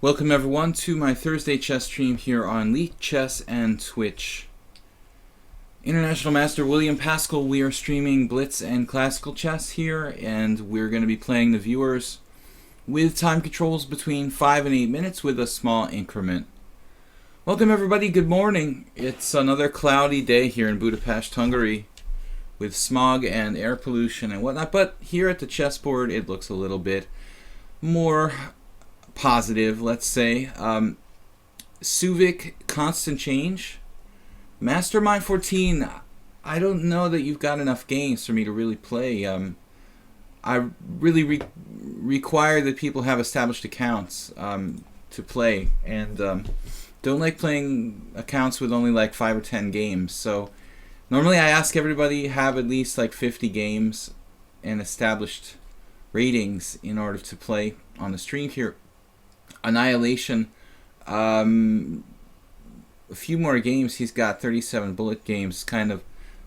Welcome everyone to my Thursday chess stream here on lichess and Twitch. International Master William Paschall, we are streaming blitz and classical chess here, and we're going to be playing the viewers with time controls between 5 and 8 minutes with a small increment. Welcome everybody, good morning. It's another cloudy day here in Budapest, Hungary, with smog and air pollution and whatnot, but here at the chessboard it looks a little bit more positive, let's say. Suvic, constant change. Mastermind 14, I don't know that you've got enough games for me to really play. I really require that people have established accounts to play, and don't like playing accounts with only like 5 or 10 games. So normally I ask everybody have at least like 50 games and established ratings in order to play on the stream here. Annihilation, a few more games. He's got 37 bullet games, kind of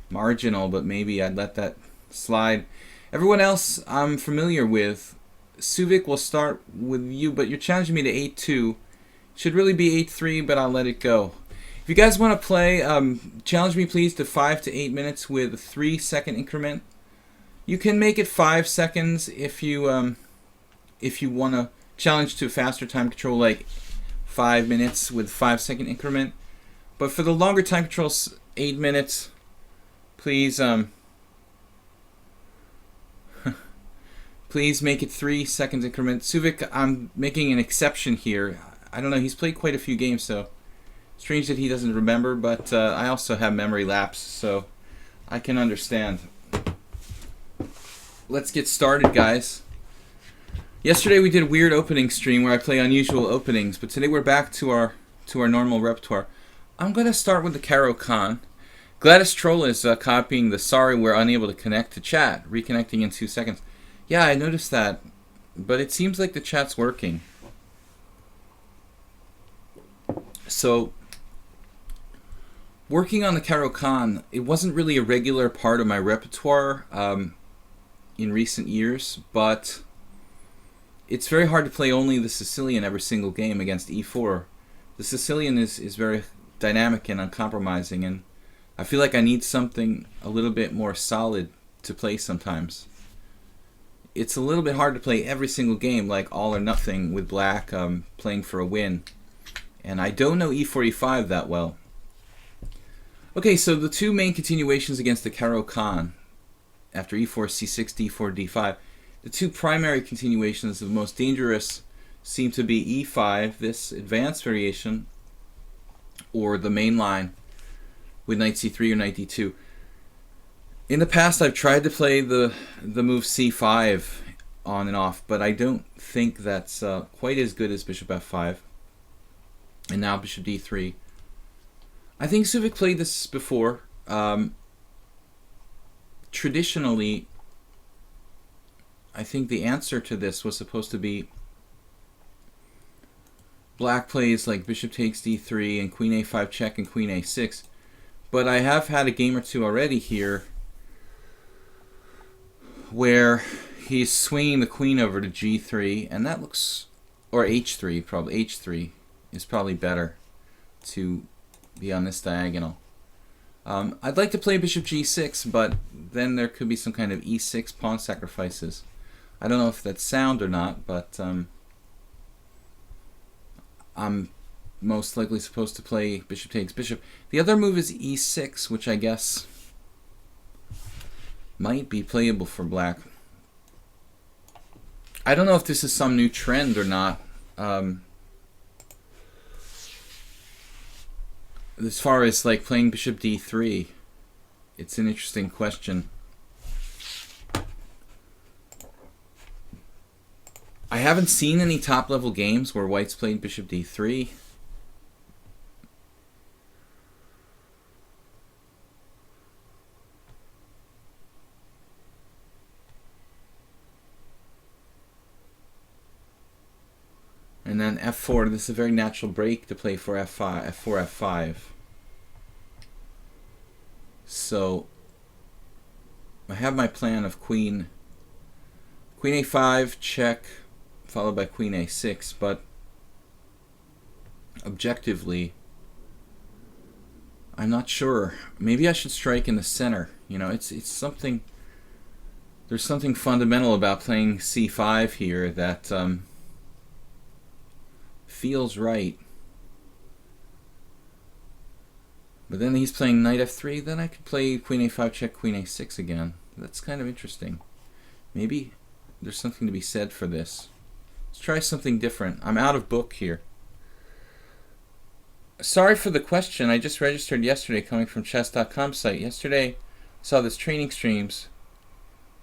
marginal, but maybe I'd let that slide. Everyone else I'm familiar with. Suvic, will start with you, but you're challenging me to 8-2. Should really be 8-3, but I'll let it go. If you guys want to play, challenge me please to 5 to 8 minutes with a 3-second increment. You can make it 5 seconds if you want to challenge to faster time control, like 5 minutes with 5-second increment. But for the longer time controls, 8 minutes, please please make it 3 seconds increment. Suvic, I'm making an exception here. I don't know, he's played quite a few games, so strange that he doesn't remember, but I also have memory lapse, so I can understand. Let's get started, guys. Yesterday we did a weird opening stream where I play unusual openings, but today we're back to our normal repertoire. I'm going to start with the Caro-Kann. Gladys Troll is copying the sorry we're unable to connect to chat, reconnecting in 2 seconds. Yeah, I noticed that, but it seems like the chat's working. So, working on the Caro-Kann, it wasn't really a regular part of my repertoire in recent years, but it's very hard to play only the Sicilian every single game against e4. The Sicilian is very dynamic and uncompromising, and I feel like I need something a little bit more solid to play sometimes. It's a little bit hard to play every single game, like all or nothing with black playing for a win. And I don't know e4, e5 that well. Okay, so the two main continuations against the Caro-Kann, after e4, c6, d4, d5, the two primary continuations, the most dangerous, seem to be e5, this advanced variation, or the main line with knight c3 or knight d2. In the past, I've tried to play the move c5 on and off, but I don't think that's quite as good as bishop f5. And now bishop d3. I think Suvic played this before. Traditionally, I think the answer to this was supposed to be black plays like bishop takes d3 and queen a5 check and queen a6. But I have had a game or two already here where he's swinging the queen over to g3, and that looks, or h3, probably h3 is probably better to be on this diagonal. I'd like to play bishop g6, but then there could be some kind of e6 pawn sacrifices. I don't know if that's sound or not, but I'm most likely supposed to play bishop takes bishop. The other move is e6, which I guess might be playable for black. I don't know if this is some new trend or not. As far as like playing bishop d3, it's an interesting question. I haven't seen any top-level games where white's played bishop d3. And then f4, this is a very natural break to play for f5, f4, f5. So I have my plan of queen a5, check, followed by queen a6, but objectively, I'm not sure. Maybe I should strike in the center. You know, it's something. There's something fundamental about playing c5 here that feels right. But then he's playing knight f3. Then I could play queen a5 check, queen a6 again. That's kind of interesting. Maybe there's something to be said for this. Let's try something different. I'm out of book here. Sorry for the question. I just registered yesterday coming from chess.com site. Yesterday saw this training streams.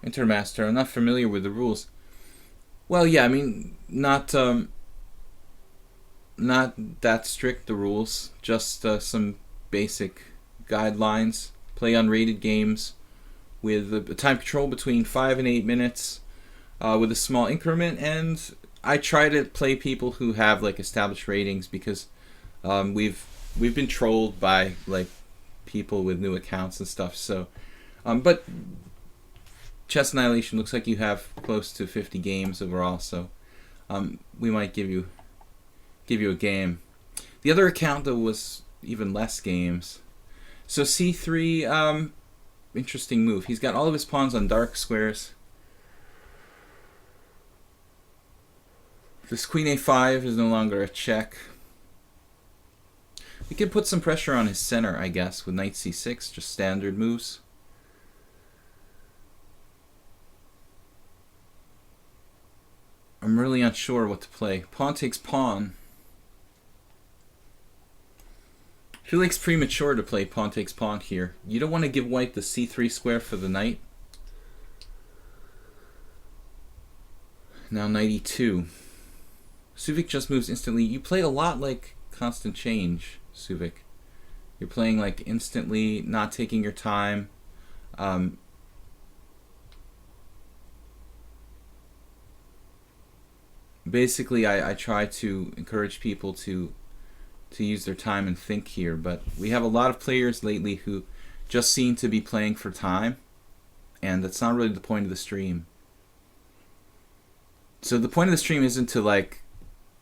Intermaster. I'm not familiar with the rules. Well, yeah, I mean, not that strict, the rules. Just some basic guidelines. Play unrated games with a time control between 5 and 8 minutes with a small increment. And I try to play people who have like established ratings because we've been trolled by like people with new accounts and stuff. So, but Chess Annihilation looks like you have close to 50 games overall, so we might give you a game. The other account though was even less games. So c3, interesting move. He's got all of his pawns on dark squares. This queen a5 is no longer a check. We can put some pressure on his center, I guess, with knight c6, just standard moves. I'm really unsure what to play. Pawn takes pawn. I feel like it's premature to play pawn takes pawn here. You don't want to give white the c3 square for the knight. Now knight e2. Suvik just moves instantly. You play a lot like constant change, Suvik. You're playing like instantly, not taking your time. Basically, I try to encourage people to use their time and think here, but we have a lot of players lately who just seem to be playing for time, and that's not really the point of the stream. So the point of the stream isn't to like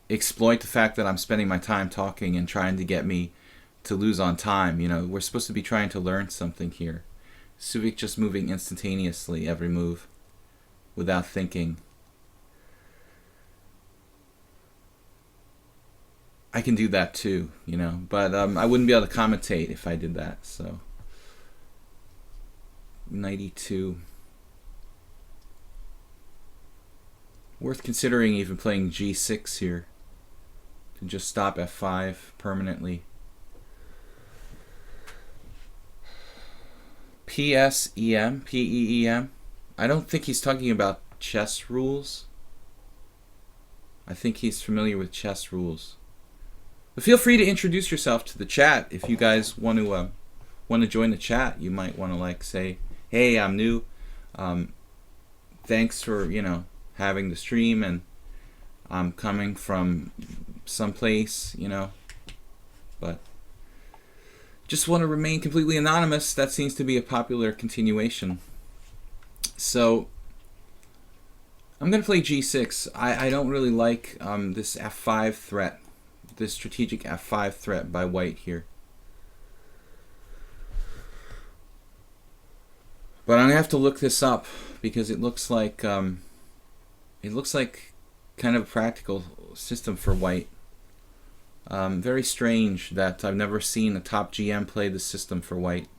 exploit the fact that I'm spending my time talking and trying to get me to lose on time. You know, we're supposed to be trying to learn something here. Suvik just moving instantaneously every move without thinking. I can do that too, you know, but I wouldn't be able to commentate if I did that. So knight e2. Worth considering even playing g6 here to just stop f5 permanently. PSEM, PEEM. I don't think he's talking about chess rules. I think he's familiar with chess rules. But feel free to introduce yourself to the chat if you guys want to join the chat. You might want to like say, "Hey, I'm new. Thanks for having the stream, and I'm coming from someplace, but just want to remain completely anonymous." That seems to be a popular continuation. So I'm going to play g6. I don't really like this f5 threat. This strategic f5 threat by white here. But I'm gonna have to look this up because it looks like kind of a practical system for white. Very strange that I've never seen a top GM play this system for white.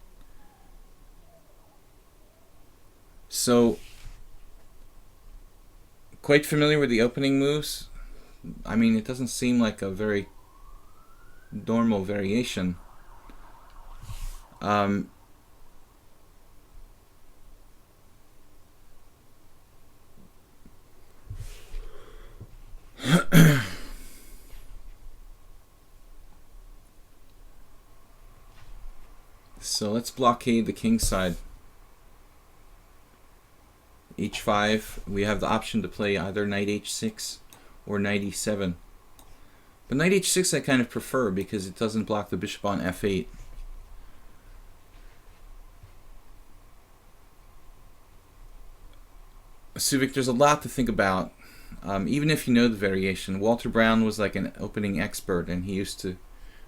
So quite familiar with the opening moves. I mean, it doesn't seem like a very normal variation. So let's blockade the king side. h5, we have the option to play either knight h6 or knight e7. But knight h6 I kind of prefer because it doesn't block the bishop on f8. Suvik, there's a lot to think about even if you know the variation. Walter Brown was like an opening expert, and he used to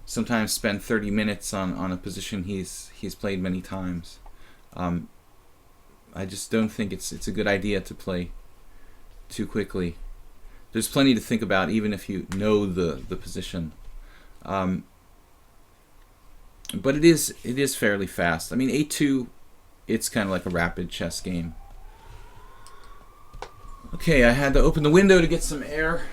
sometimes spend 30 minutes on a position he's played many times. I just don't think it's a good idea to play too quickly. There's plenty to think about, even if you know the position. But it is fairly fast. I mean, A2, it's kind of like a rapid chess game. Okay, I had to open the window to get some air.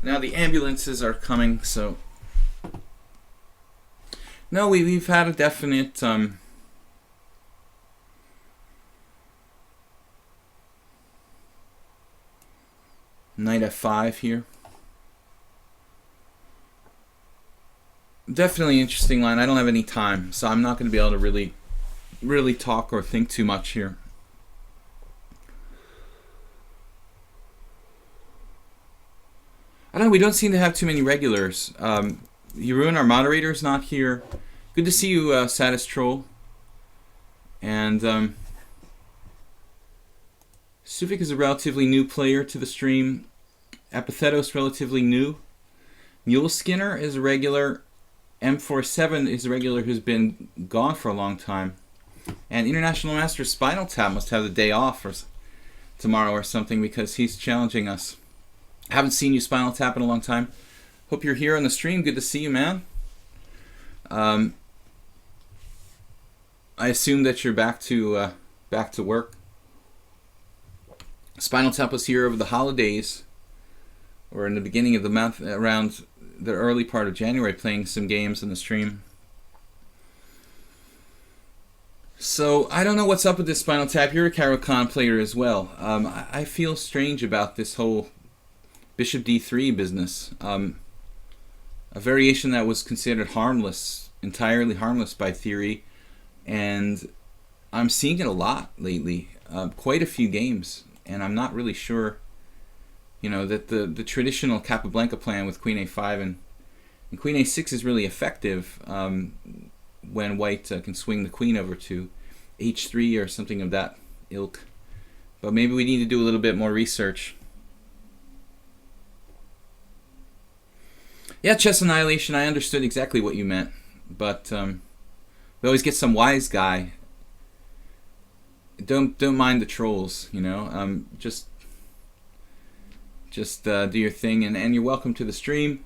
Now the ambulances are coming, so... No, we've had a definite... Knight F5 here. Definitely an interesting line. I don't have any time, so I'm not going to be able to really talk or think too much here. I don't know, we don't seem to have too many regulars. Jeroen, our moderator, is not here. Good to see you, Satis Troll. And Suvik is a relatively new player to the stream. Apathetos, relatively new. Mule Skinner is a regular. M47 is a regular who's been gone for a long time. And International Master Spinal Tap must have the day off for tomorrow or something, because he's challenging us. I haven't seen you, Spinal Tap, in a long time. Hope you're here on the stream. Good to see you, man. I assume that you're back to work. Spinal Tap was here over the holidays, or in the beginning of the month, around the early part of January, playing some games in the stream. So I don't know what's up with this, Spinal Tap. You're a Caro-Kann player as well. I feel strange about this whole Bishop D3 business. A variation that was considered harmless, entirely harmless by theory, and I'm seeing it a lot lately. Quite a few games, and I'm not really sure, that the traditional Capablanca plan with Queen A5 and Queen A6 is really effective when White can swing the Queen over to H3 or something of that ilk. But maybe we need to do a little bit more research. Yeah, Chess Annihilation, I understood exactly what you meant, but we always get some wise guy. Don't mind the trolls, just do your thing, and you're welcome to the stream.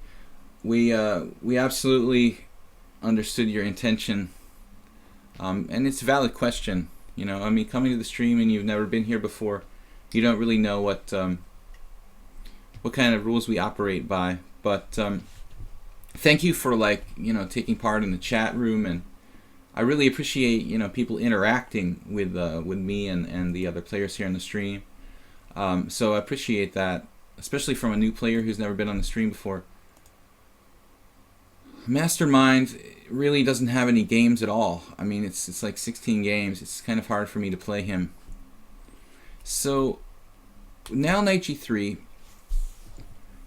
We absolutely understood your intention, and it's a valid question. Coming to the stream and you've never been here before, you don't really know what kind of rules we operate by. But thank you for taking part in the chat room, and I really appreciate people interacting with me and the other players here on the stream. So I appreciate that, especially from a new player who's never been on the stream before. Mastermind really doesn't have any games at all. I mean, it's like 16 games. It's kind of hard for me to play him. So now Knight G3.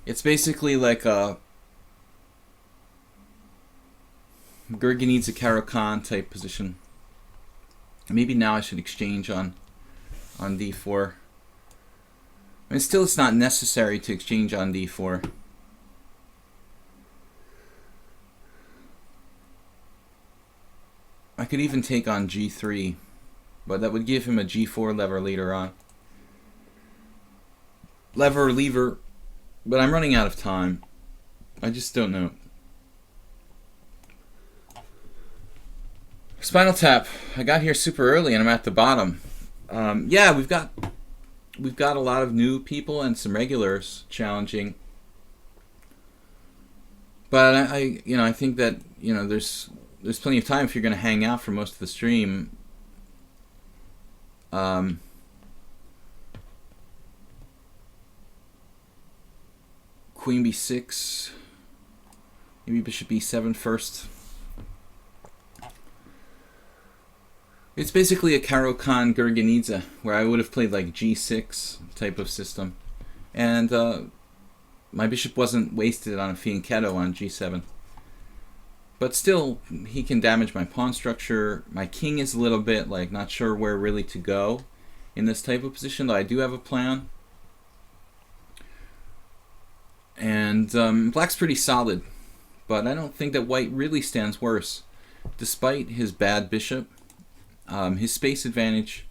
It's basically like a Gurgenidze Caro-Kann type position. Maybe now I should exchange on D4. I mean, still, it's not necessary to exchange on D4. I could even take on G3, but that would give him a G4 lever later on. Lever, lever, but I'm running out of time. I just don't know. Spinal Tap, I got here super early and I'm at the bottom. Yeah, we've got a lot of new people and some regulars challenging. But I think that there's plenty of time if you're going to hang out for most of the stream. Queen B6, maybe Bishop B7 first. It's basically a Caro-Kann Gurgenidze, where I would have played like G6 type of system, and my bishop wasn't wasted on a fianchetto on G7. But still, he can damage my pawn structure. My king is a little bit not sure where really to go in this type of position, though I do have a plan. And black's pretty solid, but I don't think that white really stands worse. Despite his bad bishop, his space advantage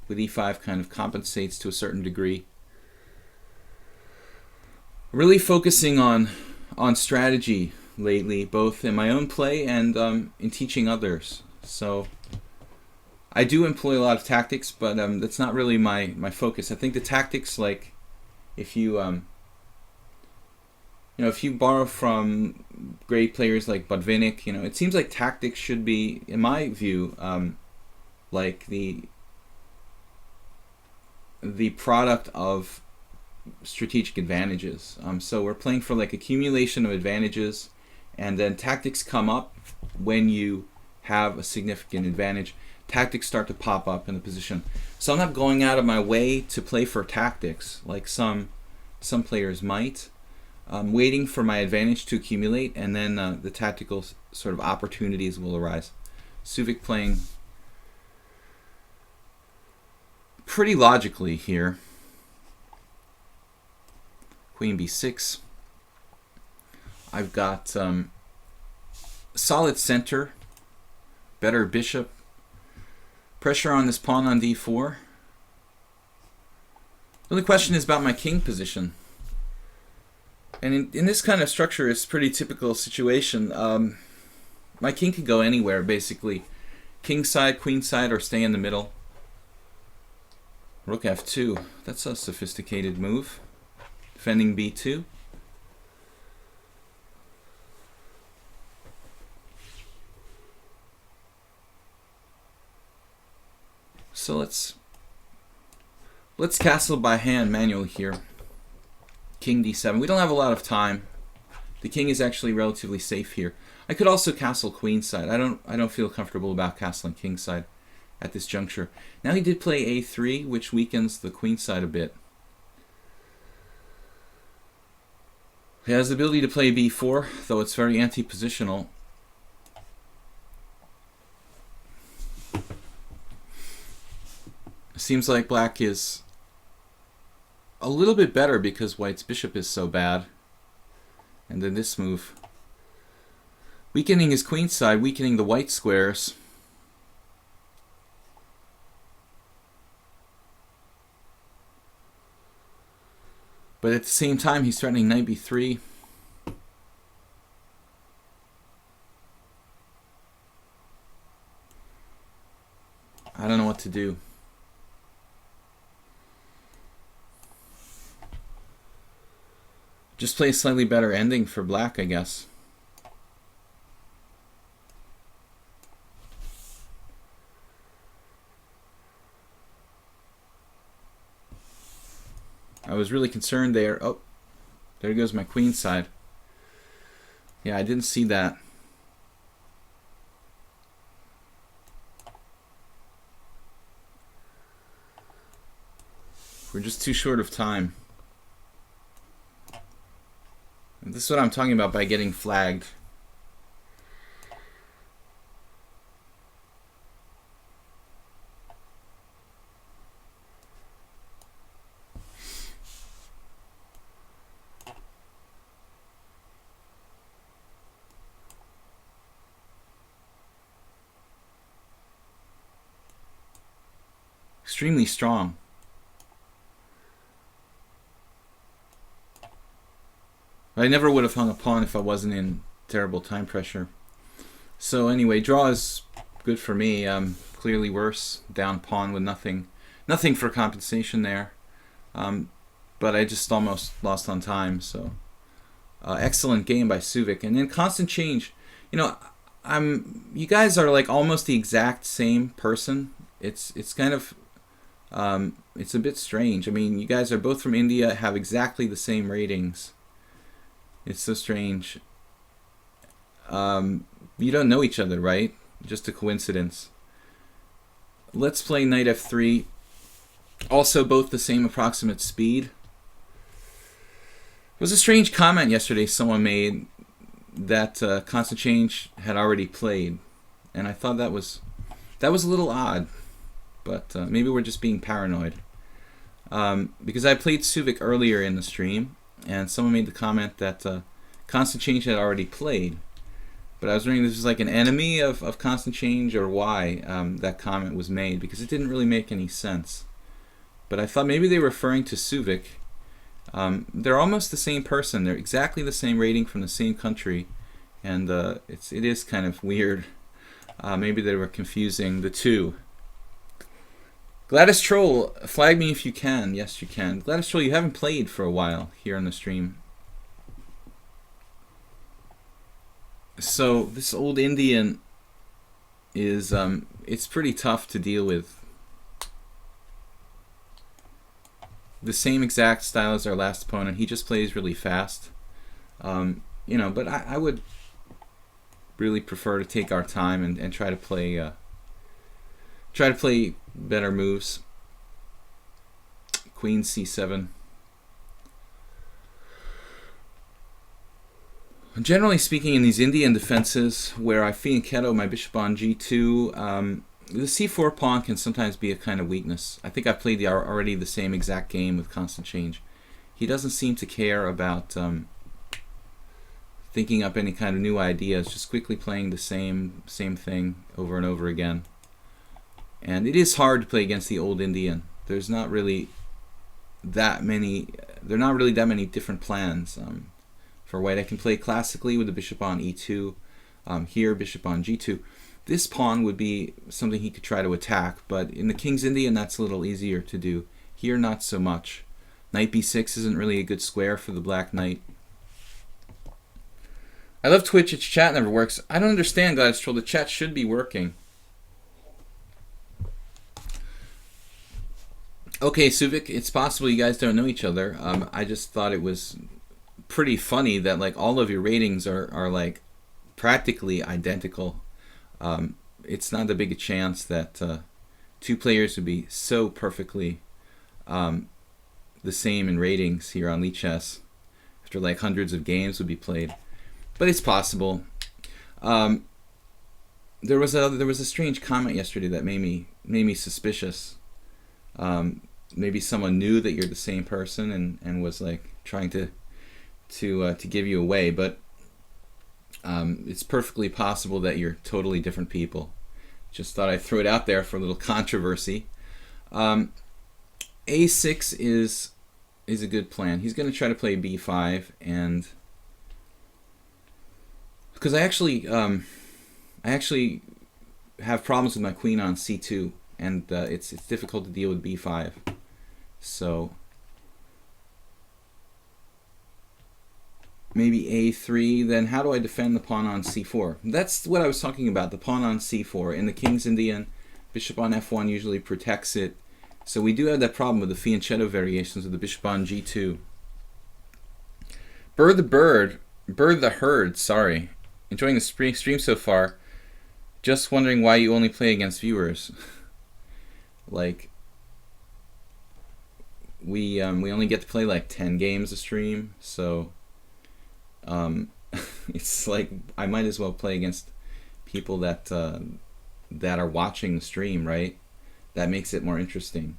with e5 kind of compensates to a certain degree. Really focusing on strategy lately, both in my own play and in teaching others. So I do employ a lot of tactics, but that's not really my focus. I think the tactics, like if you if you borrow from great players like Botvinnik, it seems like tactics should be, in my view, like the product of strategic advantages. So we're playing for like accumulation of advantages, and then tactics come up when you have a significant advantage. Tactics start to pop up in the position. So I'm not going out of my way to play for tactics like some players might. I'm waiting for my advantage to accumulate, and then the tactical sort of opportunities will arise. Suvik playing pretty logically here. Queen b6. I've got solid center, better bishop, pressure on this pawn on d4. The only question is about my king position. And in this kind of structure, it's a pretty typical situation. My king could go anywhere, basically. King side, queen side, or stay in the middle. Rook f2. That's a sophisticated move. Defending b2. So let's castle by hand manually here. King d7. We don't have a lot of time. The king is actually relatively safe here. I could also castle queenside. I don't feel comfortable about castling kingside at this juncture. Now he did play a3, which weakens the queenside a bit. He has the ability to play b4, though it's very anti-positional. Seems like black is a little bit better because white's bishop is so bad. And then this move, weakening his queenside, weakening the white squares. But at the same time, he's threatening knight b3. I don't know what to do. Just play a slightly better ending for black, I guess. I was really concerned there. Oh, there goes my queen side. Yeah, I didn't see that. We're just too short of time. And this is what I'm talking about by getting flagged. Extremely strong. I never would have hung a pawn if I wasn't in terrible time pressure. So anyway, draw is good for me. Clearly worse. Down pawn with nothing for compensation there. But I just almost lost on time. So excellent game by Suvik. And then constant change. You guys are like almost the exact same person. It's kind of it's a bit strange. I mean, you guys are both from India, have exactly the same ratings. It's so strange. You don't know each other, right? Just a coincidence. Let's play knight f3. Also both the same approximate speed. It was a strange comment yesterday someone made that constant change had already played. And I thought that was a little odd. but maybe we're just being paranoid. Because I played Suvik earlier in the stream, and someone made the comment that Constant Change had already played. But I was wondering if this was like an enemy of Constant Change, or why that comment was made, because it didn't really make any sense. But I thought maybe they were referring to Suvik. They're almost the same person. They're exactly the same rating from the same country, and it is kind of weird. Maybe they were confusing the two. Gladys Troll, flag me if you can. Yes, you can. Gladys Troll, you haven't played for a while here on the stream. So this old Indian is it's pretty tough to deal with. The same exact style as our last opponent. He just plays really fast. You know, but I would really prefer to take our time and try to play better moves. Queen c7. Generally speaking, in these Indian defenses where I fianchetto my bishop on g2, the c4 pawn can sometimes be a kind of weakness. I think I've played already the same exact game with Constant Change. He doesn't seem to care about thinking up any kind of new ideas, just quickly playing the same thing over and over again. And it is hard to play against the old Indian. There's not really that many. There are not really that many different plans. For white, I can play classically with the bishop on e2. Here, bishop on g2. This pawn would be something he could try to attack, but in the King's Indian, that's a little easier to do. Here, not so much. Knight b6 isn't really a good square for the black knight. I love Twitch, its chat never works. I don't understand, guys. The chat should be working. Okay, Suvik, it's possible you guys don't know each other. I just thought it was pretty funny that like all of your ratings are like practically identical. It's not that big a chance that two players would be so perfectly the same in ratings here on lichess after like hundreds of games would be played, but it's possible. There was a strange comment yesterday that made me suspicious. Maybe someone knew that you're the same person and was like trying to give you away, but it's perfectly possible that you're totally different people. Just thought I'd throw it out there for a little controversy. A6 is a good plan. He's going to try to play b5, and because I actually have problems with my queen on c2, and it's difficult to deal with b5. So maybe a3, then how do I defend the pawn on c4? That's what I was talking about, the pawn on c4. In the King's Indian, bishop on f1 usually protects it. So we do have that problem with the fianchetto variations with the bishop on g2. Bird the herd, sorry. Enjoying the stream so far. Just wondering why you only play against viewers. Like, we only get to play like 10 games a stream, so it's like I might as well play against people that are watching the stream, right? That makes it more interesting.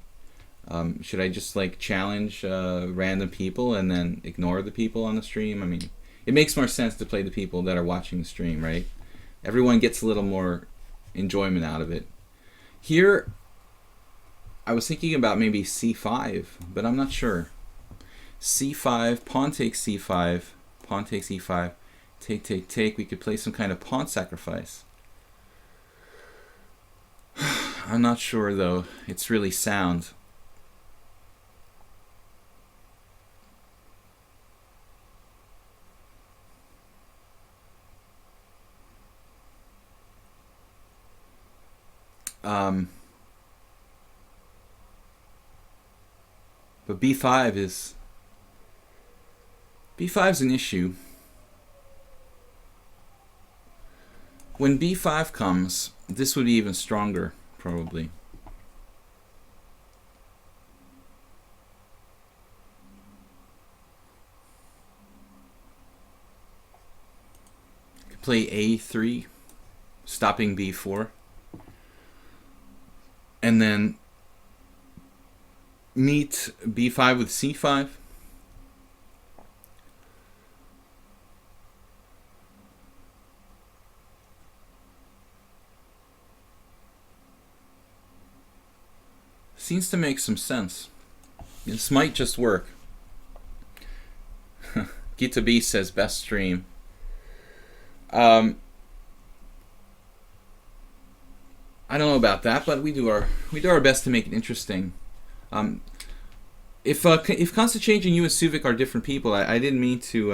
Should I just like challenge random people and then ignore the people on the stream? I mean, it makes more sense to play the people that are watching the stream, right? Everyone gets a little more enjoyment out of it. Here, I was thinking about maybe c5, but I'm not sure. c5, pawn takes c5, pawn takes e5, take, take, take. We could play some kind of pawn sacrifice. I'm not sure, though. It's really sound. But b5 is an issue. When b5 comes, this would be even stronger, probably. Could play a3, stopping b4. And and then meet b5 with c5. Seems to make some sense. This might just work. Gita B says best stream. I don't know about that, but we do our best to make it interesting. If Constant Change and you and Suvik are different people, I didn't mean to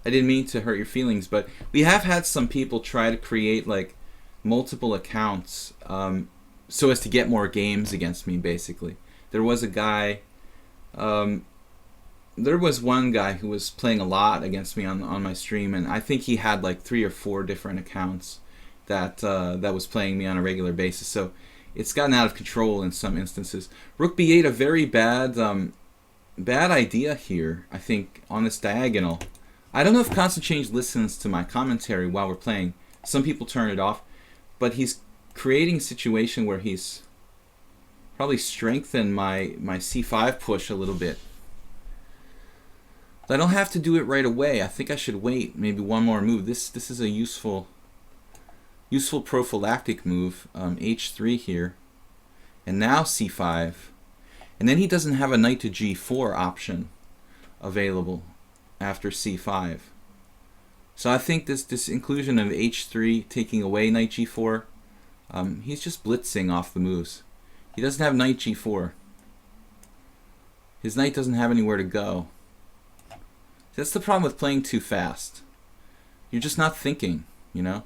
hurt your feelings, but we have had some people try to create like multiple accounts so as to get more games against me. Basically, there was a guy. There was one guy who was playing a lot against me on my stream, and I think he had like 3 or 4 different accounts that was playing me on a regular basis. So it's gotten out of control in some instances. Rook b8, a very bad idea here, I think, on this diagonal. I don't know if Constant Change listens to my commentary while we're playing. Some people turn it off, but he's creating a situation where he's probably strengthened my c5 push a little bit. I don't have to do it right away. I think I should wait maybe one more move. This is a useful prophylactic move. H3 here, and now c5, and then he doesn't have a knight to g4 option available after c5. So I think this inclusion of h3 taking away knight g4, he's just blitzing off the moves. He doesn't have knight g4. His knight doesn't have anywhere to go. That's the problem with playing too fast. You're just not thinking, you know?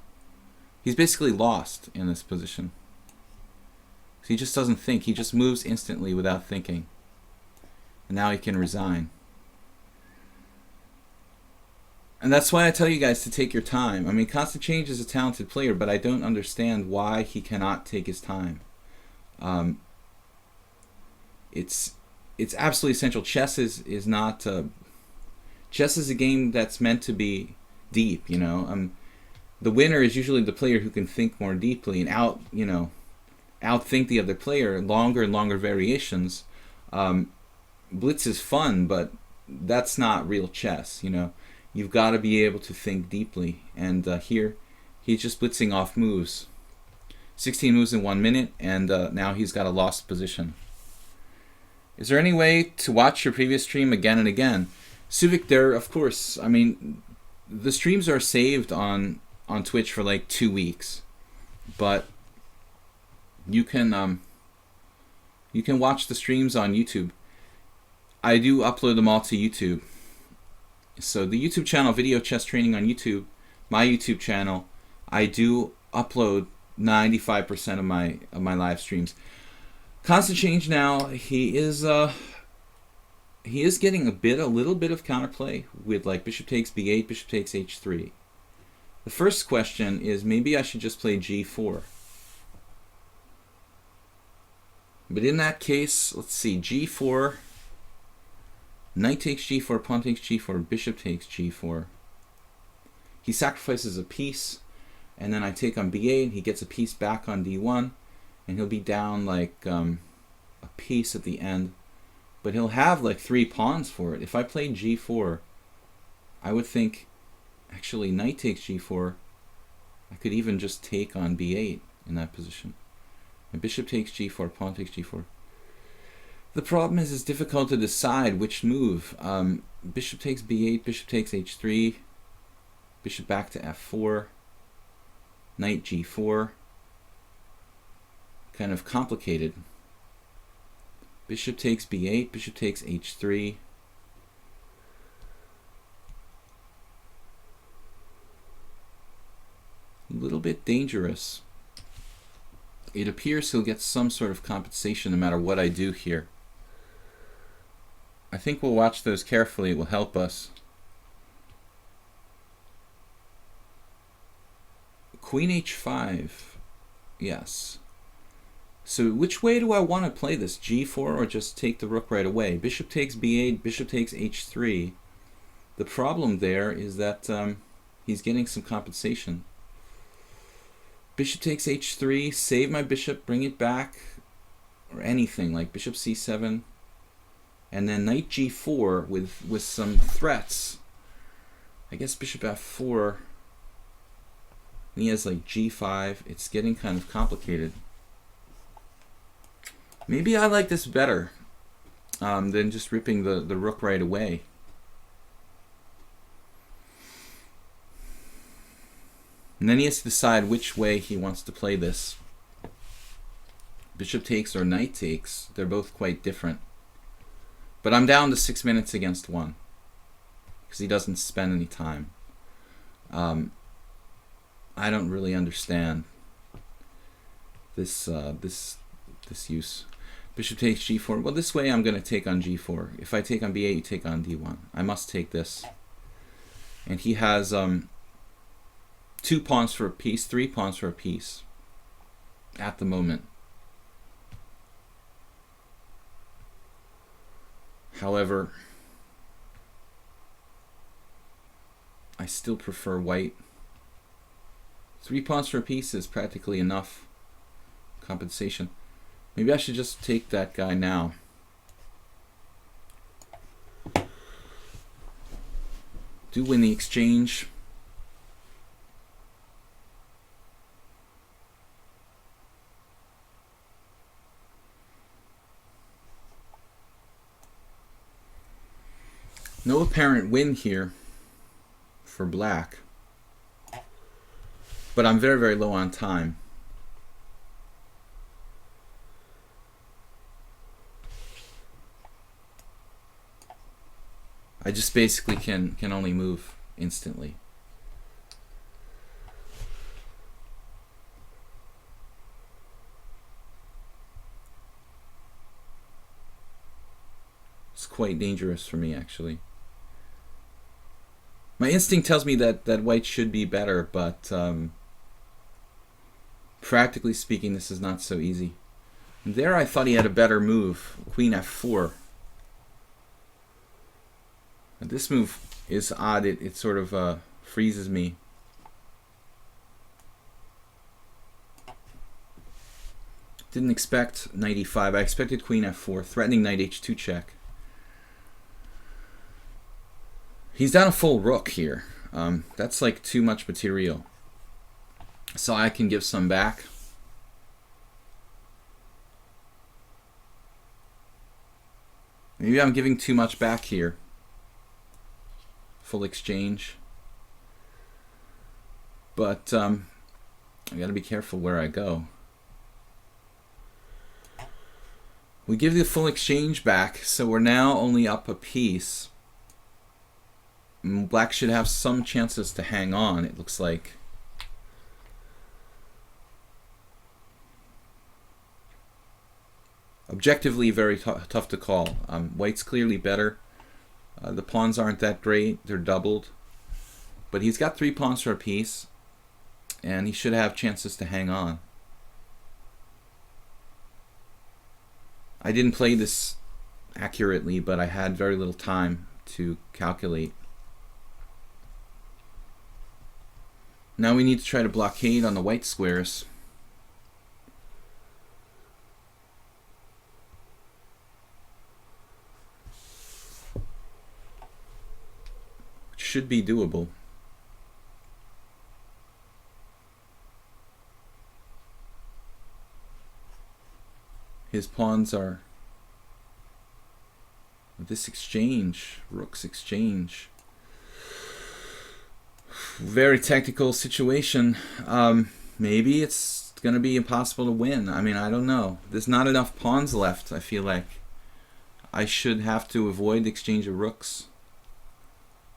He's basically lost in this position. So he just doesn't think. He just moves instantly without thinking. And now he can resign. And that's why I tell you guys to take your time. I mean, Constant Change is a talented player, but I don't understand why he cannot take his time. It's absolutely essential. Chess is not... chess is a game that's meant to be deep, you know. The winner is usually the player who can think more deeply and outthink the other player. Longer and longer variations. Blitz is fun, but that's not real chess, you know. You've got to be able to think deeply. And here, he's just blitzing off moves. 16 moves in 1 minute, and now he's got a lost position. Is there any way to watch your previous stream again and again? Suvik, there, of course. I mean, the streams are saved on Twitch for like 2 weeks, but you can watch the streams on YouTube. I do upload them all to YouTube. So the YouTube channel, Video Chess Training on YouTube, my YouTube channel, I do upload 95% of my live streams. Constant Change now, he is getting a little bit of counterplay with like bishop takes b8, bishop takes h3. The first question is maybe I should just play g4. But in that case, let's see, g4, knight takes g4, pawn takes g4, bishop takes g4. He sacrifices a piece, and then I take on b8, he gets a piece back on d1, and he'll be down like a piece at the end. But he'll have like 3 pawns for it. If I played g4, I would think, actually, knight takes g4, I could even just take on b8 in that position. And bishop takes g4, pawn takes g4. The problem is it's difficult to decide which move. Bishop takes b8, bishop takes h3, bishop back to f4, knight g4. Kind of complicated. Bishop takes b8, bishop takes h3. A little bit dangerous. It appears he'll get some sort of compensation no matter what I do here. I think we'll watch those carefully. It will help us. Queen h5. Yes. So which way do I want to play this? G4 or just take the rook right away? Bishop takes b8, bishop takes h3. The problem there is that he's getting some compensation. Bishop takes h3, save my bishop, bring it back, or anything like bishop c7, and then knight g4 with some threats. I guess bishop f4, and he has like g5. It's getting kind of complicated. Maybe I like this better than just ripping the rook right away. And then he has to decide which way he wants to play this. Bishop takes or knight takes, they're both quite different. But I'm down to 6 minutes against 1 because he doesn't spend any time. I don't really understand this use. Bishop takes g4. Well, this way I'm going to take on g4. If I take on b8, you take on d1. I must take this. And he has 2 pawns for a piece, 3 pawns for a piece at the moment. However, I still prefer white. 3 pawns for a piece is practically enough compensation. Maybe I should just take that guy now. Do win the exchange. No apparent win here for black. But I'm very, very low on time. I just basically can only move instantly. It's quite dangerous for me, actually. My instinct tells me that white should be better, but practically speaking, this is not so easy. And there I thought he had a better move, queen f4. And this move is odd. It sort of freezes me. Didn't expect knight e5. I expected queen f4, threatening knight h2 check. He's down a full rook here. That's like too much material. So I can give some back. Maybe I'm giving too much back here. Full exchange. But I gotta be careful where I go. We give the full exchange back, so we're now only up a piece. Black should have some chances to hang on, it looks like. Objectively very tough to call. White's clearly better. The pawns aren't that great, they're doubled. But he's got 3 pawns for a piece, and he should have chances to hang on. I didn't play this accurately, but I had very little time to calculate. Now we need to try to blockade on the white squares. Which should be doable. His pawns are this exchange, rook's exchange. Very technical situation. Maybe it's going to be impossible to win. I mean, I don't know. There's not enough pawns left, I feel like. I should have to avoid the exchange of rooks.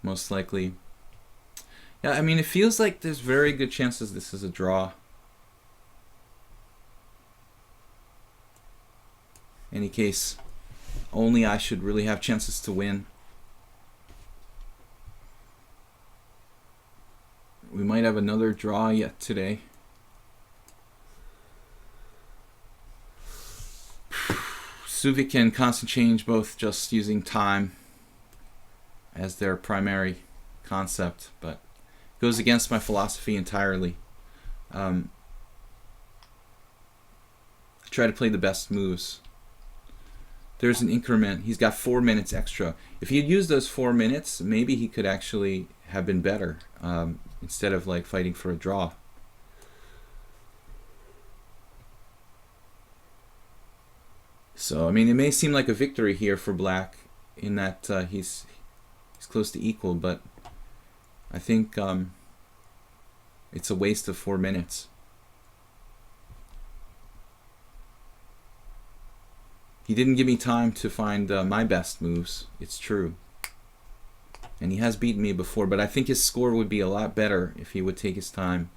Most likely. Yeah, I mean, it feels like there's very good chances this is a draw. In any case, only I should really have chances to win. We might have another draw yet today. Suvik and constant change both just using time as their primary concept, but goes against my philosophy entirely. Try to play the best moves. There's an increment. He's got 4 minutes extra. If he had used those 4 minutes, maybe he could actually have been better instead of like fighting for a draw. So I mean, it may seem like a victory here for Black in that he's close to equal, but I think it's a waste of 4 minutes. He didn't give me time to find my best moves, it's true. And he has beaten me before, but I think his score would be a lot better if he would take his time.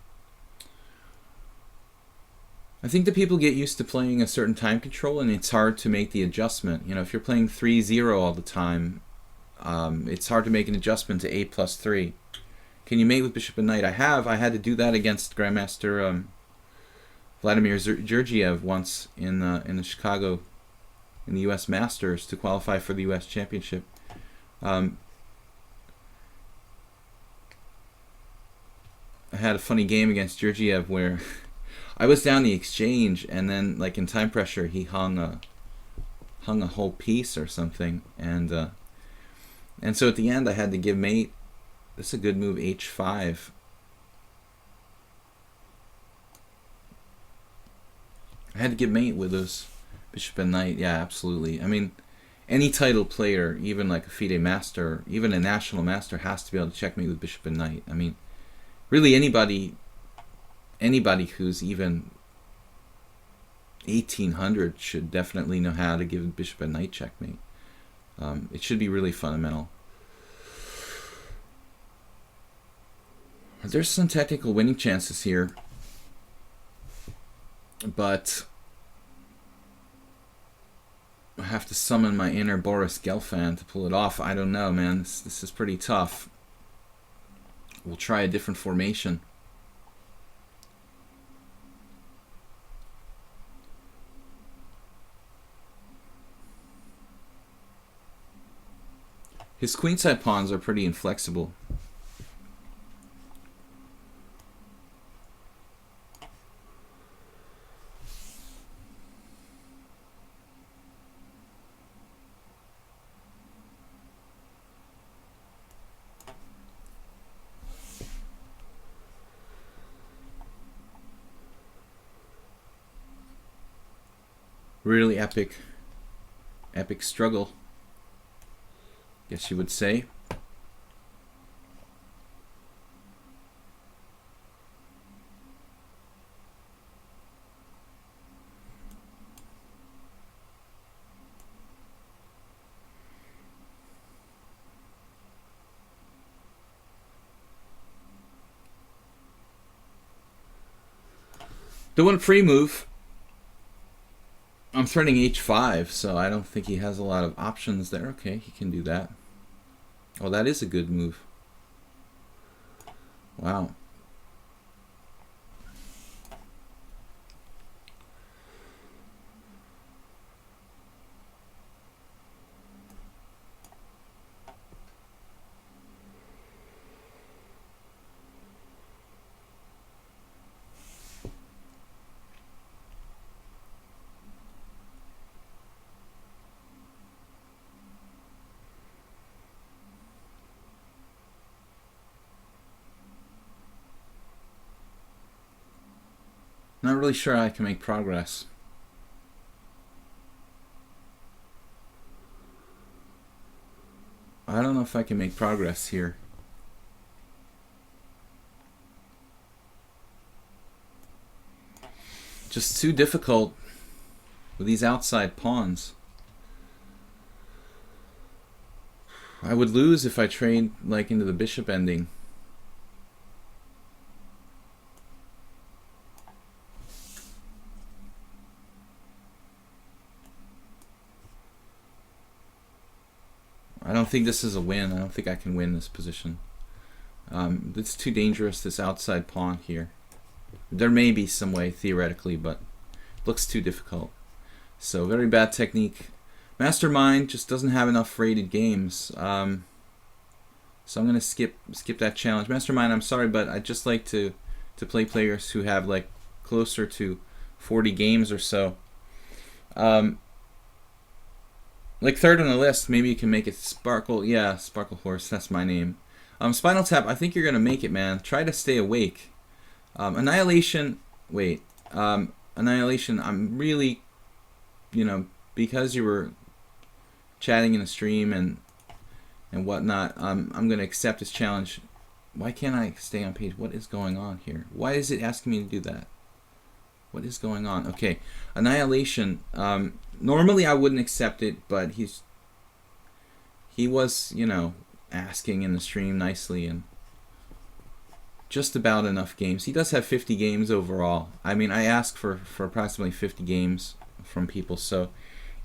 I think that people get used to playing a certain time control, and it's hard to make the adjustment. You know, if you're playing 3-0 all the time, it's hard to make an adjustment to 8+3. Can you mate with bishop and knight? I had to do that against Grandmaster Vladimir Georgiev once in the Chicago, in the U.S. Masters to qualify for the U.S. Championship. I had a funny game against Georgiev where I was down the exchange, and then like in time pressure he hung a whole piece or something, and so at the end I had to give mate. This is a good move, h5. I had to give mate with those bishop and knight. Yeah, absolutely. I mean, any title player, even like a FIDE master, even a national master, has to be able to checkmate with bishop and knight. I mean, really anybody who's even 1800 should definitely know how to give bishop and knight checkmate. It should be really fundamental. There's some technical winning chances here, but I have to summon my inner Boris Gelfand to pull it off. I don't know, man. This is pretty tough. We'll try a different formation. His queenside pawns are pretty inflexible. Really epic struggle, guess you would say. Doing a pre-move. I'm threatening h5, so I don't think he has a lot of options there. Okay, he can do that. Oh, that is a good move. Wow. Not really sure I can make progress. I don't know if I can make progress here. Just too difficult with these outside pawns. I would lose if I trade like into the bishop ending. I don't think this is a win. I don't think I can win this position. It's too dangerous, this outside pawn here. There may be some way theoretically, but it looks too difficult. So very bad technique. Mastermind just doesn't have enough rated games. So I'm gonna skip that challenge. Mastermind, I'm sorry, but I'd just like to play players who have like closer to 40 games or so. Like third on the list, maybe you can make it Sparkle. Yeah, Sparkle Horse, that's my name. Spinal Tap, I think you're going to make it, man. Try to stay awake. Annihilation, wait. Annihilation, I'm really, because you were chatting in a stream and whatnot, I'm going to accept this challenge. Why can't I stay on page? What is going on here? Why is it asking me to do that? What is going on? Okay, Annihilation. Normally I wouldn't accept it, but he was, asking in the stream nicely, and just about enough games. He does have 50 games overall. I mean, I ask for approximately 50 games from people, so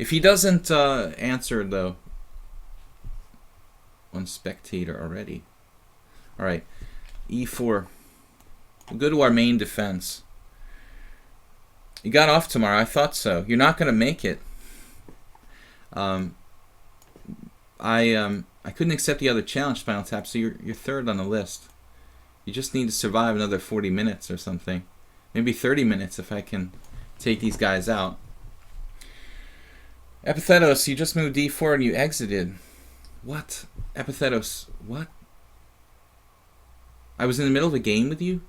if he doesn't answer, though, on spectator already. Alright, e4. We'll go to our main defense. You got off tomorrow. I thought so. You're not going to make it. I couldn't accept the other challenge, Spinal Tap, so you're third on the list. You just need to survive another 40 minutes or something. Maybe 30 minutes if I can take these guys out. Epithetos, you just moved d4 and you exited. What? Epithetos, what? I was in the middle of a game with you?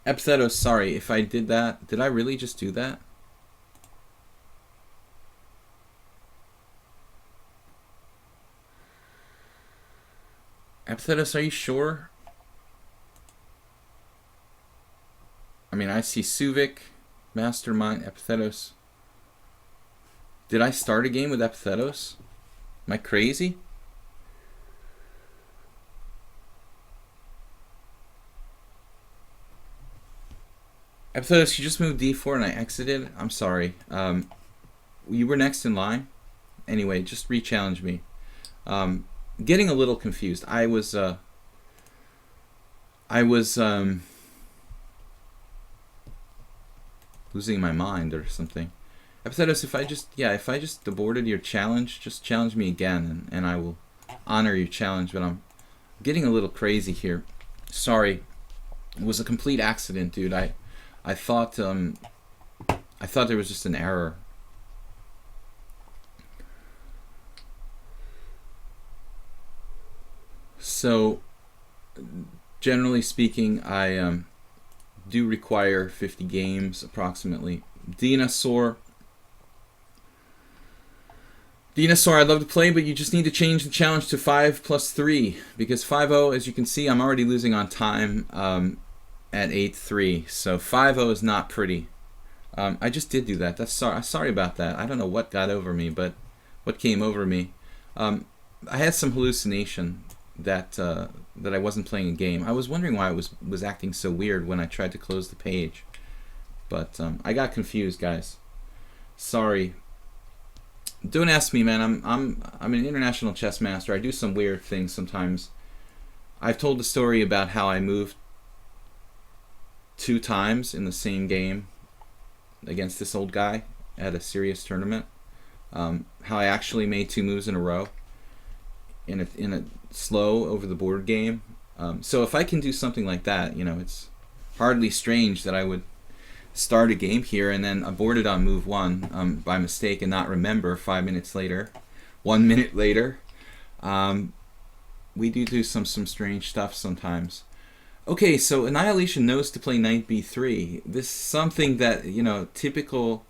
Epithetos, sorry if I did that. Did I really just do that? Epithetos, are you sure? I mean, I see Suvik, Mastermind, Epithetos. Did I start a game with Epithetos? Am I crazy? Epithetos, you just moved d4 and I exited. I'm sorry. You were next in line. Anyway, just re-challenge me. Getting a little confused. I was losing my mind or something. Epithetos, if I just aborted your challenge, just challenge me again, and I will honor your challenge. But I'm getting a little crazy here. Sorry. It was a complete accident, dude. I thought there was just an error. So, generally speaking, I do require 50 games approximately. Dinosaur, I'd love to play, but you just need to change the challenge to 5+3 because 5-0, as you can see, I'm already losing on time at 8-3. So 5-0 is not pretty. I just did do that. Sorry about that. I don't know what got over me, but what came over me. I had some hallucination that I wasn't playing a game. I was wondering why it was acting so weird when I tried to close the page, but I got confused, guys. Sorry. Don't ask me, man. I'm an international chess master. I do some weird things sometimes. I've told the story about how I moved 2 times in the same game against this old guy at a serious tournament. How I actually made 2 moves in a row in a slow over the board game. So if I can do something like that, it's hardly strange that I would start a game here and then abort it on move 1 by mistake and not remember 5 minutes later, 1 minute later. We do some strange stuff sometimes. Okay, so Annihilation knows to play knight b3. This is something that, typical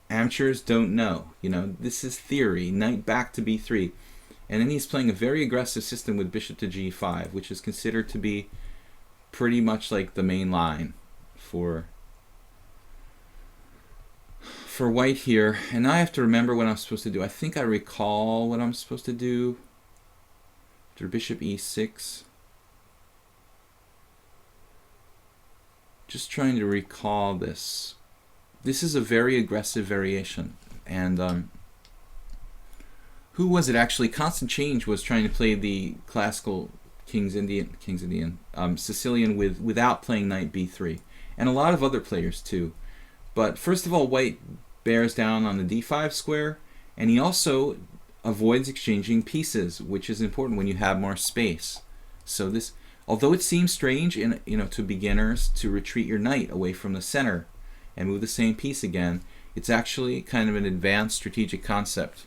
amateurs don't know. This is theory. Knight back to b3. And then he's playing a very aggressive system with bishop to g5, which is considered to be pretty much like the main line for white here. And now I have to remember what I'm supposed to do. I think I recall what I'm supposed to do. After bishop e6. Just trying to recall this. This is a very aggressive variation. And who was it actually? Constant Change was trying to play the classical Sicilian without playing knight b3. And a lot of other players too. But first of all, white bears down on the d5 square, and he also avoids exchanging pieces, which is important when you have more space. So this, Although it seems strange to beginners to retreat your knight away from the center and move the same piece again, it's actually kind of an advanced strategic concept.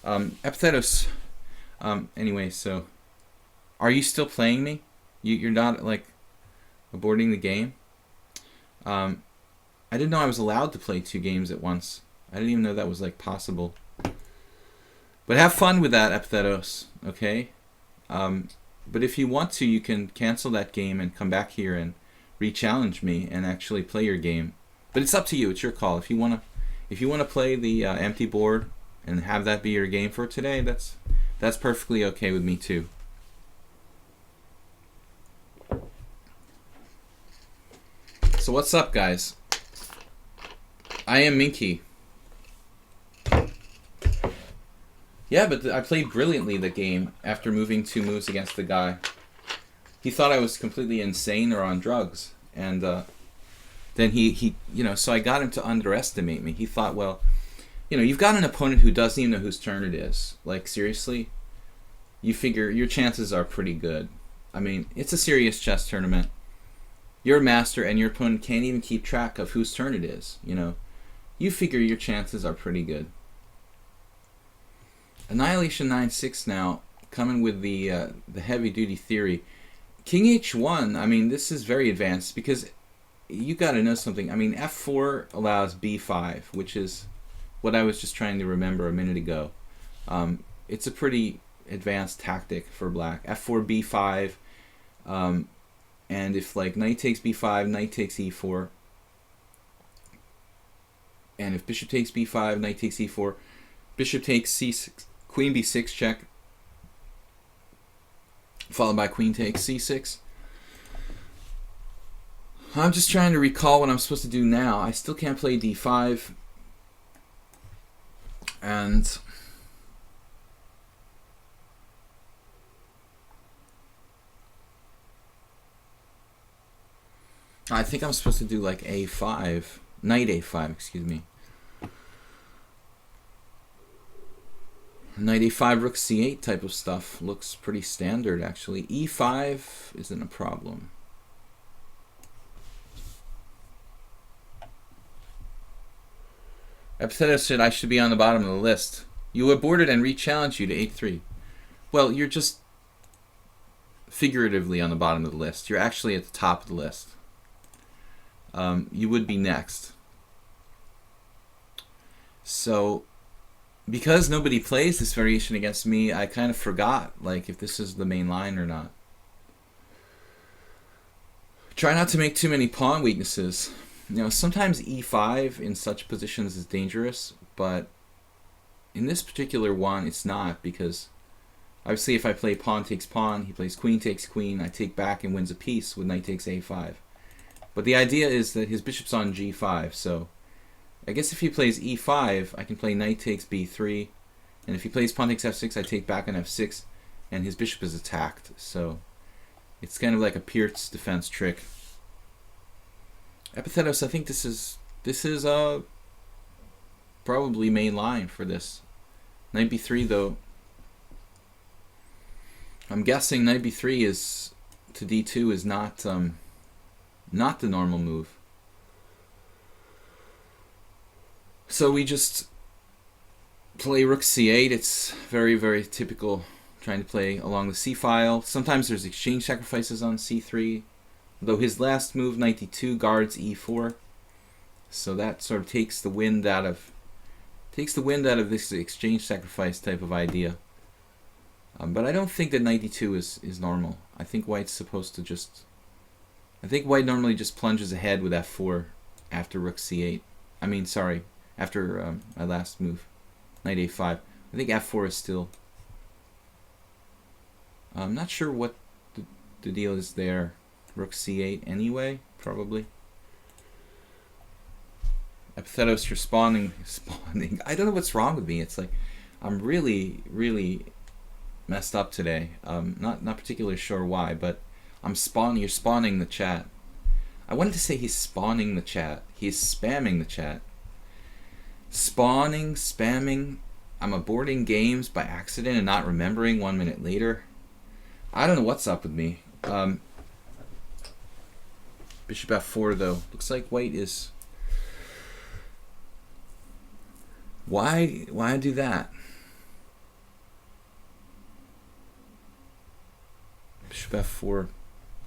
Epithetos. Anyway, so are you still playing me? You're not like aborting the game? I didn't know I was allowed to play 2 games at once. I didn't even know that was like possible. But have fun with that, Epithetos. Okay. But if you want to, you can cancel that game and come back here and re-challenge me and actually play your game. But it's up to you. It's your call. If you wanna play the empty board and have that be your game for today, that's perfectly okay with me too. So what's up, guys? I am Minky. Yeah, but I played brilliantly the game after moving 2 moves against the guy. He thought I was completely insane or on drugs. And then he so I got him to underestimate me. He thought, well, you've got an opponent who doesn't even know whose turn it is. Like, seriously? You figure your chances are pretty good. I mean, it's a serious chess tournament. You're a master and your opponent can't even keep track of whose turn it is, You figure your chances are pretty good. Annihilation 9-6 now, coming with the heavy-duty theory. King H1, I mean, this is very advanced because you got to know something. I mean, F4 allows B5, which is what I was just trying to remember a minute ago. It's a pretty advanced tactic for black. F4, B5, and if like knight takes B5, knight takes E4, and if bishop takes B5, knight takes E4, bishop takes C6, queen B6 check, followed by queen takes C6. I'm just trying to recall what I'm supposed to do now. I still can't play D5. And I think I'm supposed to do like A5, knight A5, excuse me. Knight A5, rook C8 type of stuff looks pretty standard, actually. E5 isn't a problem. Epithetos said I should be on the bottom of the list. You aborted and re-challenged you to 8-3. Well, you're just figuratively on the bottom of the list. You're actually at the top of the list. You would be next. So, because nobody plays this variation against me, I kind of forgot, like, if this is the main line or not. Try not to make too many pawn weaknesses. Sometimes E5 in such positions is dangerous, but in this particular one, it's not, because obviously if I play pawn takes pawn, he plays queen takes queen, I take back and wins a piece with knight takes A5. But the idea is that his bishop's on G5, so I guess if he plays E5, I can play knight takes B3, and if he plays pawn takes F6, I take back on F6, and his bishop is attacked. So it's kind of like a Peart's defense trick. Epithetos, I think this is probably main line for this. Knight B3 though. I'm guessing knight B3 is to D2 is not the normal move. So we just play rook C8. It's very, very typical, trying to play along the C file. Sometimes there's exchange sacrifices on C3, though his last move, knight D2, guards E4. So that sort of takes the wind out of this exchange sacrifice type of idea. But I don't think that knight D2 is normal. I think white normally just plunges ahead with F4 after rook C8. After my last move, knight A5. I think F4 is still. I'm not sure what the deal is there. Rook C8 anyway, probably. Epithetos, you're spawning. I don't know what's wrong with me. It's like I'm really, really messed up today. Not particularly sure why, but I'm spawning. You're spawning the chat. I wanted to say he's spawning the chat. He's spamming the chat. Spawning, spamming. I'm aborting games by accident and not remembering 1 minute later. I don't know what's up with me. Bishop f4 though. Looks like white is... Why do that? Bishop f4.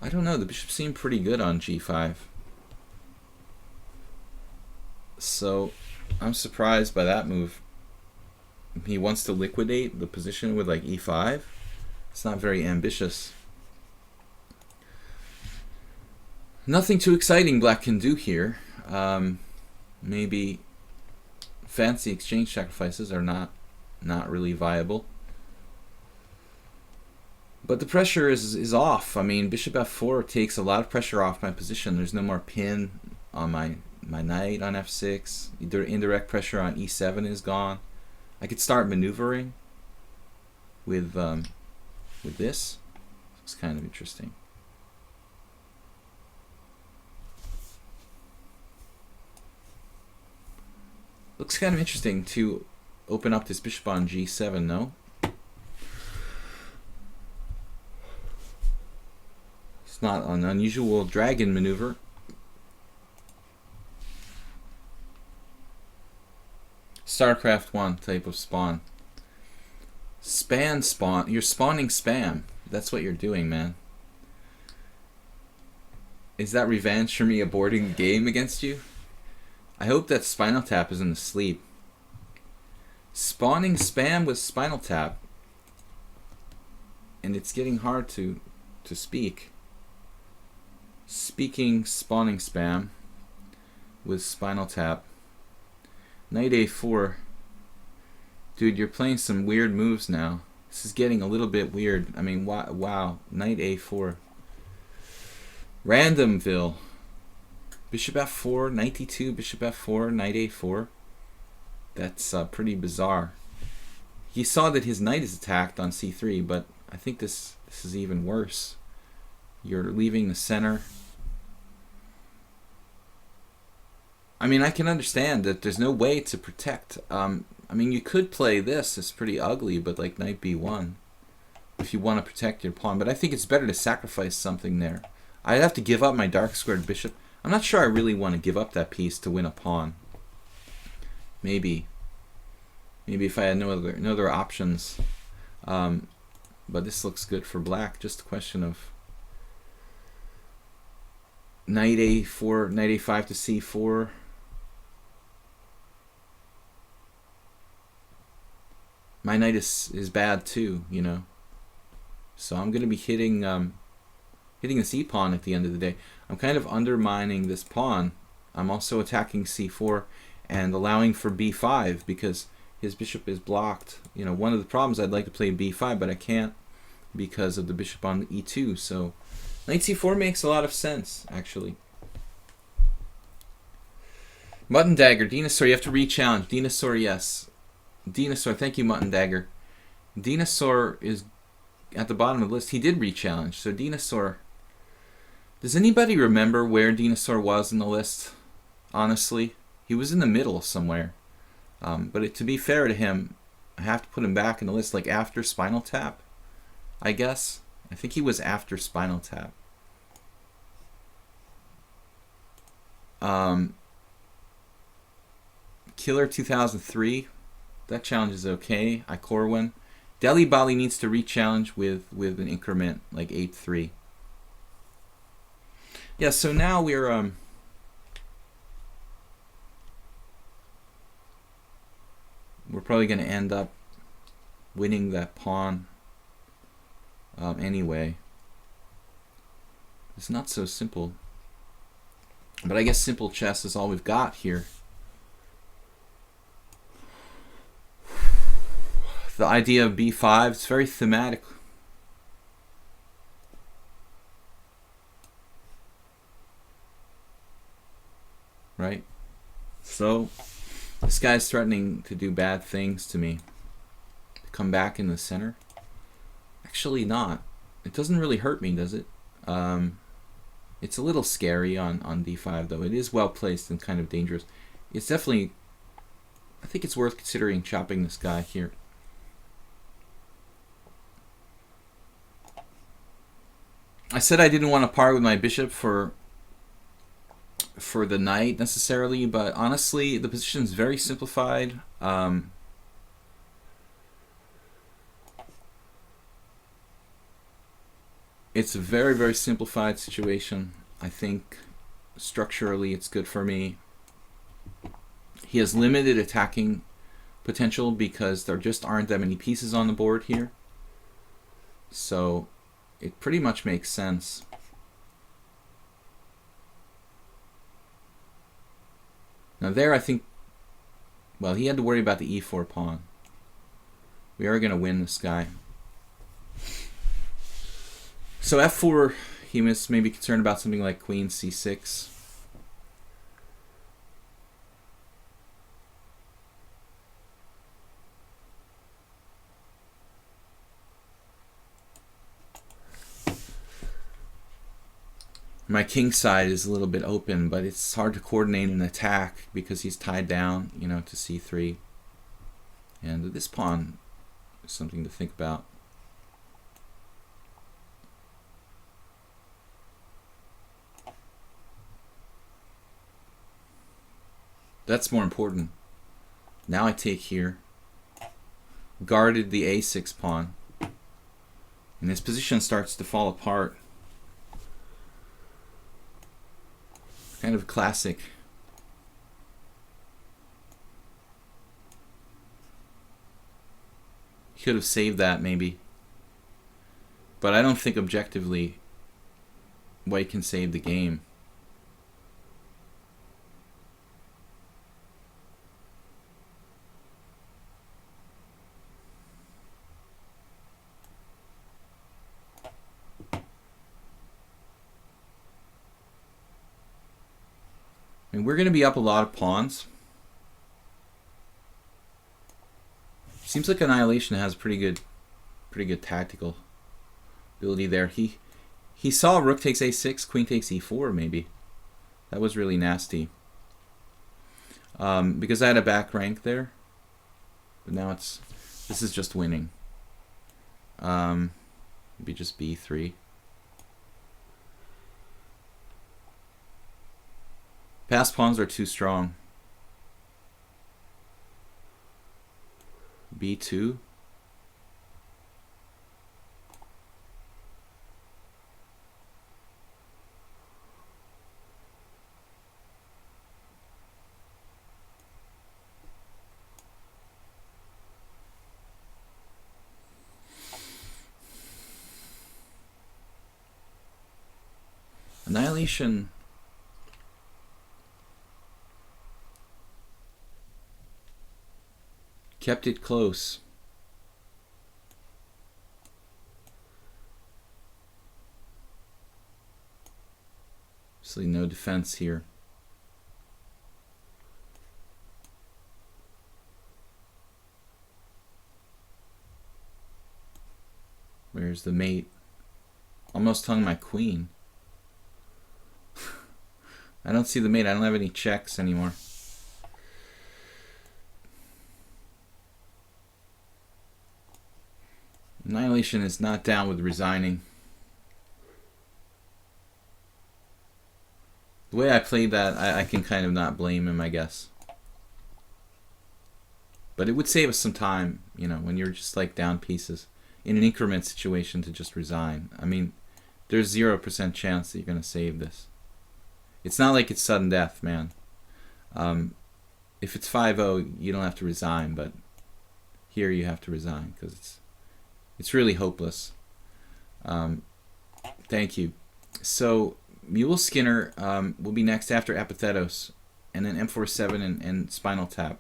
I don't know. The bishop seemed pretty good on g5. So I'm surprised by that move. He wants to liquidate the position with like e5. It's not very ambitious. Nothing too exciting black can do here. Maybe fancy exchange sacrifices are not really viable. But the pressure is off. I mean, bishop f4 takes a lot of pressure off my position. There's no more pin on my knight on f6. Indirect pressure on e7 is gone. I could start maneuvering with this. It's kind of interesting. Looks kind of interesting to open up this bishop on g7, no? It's not an unusual dragon maneuver. StarCraft 1 type of spawn. Spawn. You're spawning spam. That's what you're doing, man. Is that revenge for me aborting the game against you? I hope that Spinal Tap isn't asleep. Spawning spam with Spinal Tap. And it's getting hard to speak. Speaking spawning spam with Spinal Tap. Knight a4. Dude, you're playing some weird moves now. This is getting a little bit weird. I mean, wow. Knight a4. Randomville. Bishop f4, knight e2, bishop f4, knight a4. That's pretty bizarre. He saw that his knight is attacked on c3, but I think this is even worse. You're leaving the center. I mean, I can understand that there's no way to protect. I mean, you could play this. It's pretty ugly, but like knight b1 if you want to protect your pawn. But I think it's better to sacrifice something there. I'd have to give up my dark squared bishop. I'm not sure I really want to give up that piece to win a pawn. Maybe if I had no other options. But this looks good for black. Just a question of knight a4, knight a5 to c4. My knight is bad too, you know. So I'm going to be hitting this e-pawn at the end of the day. I'm kind of undermining this pawn. I'm also attacking c4 and allowing for b5 because his bishop is blocked. You know, one of the problems, I'd like to play b5, but I can't because of the bishop on e2. So knight c4 makes a lot of sense, actually. Mutton Dagger, Dinosaur, you have to re-challenge. Dinosaur, yes. Dinosaur, thank you, Mutton Dagger. Dinosaur is at the bottom of the list. He did re-challenge. So Dinosaur... Does anybody remember where Dinosaur was in the list? Honestly, he was in the middle somewhere. But to be fair to him, I have to put him back in the list, like after Spinal Tap, I guess. I think he was after Spinal Tap. Killer 2003, that challenge is okay. Corwin. Delhi Bali needs to re-challenge with an increment like 8-3. Yeah, so now we're probably going to end up winning that pawn anyway. It's not so simple. But I guess simple chess is all we've got here. The idea of b5, it's very thematic. Right? So, this guy's threatening to do bad things to me. Come back in the center. Actually not. It doesn't really hurt me, does it? It's a little scary on d5, though. It is well placed and kind of dangerous. It's definitely... I think it's worth considering chopping this guy here. I said I didn't want to part with my bishop for the knight necessarily, but honestly, the position is very simplified. It's a very, very simplified situation. I think structurally it's good for me. He has limited attacking potential because there just aren't that many pieces on the board here. So it pretty much makes sense. Now there I think, well, he had to worry about the e4 pawn. We are going to win this guy. So f4, he must maybe concerned about something like queen c6. My king side is a little bit open, but it's hard to coordinate an attack because he's tied down, you know, to c3. And this pawn is something to think about. That's more important. Now I take here, guarded the a6 pawn, and his position starts to fall apart. Kind of classic. He could have saved that maybe, but I don't think objectively White can save the game. And we're going to be up a lot of pawns. Seems like Annihilation has pretty good tactical ability there. He saw rook takes a6, queen takes e4 maybe. That was really nasty. Because I had a back rank there. But now this is just winning. Maybe just b3. Passed pawns are too strong. b2. Annihilation kept it close. Obviously no defense here. Where's the mate? Almost hung my queen. I don't see the mate. I don't have any checks anymore. Annihilation is not down with resigning. The way I played that, I can kind of not blame him, I guess. But it would save us some time, you know, when you're just like down pieces in an increment situation to just resign. I mean, there's 0% chance that you're going to save this. It's not like it's sudden death, man. If it's 5-0, you don't have to resign, but here you have to resign because it's really hopeless. Thank you. So Mule Skinner will be next after Apathetos, and then M47 and Spinal Tap.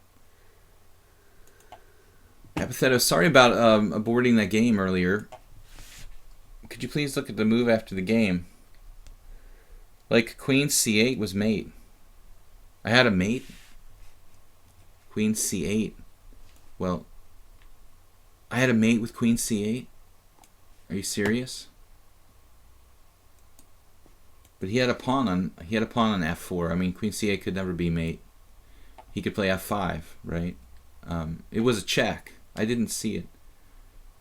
Apathetos, sorry about aborting that game earlier. Could you please look at the move after the game? Like Queen C8 was mate. I had a mate. Queen C8. Well, I had a mate with Queen C8. Are you serious? But he had a pawn on F4. I mean, Queen C8 could never be mate. He could play F5, right? It was a check. I didn't see it.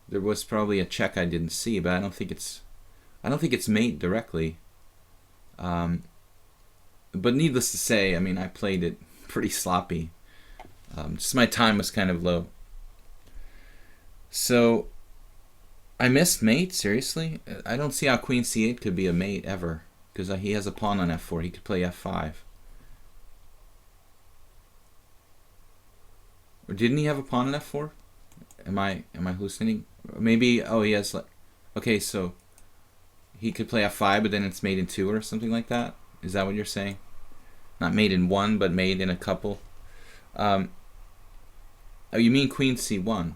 There was probably a check I didn't see, but I don't think it's I don't think it's mate directly. But needless to say, I mean, I played it pretty sloppy. Just my time was kind of low. So I missed mate, seriously? I don't see how queen c8 could be a mate ever, because he has a pawn on f4. He could play f5. Or didn't he have a pawn on f4? Am I hallucinating? Maybe, oh, he has, like, okay, so he could play f5, but then it's mate in 2 or something like that? Is that what you're saying? Not mate in 1, but mate in a couple? Oh, you mean queen c1?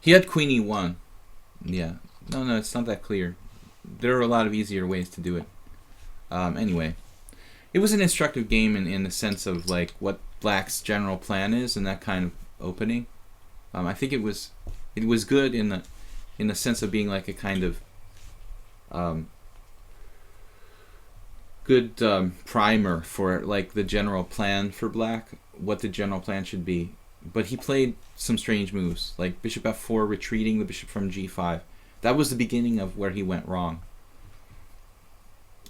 He had queen e1. Yeah. No, it's not that clear. There are a lot of easier ways to do it. Anyway, it was an instructive game in the sense of like what Black's general plan is and that kind of opening. I think it was good in the sense of being like a kind of good primer for like the general plan for Black, what the general plan should be. But he played some strange moves, like bishop f4, retreating the bishop from g5. That was the beginning of where he went wrong.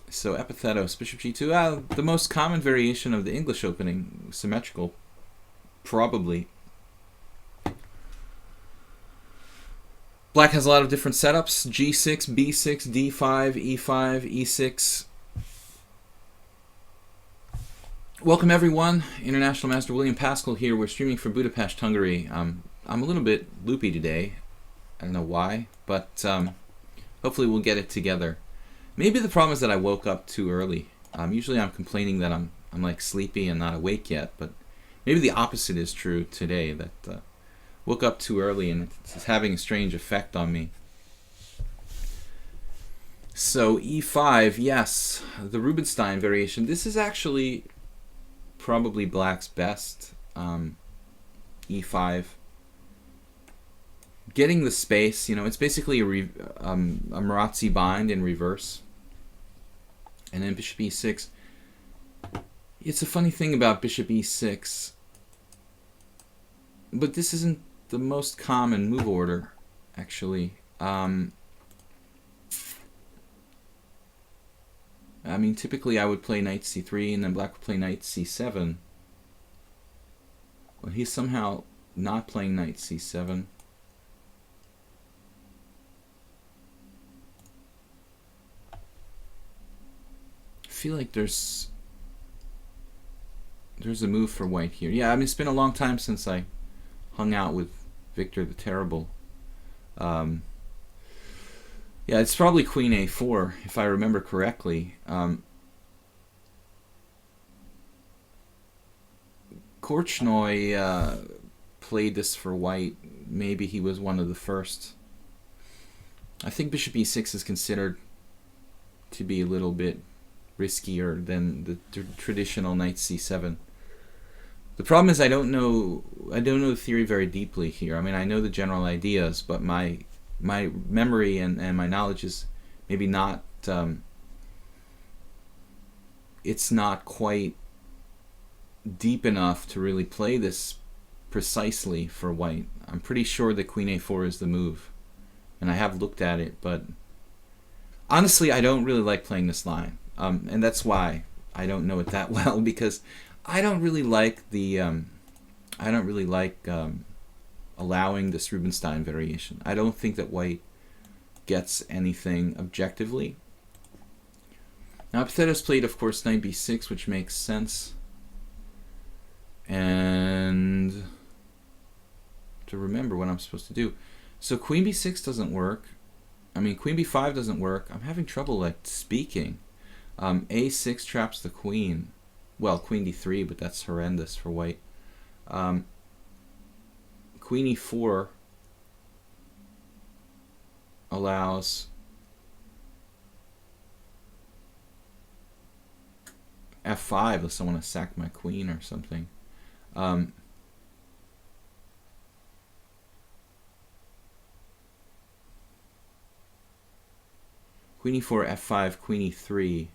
So Epithetos, bishop g2, the most common variation of the English opening, symmetrical, probably. Black has a lot of different setups, g6, b6, d5, e5, e6. Welcome everyone, International Master William Paschall here. We're streaming from Budapest, Hungary. I'm a little bit loopy today. I don't know why, but hopefully we'll get it together. Maybe the problem is that I woke up too early. Usually I'm complaining that I'm like sleepy and not awake yet, but maybe the opposite is true today, that woke up too early and it's having a strange effect on me. So e5, yes, the Rubinstein variation. This is actually probably Black's best. E5. Getting the space, you know, it's basically a Marazzi bind in reverse. And then bishop e6. It's a funny thing about bishop e6. But this isn't the most common move order, actually. I mean, typically I would play knight c3 and then Black would play knight c7. Well, he's somehow not playing knight c7. I feel like there's a move for white here. Yeah, I mean, it's been a long time since I hung out with Victor the Terrible. Yeah, it's probably queen a4, if I remember correctly. Korchnoi played this for white. Maybe he was one of the first. I think bishop e6 is considered to be a little bit riskier than the traditional knight c7. The problem is I don't know the theory very deeply here. I mean, I know the general ideas, but my memory and my knowledge is maybe not, it's not quite deep enough to really play this precisely for white. I'm pretty sure that queen a4 is the move, and I have looked at it, but honestly I don't really like playing this line, and that's why I don't know it that well, because I don't really like the allowing this Rubinstein variation. I don't think that white gets anything objectively. Now Epithetos played, of course, knight b6, which makes sense. And to remember what I'm supposed to do. So queen b6 doesn't work. I mean, queen b5 doesn't work. I'm having trouble like speaking. A6 traps the queen. Well, queen d3, but that's horrendous for white. Queen e4 allows f5 unless I want to sack my queen or something. Queen e4, f5, queen e3,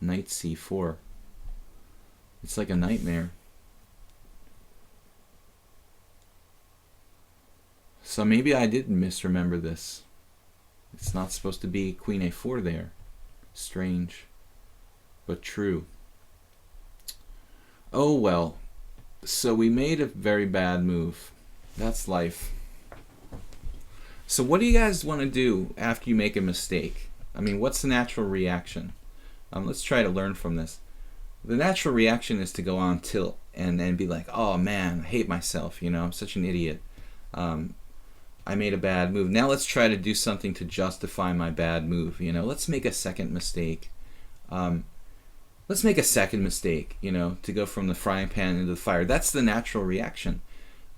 knight c4. It's like a nightmare. So maybe I did misremember this. It's not supposed to be queen a4 there. Strange, but true. Oh well. So we made a very bad move. That's life. So what do you guys want to do after you make a mistake? I mean, what's the natural reaction? Let's try to learn from this. The natural reaction is to go on tilt and then be like, oh man, I hate myself, I'm such an idiot. I made a bad move. Now let's try to do something to justify my bad move. Let's make a second mistake. Let's make a second mistake, to go from the frying pan into the fire. That's the natural reaction.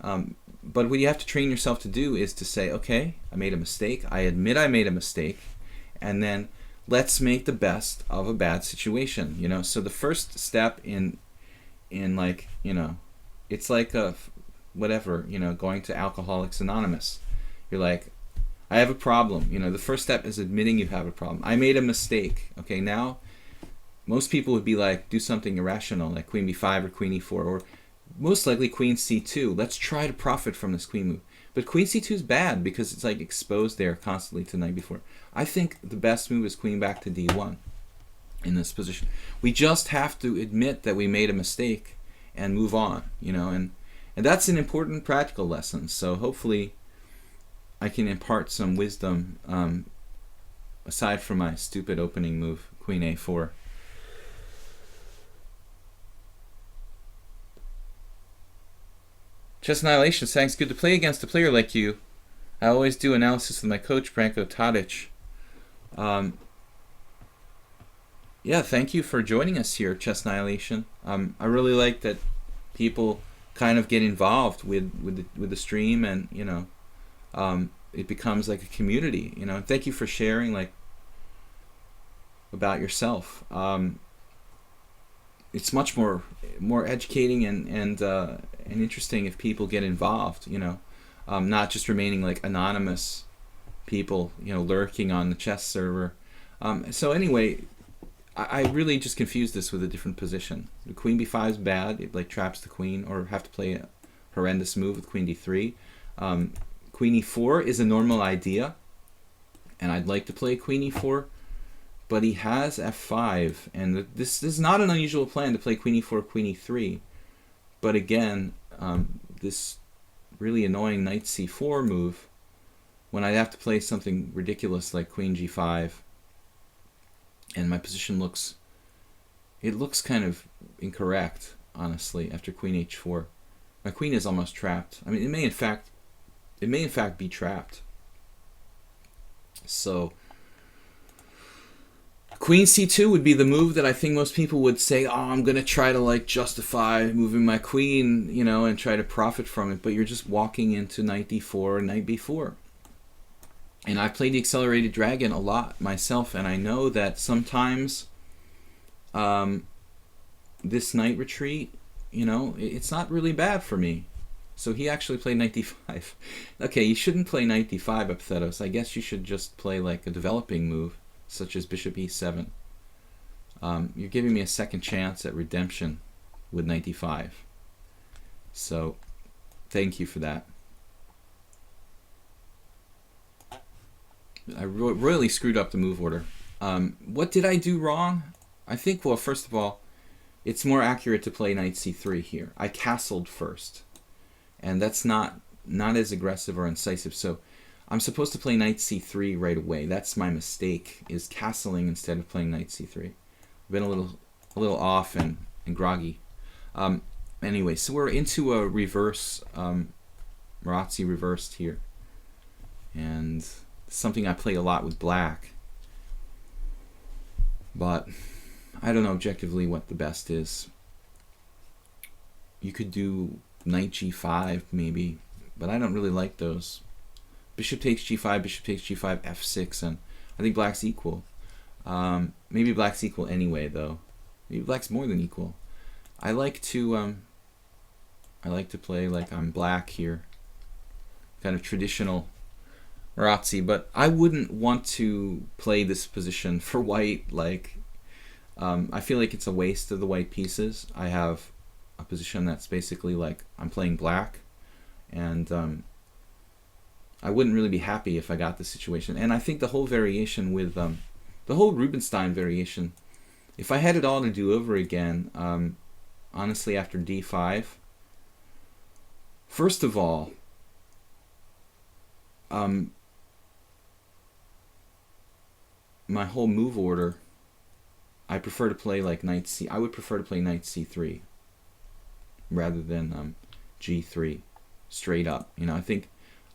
But what you have to train yourself to do is to say, okay, I made a mistake. I admit I made a mistake. And then let's make the best of a bad situation. So the first step in like, it's like a whatever, going to Alcoholics Anonymous. You're like, I have a problem. The first step is admitting you have a problem. I made a mistake. Okay, now most people would be like, do something irrational, like queen b5 or queen e4, or most likely queen c2. Let's try to profit from this queen move. But queen c2 is bad because it's like exposed there constantly to knight b4. I think the best move is queen back to d1 in this position. We just have to admit that we made a mistake and move on, and that's an important practical lesson. So hopefully I can impart some wisdom aside from my stupid opening move, queen a4. Chess Annihilation, thanks. Good to play against a player like you. I always do analysis with my coach, Branko Tadic. Yeah, thank you for joining us here, Chess Annihilation. I really like that people kind of get involved with the stream, and it becomes like a community. Thank you for sharing like about yourself. It's much more educating and interesting if people get involved. Not just remaining like anonymous people, lurking on the chess server. So anyway, I really just confused this with a different position. The queen b5 is bad. It like traps the queen, or have to play a horrendous move with queen d3. Queen e4 is a normal idea, and I'd like to play queen e4, but he has f5, and this is not an unusual plan to play queen e4, queen e3. But again, this really annoying knight c4 move, when I'd have to play something ridiculous like queen g5, and my position looks kind of incorrect, honestly, after queen h4. My queen is almost trapped. I mean, it may in fact be trapped. So queen c2 would be the move that I think most people would say, oh, I'm going to try to like justify moving my queen, and try to profit from it. But you're just walking into knight d4 and knight b4. And I've played the Accelerated Dragon a lot myself, and I know that sometimes this knight retreat, it's not really bad for me. So he actually played knight d5. Okay, you shouldn't play knight d5, Epithetos. I guess you should just play like a developing move, such as bishop e7. You're giving me a second chance at redemption with knight d5. So thank you for that. I royally screwed up the move order. What did I do wrong? I think, well, first of all, it's more accurate to play knight c3 here. I castled first, and that's not as aggressive or incisive. So I'm supposed to play knight c3 right away. That's my mistake, is castling instead of playing knight c3. I've been a little off and groggy. Anyway, so we're into a reverse, Marazzi reversed here, and something I play a lot with black, but I don't know objectively what the best is. You could do knight g5 maybe, but I don't really like those. Bishop takes g5, bishop takes g5, f6, and I think black's equal. Maybe black's equal anyway, though. Maybe black's more than equal. I like to play like I'm black here, kind of traditional Marazzi, but I wouldn't want to play this position for white. Like, I feel like it's a waste of the white pieces. I have a position that's basically like I'm playing black, and I wouldn't really be happy if I got the situation. And I think the whole variation with the whole Rubinstein variation, if I had it all to do over again, honestly, after d5, first of all, my whole move order, I prefer to play like knight c. I would prefer to play knight c3 rather than g3 straight up. You know, I think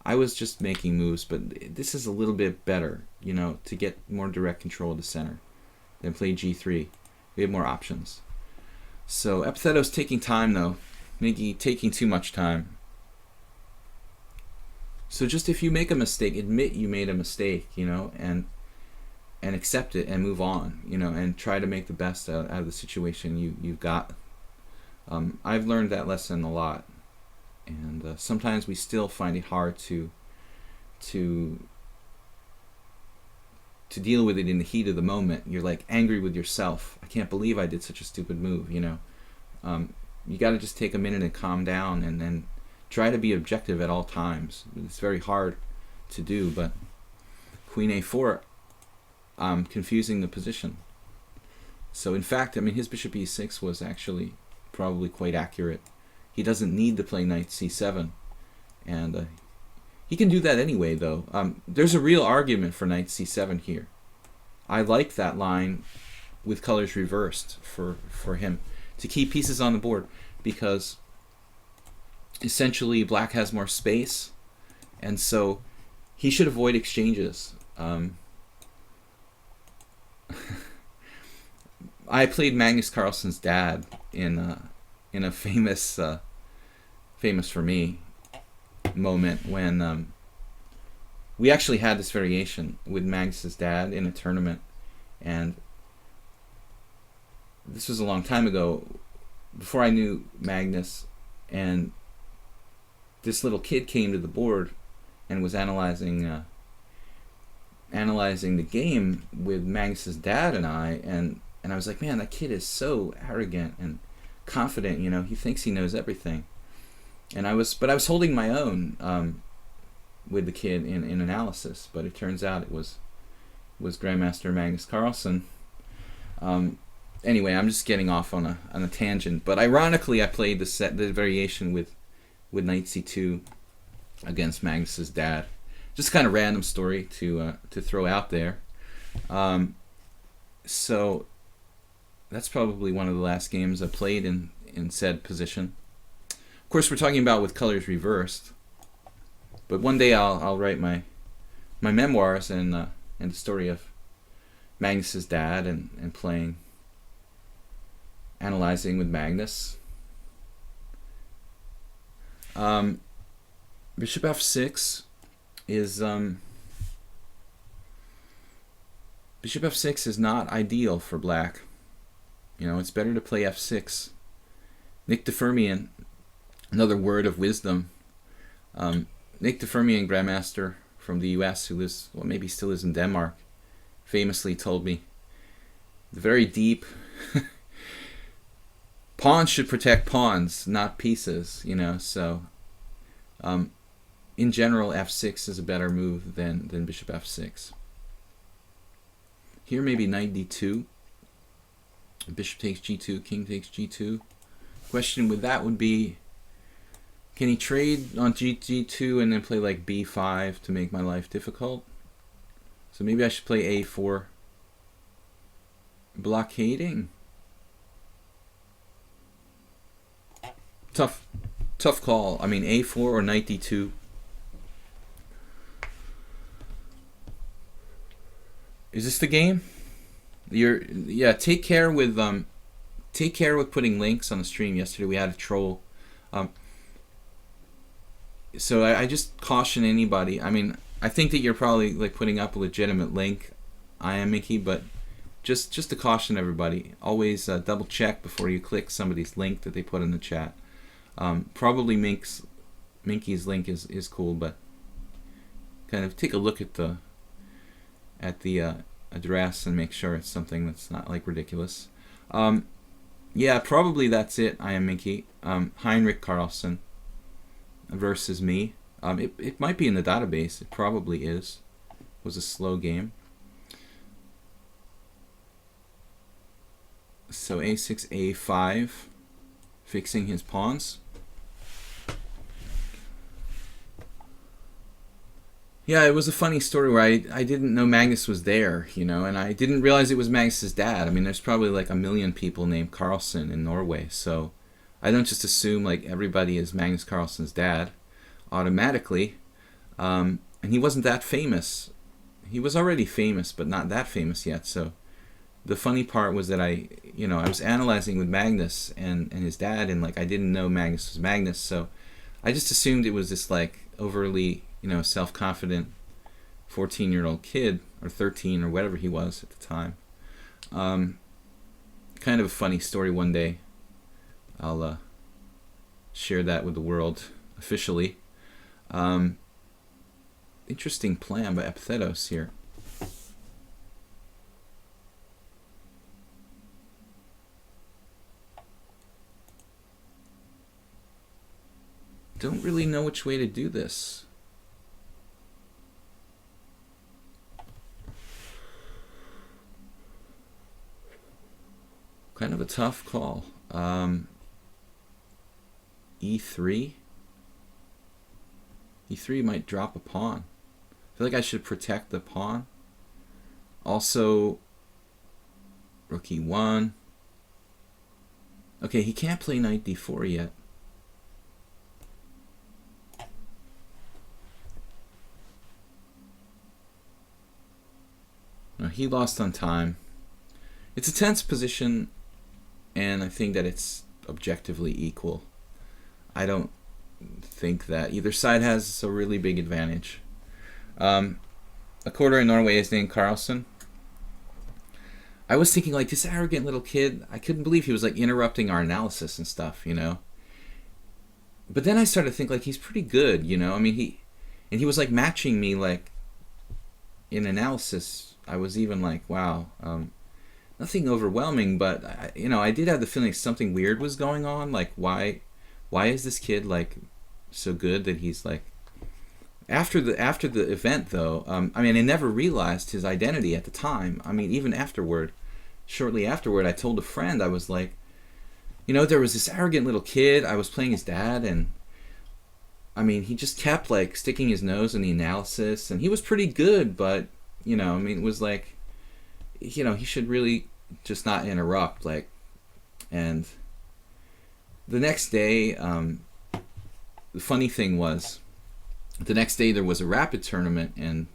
I was just making moves, but this is a little bit better, you know, to get more direct control of the center. Then play g3. We have more options. So Epitheto's taking time though, maybe taking too much time. So just if you make a mistake, admit you made a mistake, you know, and accept it and move on, you know, and try to make the best out of the situation you've got. I've learned that lesson a lot, and sometimes we still find it hard to deal with it in the heat of the moment. You're like angry with yourself. I can't believe I did such a stupid move, you know. You got to just take a minute and calm down, and then try to be objective at all times. It's very hard to do, but Queen A4, confusing the position. So in fact, I mean, his bishop e6 was actually probably quite accurate. He doesn't need to play knight c7, and he can do that anyway, though. There's a real argument for knight c7 here. I like that line with colors reversed for him to keep pieces on the board, because essentially black has more space, and so he should avoid exchanges. I played Magnus Carlsen's dad in a famous for me moment when we actually had this variation with Magnus's dad in a tournament, and this was a long time ago, before I knew Magnus, and this little kid came to the board and was analyzing the game with Magnus's dad and I, and I was like, man, that kid is so arrogant and confident, you know, he thinks he knows everything. And I was holding my own with the kid in analysis, but it turns out it was Grandmaster Magnus Carlsen. Anyway, I'm just getting off on a tangent, but ironically I played the variation with knight c2 against Magnus's dad. Just kind of random story to throw out there. So that's probably one of the last games I played in said position. Of course, we're talking about with colors reversed, but one day I'll write my memoirs and the story of Magnus's dad and analyzing with Magnus. Bishop f6 is Bishop f6 is not ideal for black. You know, it's better to play f6. Nick DeFermian, another word of wisdom. Nick DeFermian, grandmaster from the U.S., who lives, well, maybe still is in Denmark, famously told me the very deep pawns should protect pawns, not pieces. You know, so in general, f6 is a better move than bishop f6. Here maybe knight d2. Bishop takes g2, king takes g2. Question with that would be, can he trade on g2 and then play like b5 to make my life difficult? So maybe I should play a4. Blockading. Tough call. I mean, a4 or knight d2. Is this the game? Take care with putting links on the stream. Yesterday we had a troll. So I just caution anybody. I mean, I think that you're probably like putting up a legitimate link. I am Mickey, but just to caution everybody, always double check before you click somebody's link that they put in the chat. Probably Minky's link is cool, but kind of take a look at the address and make sure it's something that's not like ridiculous. Yeah, probably that's it. I am Minky. Heinrich Carlsen versus me. It might be in the database. It probably is. It was a slow game. So a6, a5, fixing his pawns. Yeah, it was a funny story where I didn't know Magnus was there, and I didn't realize it was Magnus's dad. I mean, there's probably like a million people named Carlsen in Norway, so I don't just assume like everybody is Magnus Carlsen's dad automatically. And he wasn't that famous. He was already famous, but not that famous yet. So the funny part was that I was analyzing with Magnus and his dad, and like I didn't know Magnus was Magnus, so I just assumed it was this like overly self-confident 14-year-old kid, or 13 or whatever he was at the time. Kind of a funny story. One day I'll share that with the world officially. Interesting plan by Epithetos here. Don't really know which way to do this. Kind of a tough call. E3. E3 might drop a pawn. I feel like I should protect the pawn. Also, rook e1. Okay, he can't play knight d4 yet. No, he lost on time. It's a tense position, and I think that it's objectively equal. I don't think that either side has a really big advantage. A quarter in Norway is named Carlsen. I was thinking like this arrogant little kid, I couldn't believe he was like interrupting our analysis and stuff, But then I started to think like he's pretty good, I mean he was like matching me like in analysis. I was even like, wow, nothing overwhelming, but I did have the feeling something weird was going on. Like why is this kid like so good that he's like after the event though? I mean, I never realized his identity at the time. I mean, even shortly afterward, I told a friend, I was like, there was this arrogant little kid. I was playing his dad, and I mean, he just kept like sticking his nose in the analysis, and he was pretty good, but I mean, it was like, he should really just not interrupt, like. And the next day, the funny thing was, the next day there was a rapid tournament, and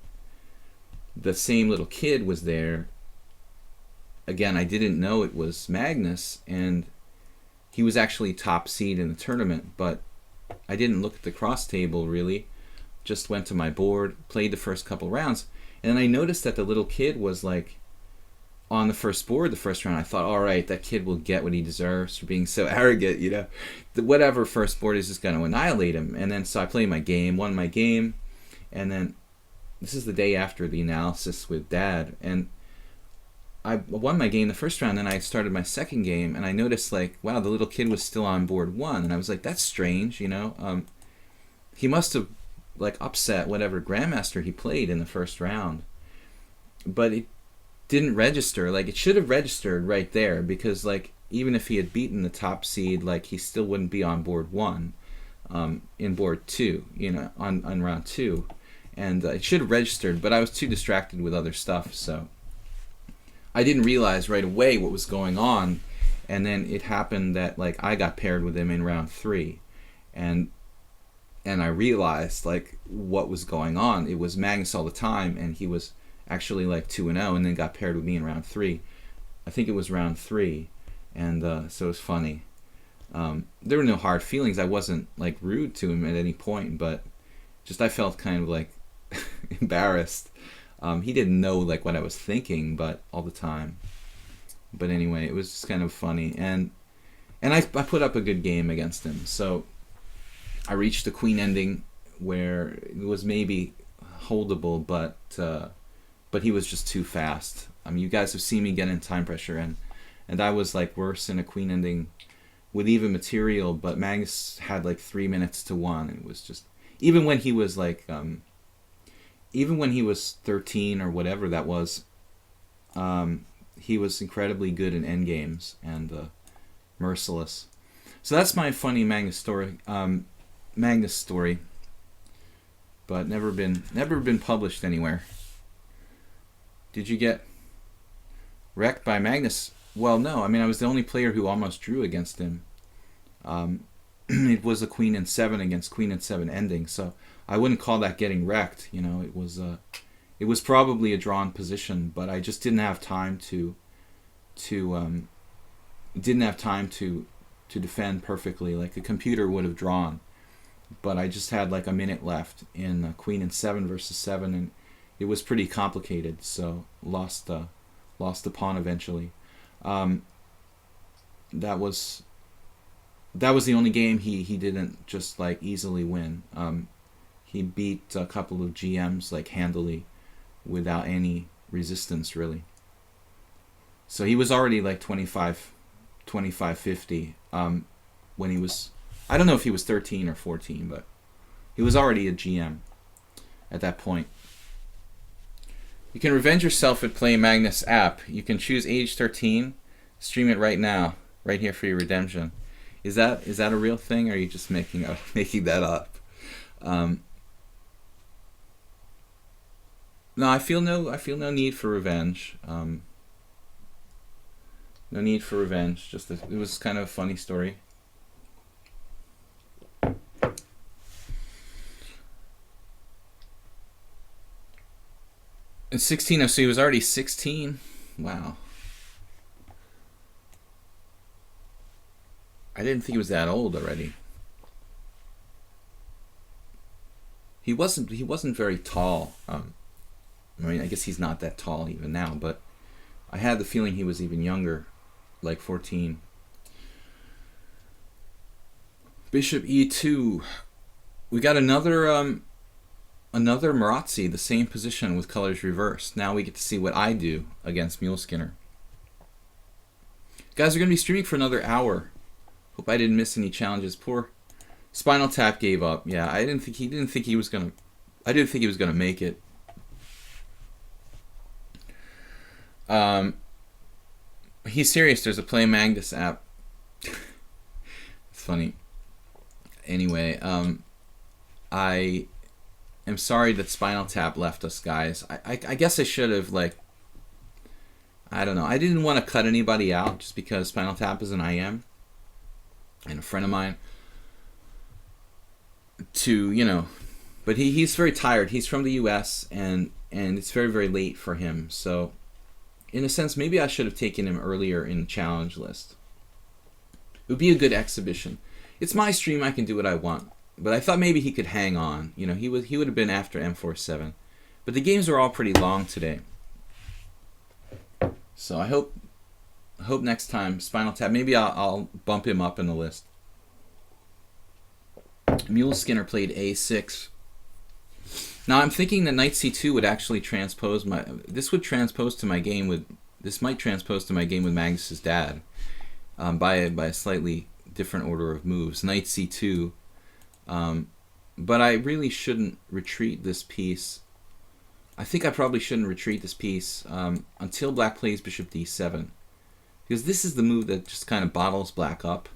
the same little kid was there. Again, I didn't know it was Magnus, and he was actually top seed in the tournament, but I didn't look at the cross table really. Just went to my board, played the first couple rounds, and then I noticed that the little kid was like on the first board the first round. I thought, all right, that kid will get what he deserves for being so arrogant, whatever first board is just going to annihilate him. And then so I played my game, won my game, and then this is the day after the analysis with Dad, and I won my game the first round, and I started my second game, and I noticed like, wow, the little kid was still on board 1, and I was like, that's strange, he must have like upset whatever grandmaster he played in the first round, but it didn't register. Like it should have registered right there, because like even if he had beaten the top seed, like he still wouldn't be on board 1, in board 2, on round 2, and it should have registered, but I was too distracted with other stuff, so I didn't realize right away what was going on. And then it happened that like I got paired with him in round 3, and I realized like what was going on. It was Magnus all the time, and he was actually like 2-0, and then got paired with me in round 3. I think it was round 3, and so it was funny. There were no hard feelings. I wasn't like rude to him at any point, but just I felt kind of like embarrassed. He didn't know like what I was thinking, but all the time. But anyway, it was just kind of funny, and I put up a good game against him. So I reached the queen ending where it was maybe holdable, but he was just too fast. I mean, you guys have seen me get in time pressure, and I was like worse in a queen ending with even material, but Magnus had like 3 minutes to 1. It was just, even when he was like, even when he was 13 or whatever that was, he was incredibly good in endgames and merciless. So that's my funny Magnus story. But never been published anywhere. Did you get wrecked by Magnus? Well, no. I mean, I was the only player who almost drew against him. It was a queen and 7 against queen and 7 ending, so I wouldn't call that getting wrecked. You know, it was probably a drawn position, but I just didn't have time to defend perfectly like a computer would have drawn. But I just had like a minute left in queen and 7 versus 7, and it was pretty complicated, so lost the pawn eventually. That was the only game he didn't just like easily win. He beat a couple of GMs like handily without any resistance really. So he was already like 25-50 when he was, I don't know if he was 13 or 14, but he was already a GM at that point. You can revenge yourself at Play Magnus app. You can choose age 13. Stream it right now, right here for your redemption. Is that a real thing, or are you just making that up? No, I feel no need for revenge. No need for revenge. Just it was kind of a funny story. In 16, so he was already 16. Wow. I didn't think he was that old already. He wasn't very tall. I mean, I guess he's not that tall even now, but I had the feeling he was even younger, like 14. Bishop E2. We got another Marazzi, the same position with colors reversed. Now we get to see what I do against Mule Skinner. Guys, we're going to be streaming for another hour. Hope I didn't miss any challenges. Poor Spinal Tap gave up. Yeah, I didn't think he was gonna make it. He's serious. There's a Play Magnus app. It's funny. Anyway, I am sorry that Spinal Tap left us, guys. I guess I should have, like, I don't know. I didn't want to cut anybody out just because Spinal Tap is an IM and a friend of mine. But he's very tired. He's from the US and it's very, very late for him. So in a sense, maybe I should have taken him earlier in the challenge list. It would be a good exhibition. It's my stream, I can do what I want. But I thought maybe he could hang on. You know, he would have been after M47. But the games are all pretty long today. So I hope next time Spinal Tap, maybe I'll bump him up in the list. Mule Skinner played A6. Now I'm thinking that Knight C2 would actually transpose this might transpose to my game with Magnus's dad, by a slightly different order of moves. Knight C2, but I really shouldn't retreat this piece. I think I probably shouldn't retreat this piece until Black plays Bishop D7, because this is the move that just kind of bottles Black up.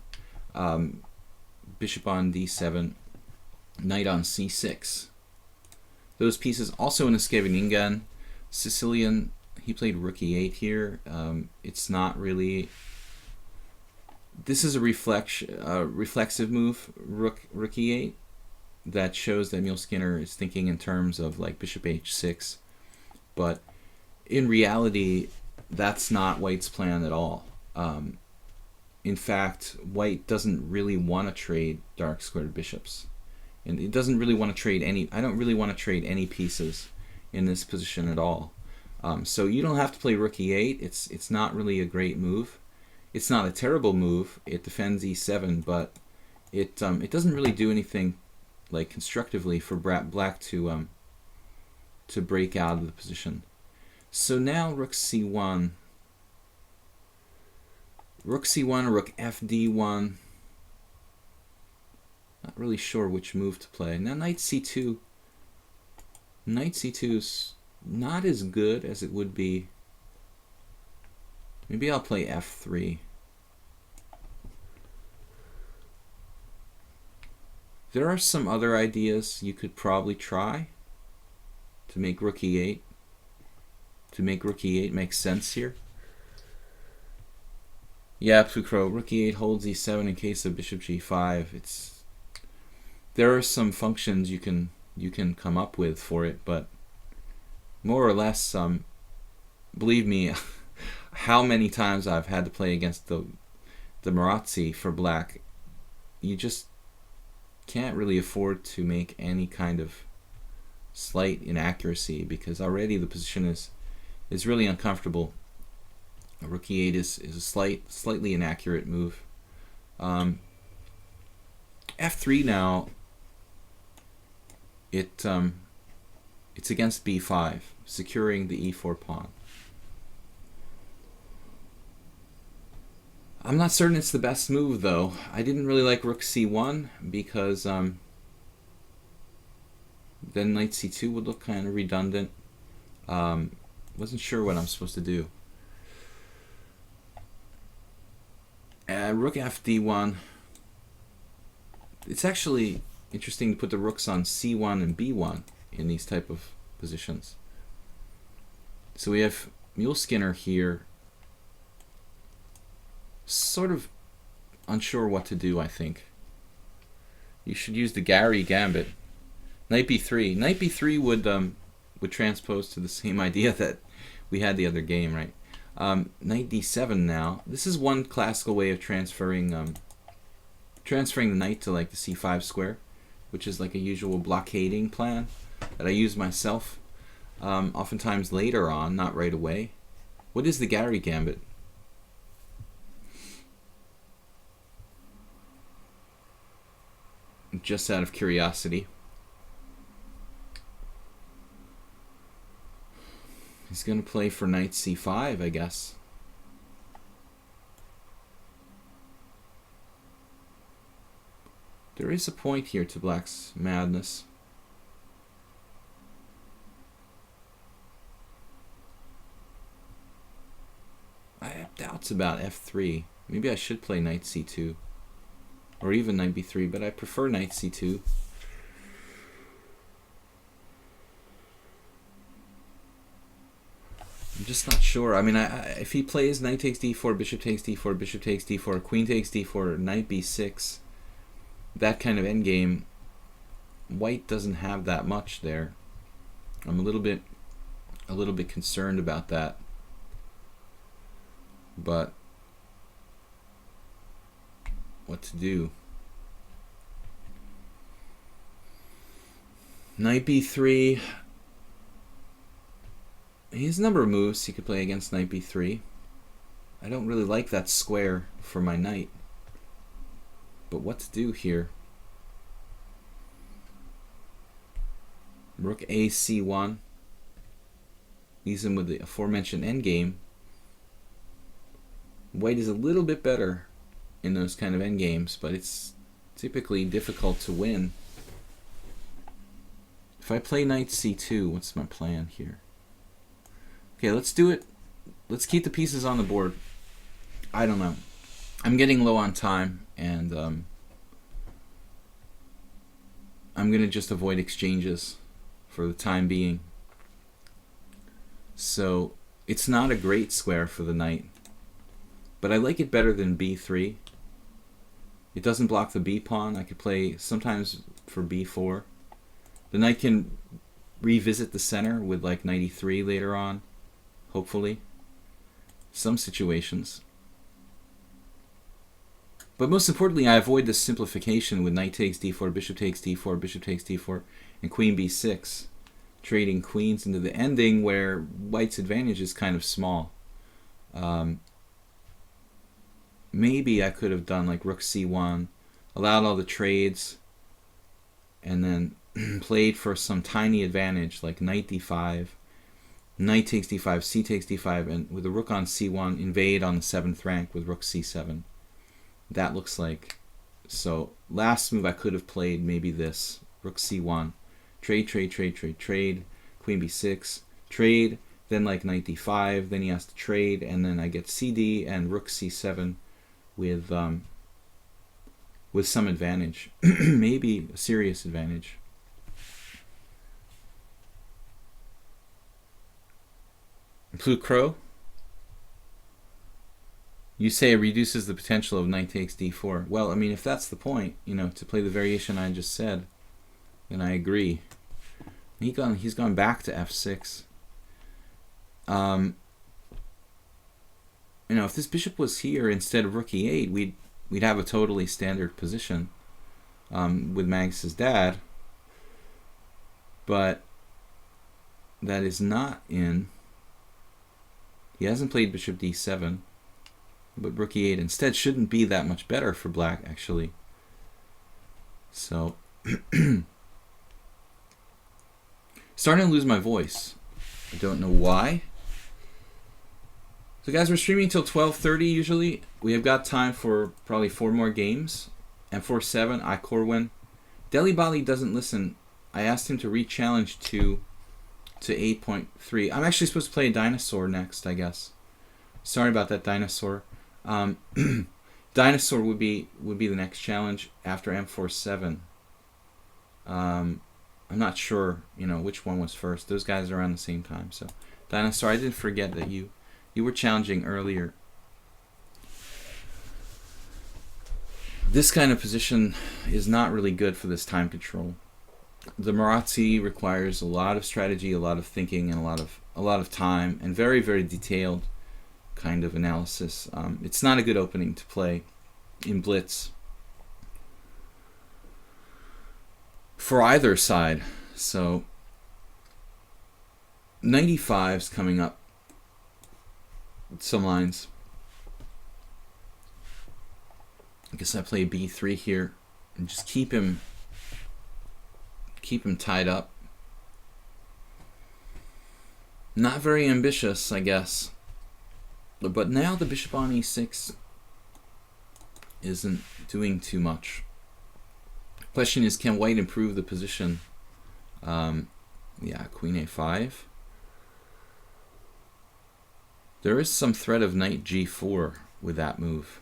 Bishop on D7, Knight on C6. Those pieces also in a Scheveningen. Sicilian, he played Rook E8 here. It's not really. This is a reflexive move, Rook E8, that shows that Mule Skinner is thinking in terms of like Bishop H6, but in reality, that's not White's plan at all. In fact, White doesn't really want to trade dark squared bishops, and it doesn't really want to trade any. I don't really want to trade any pieces in this position at all. So you don't have to play Rook E8. It's not really a great move. It's not a terrible move. It defends E7, but it doesn't really do anything like constructively for Black to break out of the position. So now Rook C1. Rook C1, Rook FD1. Not really sure which move to play. Now knight c2. Knight c2 is not as good as it would be. Maybe I'll play f3. There are some other ideas you could probably try to make rook e8. To make rook e8 make sense here. Yeah, Pukro, rook e8 holds e7 in case of bishop g5. There are some functions you can come up with for it, but more or less, believe me, how many times I've had to play against the Marazzi for black, you just can't really afford to make any kind of slight inaccuracy, because already the position is really uncomfortable. Rook e8 is a slightly inaccurate move. f3 now, it's against b5, securing the e4 pawn. I'm not certain it's the best move, though. I didn't really like rook c1 because then knight c2 would look kind of redundant. Wasn't sure what I'm supposed to do. Rook fd1. It's actually interesting to put the rooks on c1 and b1 in these type of positions. So we have Mule Skinner here. Sort of unsure what to do, I think. You should use the Gary Gambit. Knight b3. Knight b3 would transpose to the same idea that we had the other game, right? Knight d7 now. This is one classical way of transferring the knight to like the c5 square, which is like a usual blockading plan that I use myself, oftentimes later on, not right away. What is the Gary Gambit? Just out of curiosity. He's going to play for knight c5, I guess. There is a point here to black's madness. I have doubts about f3. Maybe I should play knight c2. Or even knight b3, but I prefer knight c2. I'm just not sure. I mean, if he plays knight takes d4, bishop takes d4, bishop takes d4, queen takes d4, knight b6, that kind of endgame, white doesn't have that much there. I'm a little bit concerned about that. But what to do? Knight b3. He has a number of moves he could play against knight b3. I don't really like that square for my knight. But what to do here? Rook a c1. Leaves him with the aforementioned endgame. White is a little bit better in those kind of endgames, but it's typically difficult to win. If I play knight c2, what's my plan here? Okay, let's do it. Let's keep the pieces on the board. I don't know. I'm getting low on time, and I'm going to just avoid exchanges for the time being. So it's not a great square for the knight, but I like it better than b3. It doesn't block the b pawn. I could play sometimes for b4. The knight can revisit the center with like knight e3 later on, hopefully. Some situations. But most importantly, I avoid this simplification with knight takes d4, bishop takes d4, bishop takes d4, and queen b6, trading queens into the ending where white's advantage is kind of small. Maybe I could have done like rook c1, allowed all the trades, and then played for some tiny advantage like knight d5, knight takes d5, c takes d5, and with the rook on c1, invade on the 7th rank with rook c7. That looks like So last move I could have played maybe this. Rook c1. Trade, trade, trade, trade, trade. Queen b6. Trade. Then like knight d5. Then he has to trade. And then I get cd and rook c7 with some advantage. Maybe a serious advantage. Blue Crow. You say it reduces the potential of knight takes d4. Well, I mean, if that's the point, you know, to play the variation I just said, then I agree. He's gone back to f6. You know, if this bishop was here instead of rook e8, we'd have a totally standard position with Magnus's dad. But that is not in. He hasn't played bishop d7. But rook e8 instead shouldn't be that much better for black, actually. So, starting to lose my voice. I don't know why. So guys, we're streaming until 12:30 usually. We have got time for probably 4 more games. M4-7, I Corwin. Deli Bali doesn't listen. I asked him to re-challenge to 8.3. I'm actually supposed to play a dinosaur next, I guess. Sorry about that, dinosaur. Dinosaur would be the next challenge after M4-7. I'm not sure, you know, which one was first. Those guys are around the same time. So, Dinosaur, I didn't forget that you were challenging earlier. This kind of position is not really good for this time control. The Marazzi requires a lot of strategy, a lot of thinking, and a lot of time, and very, very detailed kind of analysis. It's not a good opening to play in blitz for either side. So 95's coming up. Some lines. I guess I play b3 here and just keep him tied up. Not very ambitious, I guess. But now the bishop on e6 isn't doing too much. Question is, can white improve the position? Yeah, queen a5. There is some threat of knight g4 with that move.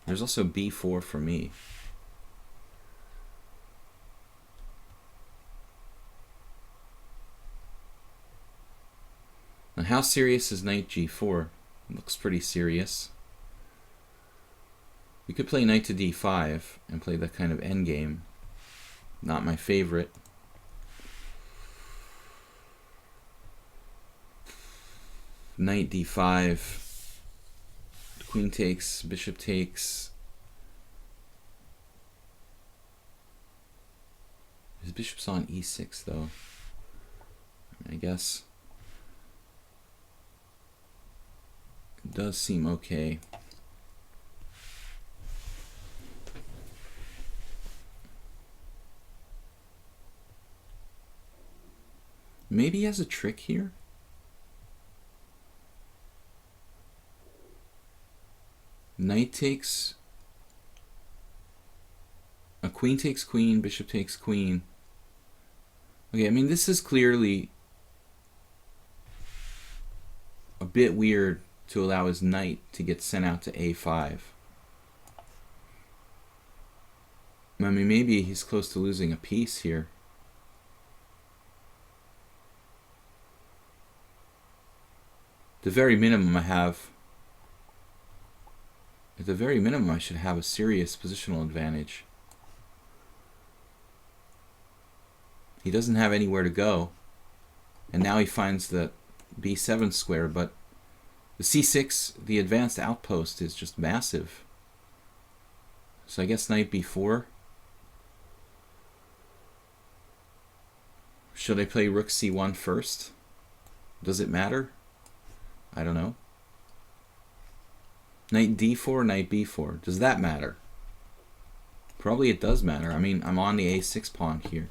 There's also b4 for me. Now, how serious is knight g4? It looks pretty serious. We could play knight to d5 and play that kind of endgame. Not my favorite. Knight d5. Queen takes, bishop takes. His bishop's on e6 though. I guess it does seem okay. Maybe he has a trick here. Knight takes, a queen takes queen, bishop takes queen. Okay, I mean, this is clearly a bit weird to allow his knight to get sent out to a5. I mean, maybe he's close to losing a piece here. The very minimum at the very minimum, I should have a serious positional advantage. He doesn't have anywhere to go. And now he finds the b7 square, but the c6, the advanced outpost, is just massive. So I guess knight b4. Should I play rook c1 first? Does it matter? I don't know. Knight d4, knight b4. Does that matter? Probably it does matter. I mean, I'm on the a6 pawn here.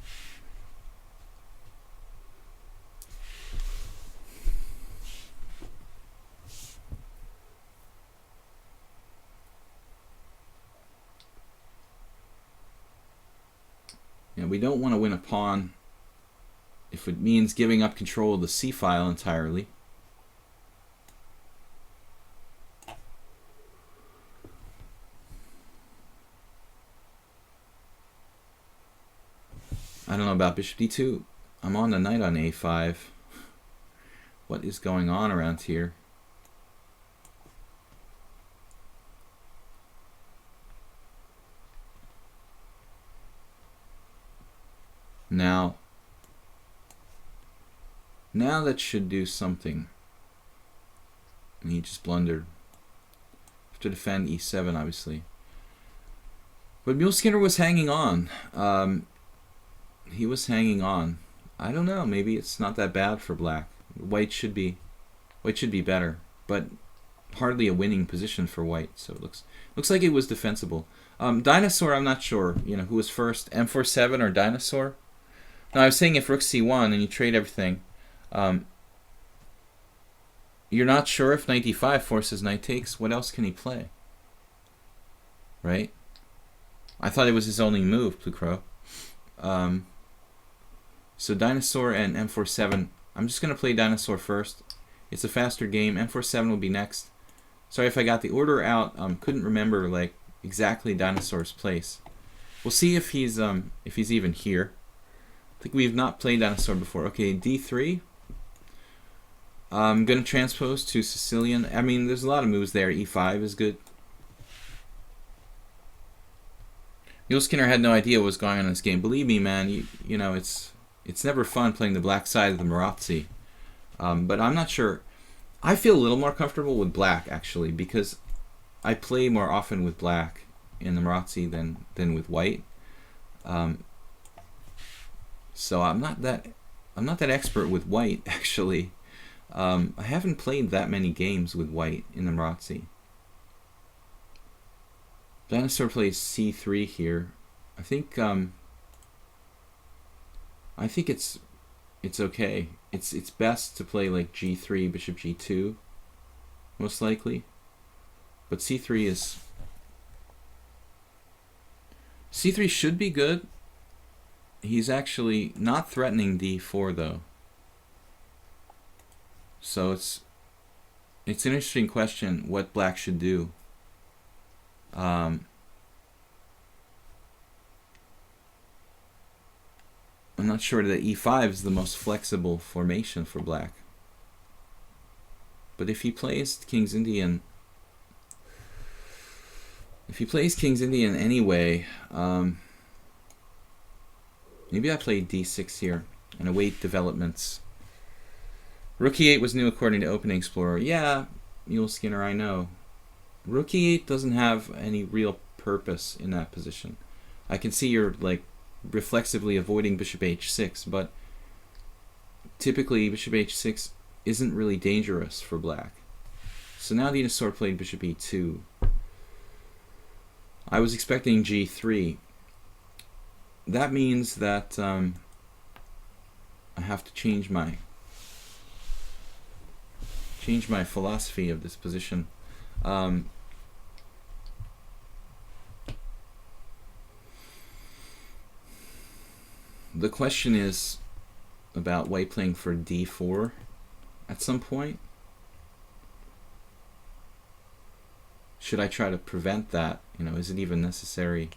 And we don't want to win a pawn if it means giving up control of the c file entirely. I don't know about bishop d2. I'm on the knight on a5. What is going on around here? Now that should do something. And he just blundered. Have to defend e7, obviously. But Muleskinner was hanging on. He was hanging on. I don't know. Maybe it's not that bad for black. White should be better, but hardly a winning position for white. So it looks like it was defensible. Dinosaur, I'm not sure. You know who was first, m4-7 or Dinosaur. No, I was saying if rook c1 and you trade everything, you're not sure if knight d5 forces knight takes. What else can he play? Right? I thought it was his only move, Plucro. So Dinosaur and m4-7. I'm just going to play Dinosaur first. It's a faster game. m4-7 will be next. Sorry if I got the order out. Couldn't remember like exactly Dinosaur's place. We'll see if he's even here. I think we've not played Dinosaur before. Okay, d3. I'm going to transpose to Sicilian. I mean, there's a lot of moves there. e5 is good. Muleskinner had no idea what was going on in this game. Believe me, man, you know, it's never fun playing the black side of the Marazzi. But I'm not sure. I feel a little more comfortable with black, actually, because I play more often with black in the Marazzi than with white. So I'm not that expert with white, actually. I haven't played that many games with white in the Marazzi. Dinosaur plays c3 here. I think it's okay. It's best to play like g3, bishop g2, most likely. But c3 should be good. He's actually not threatening d4 though. So it's an interesting question what black should do. I'm not sure that e5 is the most flexible formation for black. But if he plays King's Indian, anyway, maybe I play d6 here and await developments. Rook e8 was new according to Opening Explorer. Yeah, Muleskinner, I know. Rook e8 doesn't have any real purpose in that position. I can see you're like reflexively avoiding bishop h6, but typically bishop h6 isn't really dangerous for black. So now Dinosaur played bishop e2. I was expecting g3. That means that I have to change my philosophy of this position. The question is about white playing for d4 at some point. Should I try to prevent that? You know, is it even necessary?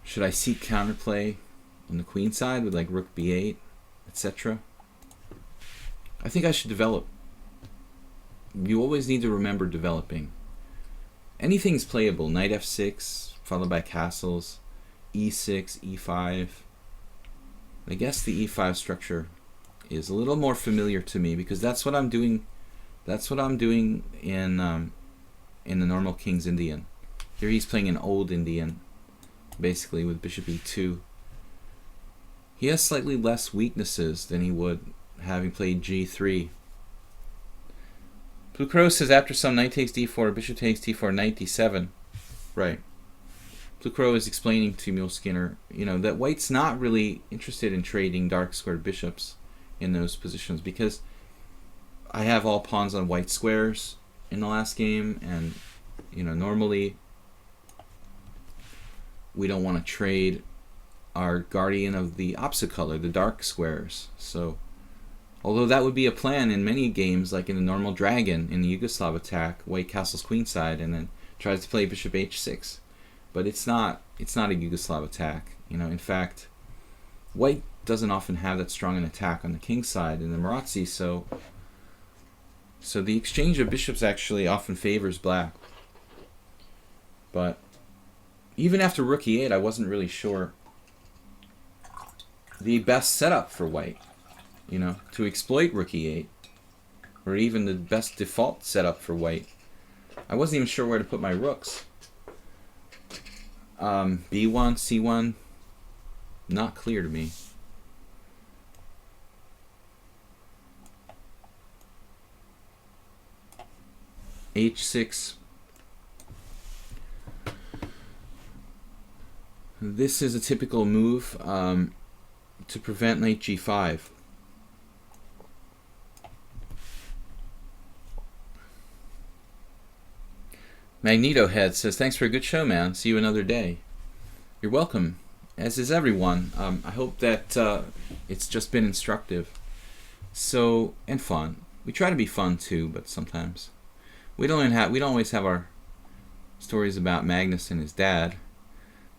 Should I seek counterplay on the queen side with like rook b8, etc.? I think I should develop. You always need to remember developing. Anything's playable. Knight f6, followed by castles, e6, e5. I guess the e5 structure is a little more familiar to me because that's what I'm doing. That's what I'm doing in the normal King's Indian. Here he's playing an old Indian, basically with bishop e2. He has slightly less weaknesses than he would having played g3. Plucro says after some knight takes d4, bishop takes d4, knight d7. Right. Plucro is explaining to Muleskinner, you know, that white's not really interested in trading dark squared bishops in those positions because I have all pawns on white squares. in the last game, and normally we don't want to trade our guardian of the opposite color, the dark squares. So although that would be a plan in many games, like in the normal dragon in the Yugoslav attack, white castles queenside and then tries to play bishop h6, but it's not a Yugoslav attack. In fact, white doesn't often have that strong an attack on the king side in the Marazzi, so the exchange of bishops actually often favors black. But even after rook e8, I wasn't really sure the best setup for white, to exploit rook e8, or even the best default setup for white. I wasn't even sure where to put my rooks. b1, c1, not clear to me. h6. This is a typical move to prevent knight g5. Magneto Head says, thanks for a good show, man. See you another day. You're welcome, as is everyone. I hope that it's just been instructive. So, and fun. We try to be fun too, but sometimes we don't always have our stories about Magnus and his dad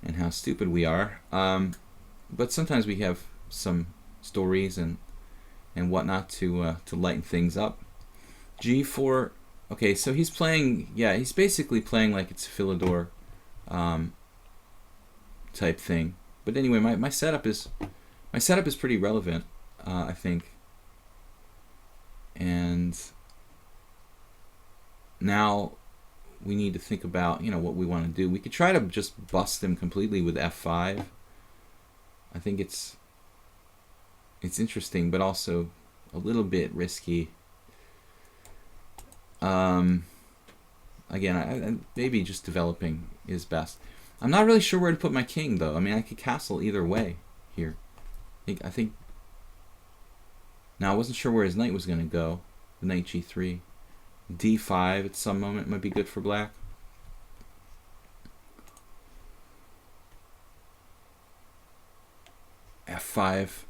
and how stupid we are. But sometimes we have some stories and whatnot to lighten things up. G4. Okay, so he's playing. Yeah, he's basically playing like it's a Philidor type thing. But anyway, my setup is pretty relevant, I think. And now we need to think about what we want to do. We could try to just bust him completely with f5. I think it's interesting, but also a little bit risky. Again, I maybe just developing is best. I'm not really sure where to put my king, though. I mean, I could castle either way here. I think. Now I wasn't sure where his knight was going to go. Knight g3, d5 at some moment might be good for black. f5.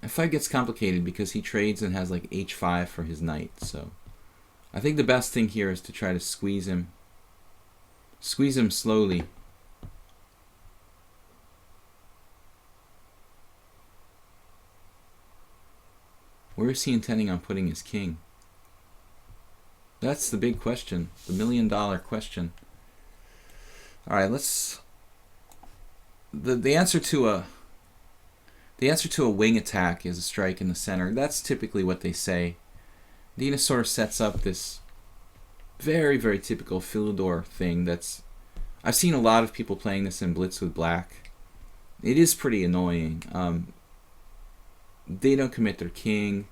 f5 gets complicated because he trades and has like h5 for his knight. So I think the best thing here is to try to squeeze him slowly. Where is he intending on putting his king? That's the big question, the $1 million question. All right, let's. The answer to a wing attack is a strike in the center. That's typically what they say. Dinosaur sets up this very, very typical Philidor thing. I've seen a lot of people playing this in Blitz with black. It is pretty annoying. They don't commit their king.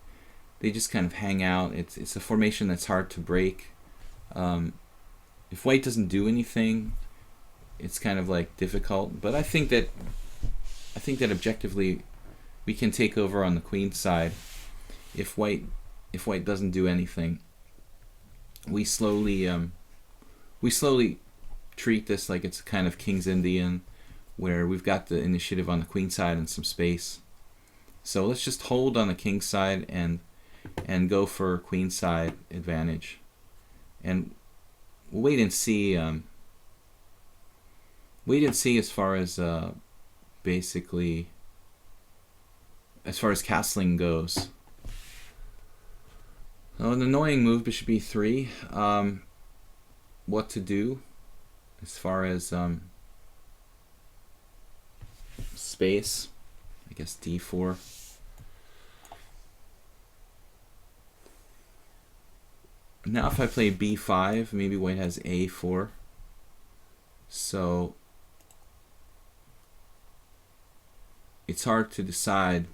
They just kind of hang out. It's a formation that's hard to break. If white doesn't do anything, it's kind of like difficult. But I think that objectively we can take over on the queen side. If white doesn't do anything, we slowly treat this like it's kind of King's Indian, where we've got the initiative on the queen side and some space. So let's just hold on the king side and go for queen side advantage, and we'll wait and see. As far as basically as far as castling goes. So an annoying move, bishop e3. What to do as far as space? I guess d4. Now if I play b5, maybe white has a4. So it's hard to decide.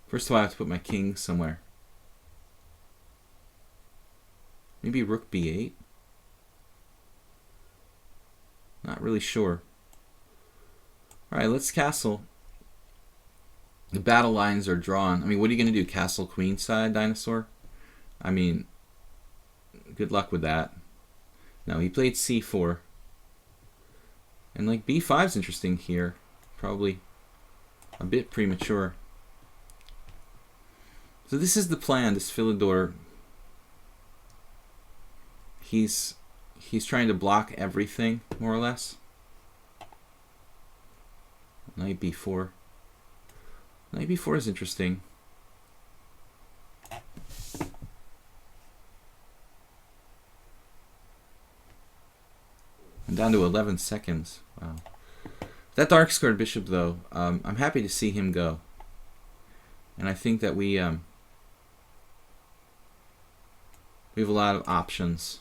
First of all, I have to put my king somewhere. Maybe rook b8. Not really sure. Alright, let's castle. The battle lines are drawn. I mean, what are you going to do? Castle queenside, dinosaur? I mean, good luck with that. No, he played c4. And like b5 is interesting here. Probably a bit premature. So this is the plan, this Philidor. He's trying to block everything, more or less. Knight b4. Knight b4 is interesting. I'm down to 11 seconds. Wow. That dark squared bishop, though, I'm happy to see him go. And I think that we have a lot of options.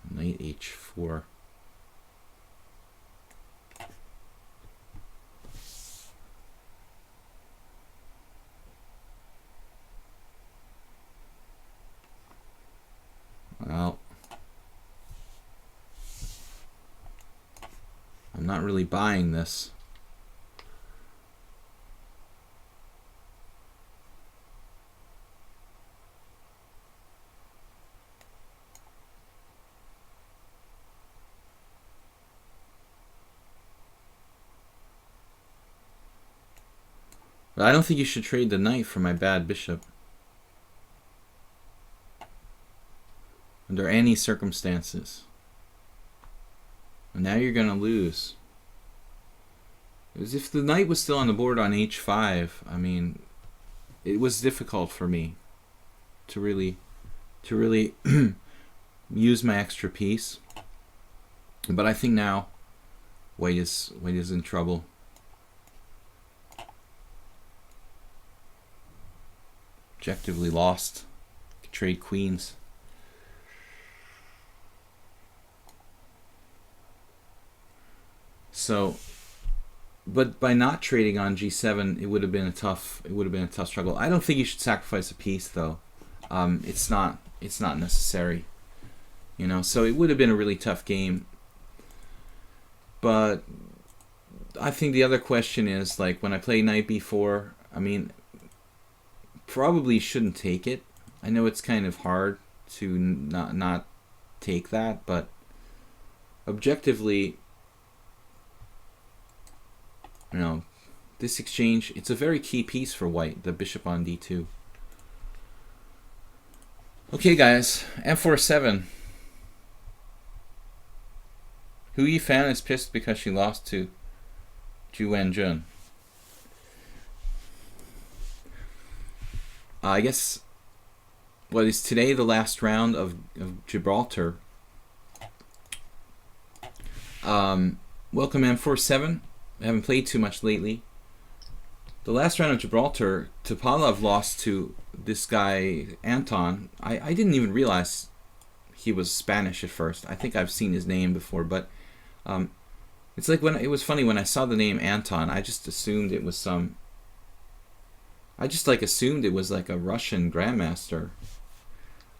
Knight h4. Well, I'm not really buying this. But I don't think you should trade the knight for my bad bishop. Under any circumstances. And now you're going to lose. Because if the knight was still on the board on h5, I mean, it was difficult for me to really use my extra piece. But I think now White is in trouble. Objectively lost. Trade queens. So, but by not trading on g7, it would have been a tough struggle. I don't think you should sacrifice a piece, though. It's not necessary, you know. So it would have been a really tough game. But I think the other question is, like, when I play knight b4, I mean, probably shouldn't take it. I know it's kind of hard to not take that, but objectively, you know, this exchange, it's a very key piece for White, the bishop on d2. Okay, guys, m4-7. Hu Yifan is pissed because she lost to Ju Wenjun. I guess, what is today the last round of Gibraltar? Welcome m4-7. I haven't played too much lately. The last round of Gibraltar, Topalov lost to this guy, Anton. I didn't even realize he was Spanish at first. I think I've seen his name before, but it's like, when it was funny when I saw the name Anton, I just assumed it was assumed it was like a Russian grandmaster.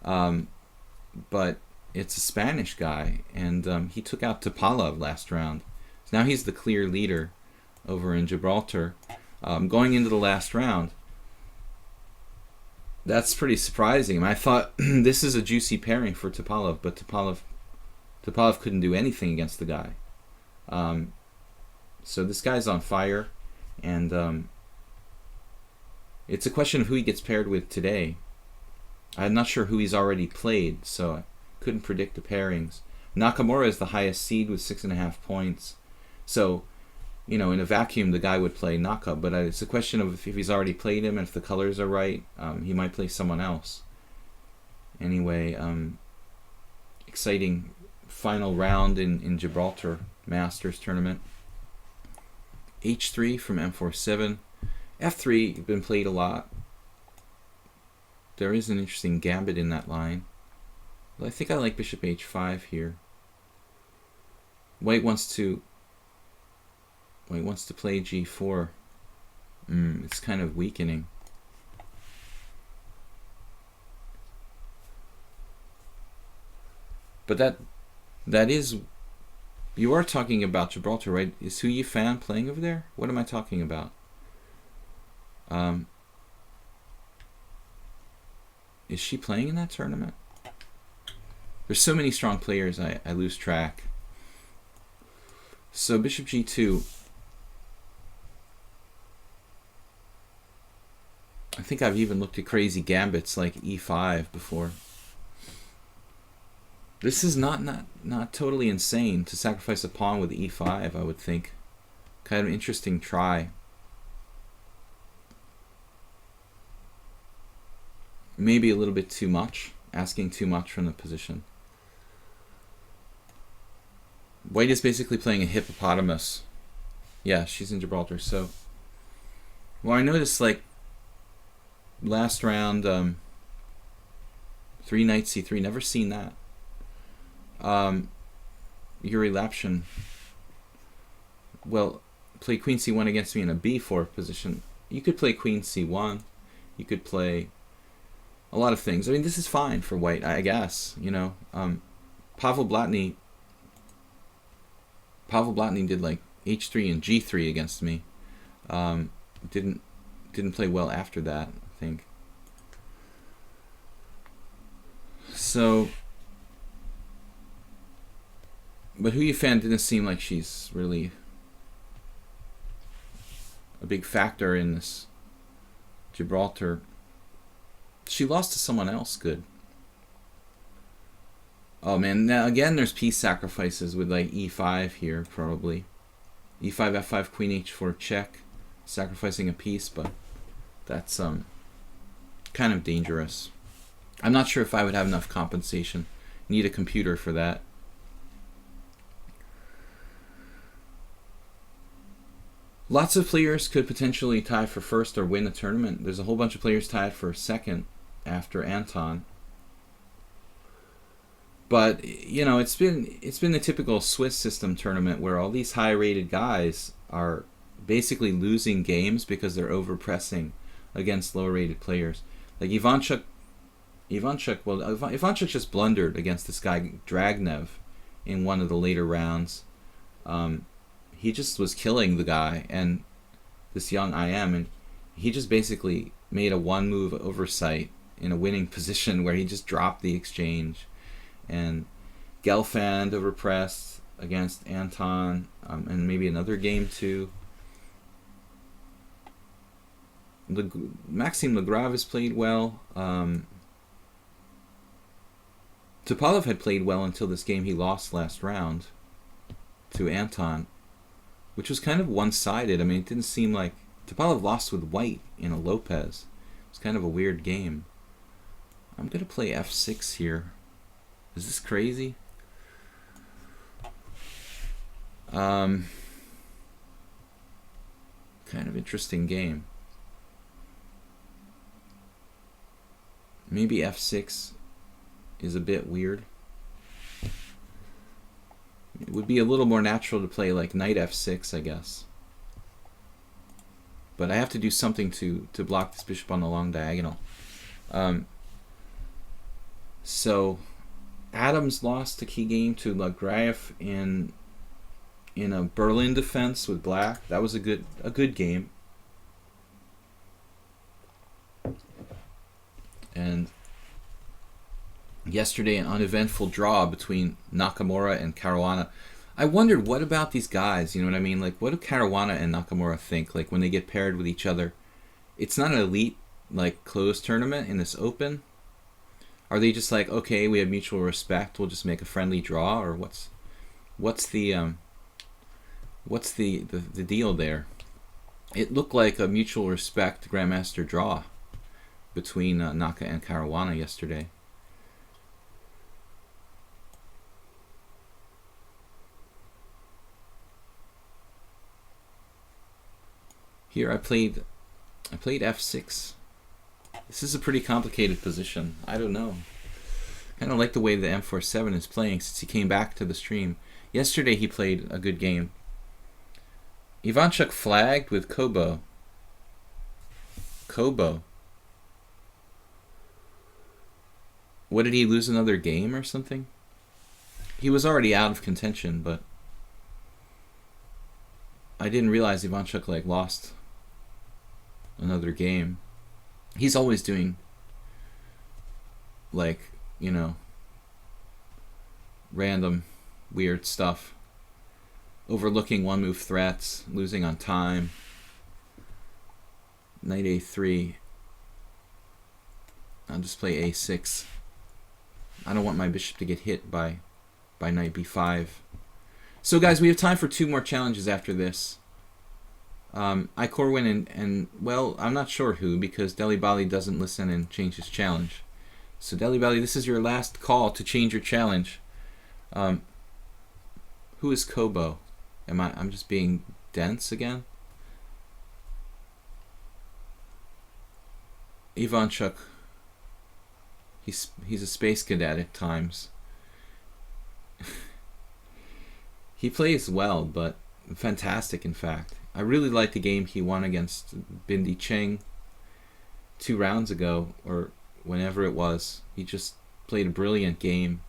But it's a Spanish guy, and he took out Topalov last round. Now he's the clear leader over in Gibraltar. Going into the last round, that's pretty surprising. I mean, I thought this is a juicy pairing for Topalov, but Topalov couldn't do anything against the guy. So this guy's on fire, and it's a question of who he gets paired with today. I'm not sure who he's already played, so I couldn't predict the pairings. Nakamura is the highest seed with 6.5 points. So, you know, in a vacuum, the guy would play Naka, but it's a question of if he's already played him, and if the colors are right, he might play someone else. Anyway, exciting final round in Gibraltar Masters tournament. H3 from m4-7. F3 been played a lot. There is an interesting gambit in that line. But I think I like bishop h5 here. White wants to Well, he wants to play g4. It's kind of weakening. But that is, you are talking about Gibraltar, right? Is Hou Yifan playing over there? What am I talking about? Is she playing in that tournament? There's so many strong players, I lose track. So bishop g2. I think I've even looked at crazy gambits like e5 before. This is not totally insane to sacrifice a pawn with e5, I would think. Kind of interesting try. Maybe a little bit too much, asking too much from the position. White is basically playing a hippopotamus. Yeah, she's in Gibraltar, so... Well, I noticed, like, last round, 3 knight c3, never seen that. Yuri Lapshin, well, play queen c1 against me in a b4 position. You could play queen c1. You could play a lot of things. I mean, this is fine for white, I guess. You know, Pavel Blatny did like h3 and g3 against me. Didn't play well after that, I think. So, but Hou Yifan didn't seem like she's really a big factor in this Gibraltar. She lost to someone else good. Oh man, now again there's piece sacrifices with like e5 here, probably. e5, f5, queen h4 check, sacrificing a piece, but that's kind of dangerous. I'm not sure if I would have enough compensation. Need a computer for that. Lots of players could potentially tie for first or win a tournament. There's a whole bunch of players tied for second after Anton. But you know, it's been the typical Swiss system tournament where all these high-rated guys are basically losing games because they're overpressing against lower-rated players. Like Ivanchuk just blundered against this guy Dragnev in one of the later rounds. He just was killing the guy, and this young IM, and he just basically made a one-move oversight in a winning position where he just dropped the exchange. And Gelfand overpressed against Anton, and maybe another game too. Maxime Legrave has played well. Topalov had played well until this game he lost last round to Anton, which was kind of one-sided. I mean, it didn't seem like... Topalov lost with white in a Lopez. It was kind of a weird game. I'm going to play f6 here. Is this crazy? Kind of interesting game. Maybe f6 is a bit weird. It would be a little more natural to play like knight f6, I guess. But I have to do something to block this bishop on the long diagonal. So Adams lost the key game to Legrave in a Berlin defense with black. That was a good game. And yesterday, an uneventful draw between Nakamura and Caruana. I wondered, what about these guys? You know what I mean? Like, what do Caruana and Nakamura think? Like, when they get paired with each other, it's not an elite, like, closed tournament in this open. Are they just like, okay, we have mutual respect, we'll just make a friendly draw, or what's the deal there? It looked like a mutual respect Grandmaster draw between Naka and Caruana yesterday. Here I played f6. This is a pretty complicated position. I don't know. I kind of like the way the M47 is playing since he came back to the stream. Yesterday he played a good game. Ivanchuk flagged with Kobo. Kobo. What, did he lose another game or something? He was already out of contention, but I didn't realize Ivanchuk like lost another game. He's always doing like, you know, random weird stuff. Overlooking one move threats, losing on time. Knight a3. I'll just play a6. I don't want my bishop to get hit by knight b5. So guys, we have time for 2 more challenges after this. I Corwin and well, I'm not sure who, because Deli Bali doesn't listen and change his challenge. So Deli Bali, this is your last call to change your challenge. Who is Kobo? I'm just being dense again? Ivanchuk. He's a space cadet at times. He plays well, but fantastic in fact. I really like the game he won against Bindi Cheng 2 rounds ago, or whenever it was. He just played a brilliant game.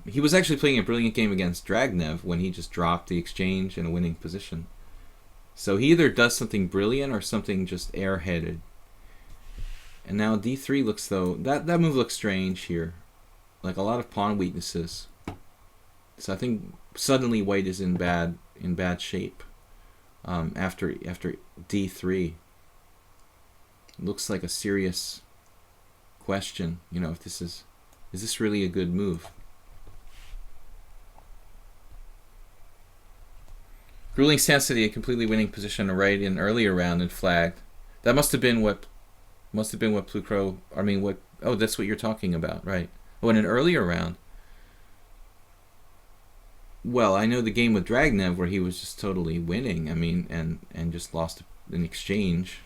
He was actually playing a brilliant game against Dragnev when he just dropped the exchange in a winning position. So he either does something brilliant or something just airheaded. And now d3 looks though, that move looks strange here. Like a lot of pawn weaknesses. So I think suddenly white is in bad shape. After d3. Looks like a serious question, you know, if this is this really a good move? Ruling stance to the completely winning position right in earlier round and flagged. That must have been what Plucro, I mean what, oh, that's what you're talking about, right? Oh, in an earlier round. Well, I know the game with Dragnev where he was just totally winning, I mean, and just lost an exchange.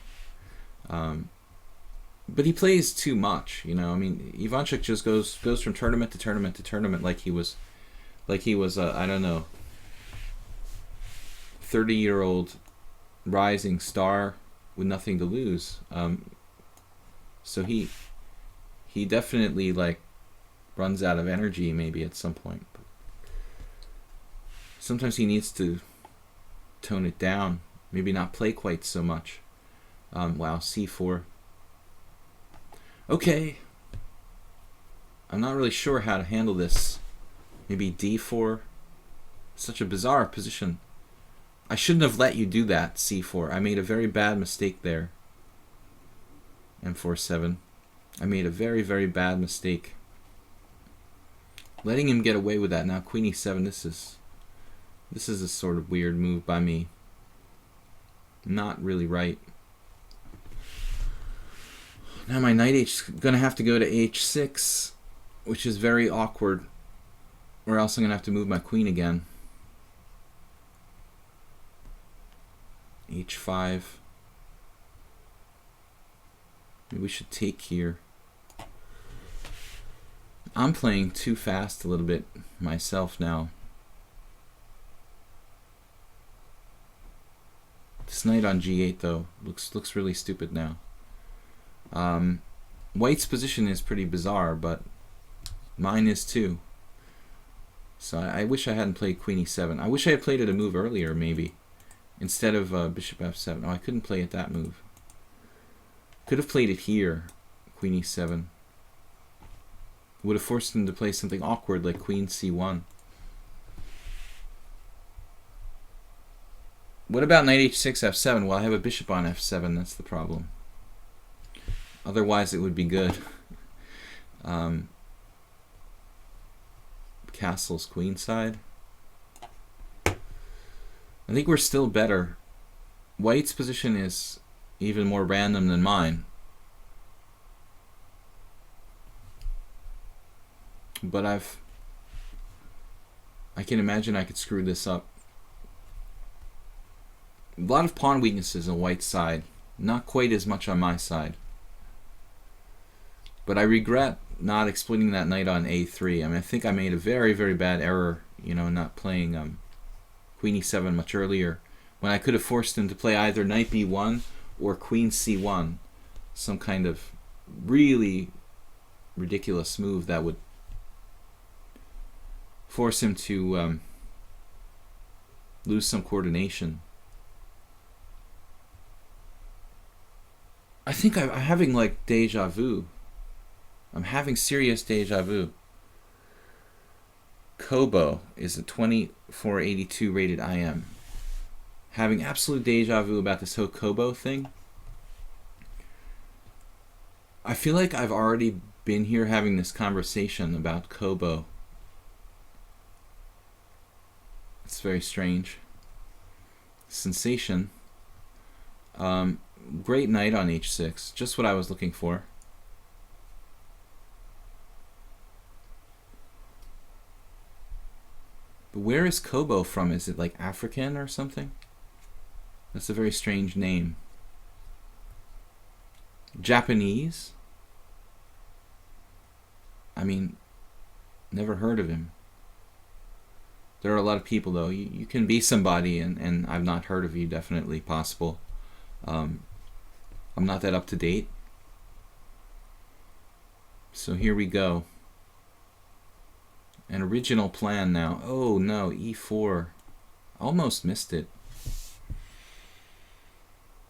But he plays too much, you know. I mean, Ivanchuk just goes from tournament to tournament to tournament like he was I don't know, 30-year-old rising star with nothing to lose. So he definitely like runs out of energy maybe at some point. But sometimes he needs to tone it down, maybe not play quite so much. Wow, c4. Okay. I'm not really sure how to handle this. Maybe d4. Such a bizarre position. I shouldn't have let you do that, c4. I made a very bad mistake there. m4-7. I made a very, very bad mistake. Letting him get away with that. Now queen e7. This is a sort of weird move by me. Not really right. Now my knight is going to have to go to h6, which is very awkward, or else I'm going to have to move my queen again. h5. Maybe we should take here. I'm playing too fast a little bit myself now. This knight on g8 though looks really stupid now. White's position is pretty bizarre, but mine is too. So I wish I hadn't played queen e7. I wish I had played it a move earlier, maybe, instead of bishop f7. Oh, I couldn't play it that move. Could have played it here, queen e7. Would have forced him to play something awkward like queen c1. What about knight h6, f7? Well, I have a bishop on f7. That's the problem. Otherwise, it would be good. Castle's queenside. I think we're still better. White's position is even more random than mine. But I can imagine I could screw this up. A lot of pawn weaknesses on White's side. Not quite as much on my side. But I regret not exploiting that knight on a3. I mean, I think I made a very, very bad error, you know, not playing queen e7 much earlier. when I could have forced him to play either knight b1 or queen c1, some kind of really ridiculous move that would force him to lose some coordination. I think I'm having like deja vu. I'm having serious deja vu. Kobo is a 2482 rated IM. Having absolute deja vu about this whole Kobo thing. I feel like I've already been here having this conversation about Kobo. It's very strange. Sensation. Great knight on h6. Just what I was looking for. But where is Kobo from? Is it like African or something? That's a very strange name. Japanese? I mean, never heard of him. There are a lot of people, though. You can be somebody, and I've not heard of you. Definitely possible. I'm not that up to date. So here we go. An original plan now. Oh no, e4. Almost missed it.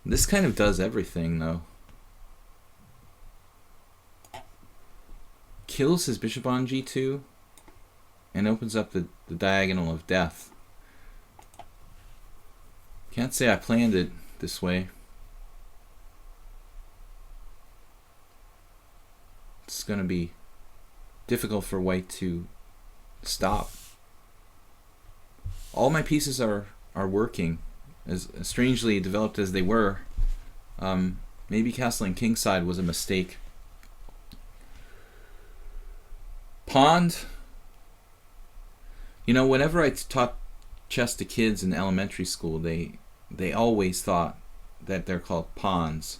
This kind of does everything, though. Kills his bishop on g2 and opens up the diagonal of death. Can't say I planned it this way. It's going to be difficult for white to stop. All my pieces are working, as strangely developed as they were. Maybe castling kingside was a mistake. Pawned. You know, whenever I taught chess to kids in elementary school, they always thought that they're called pawns.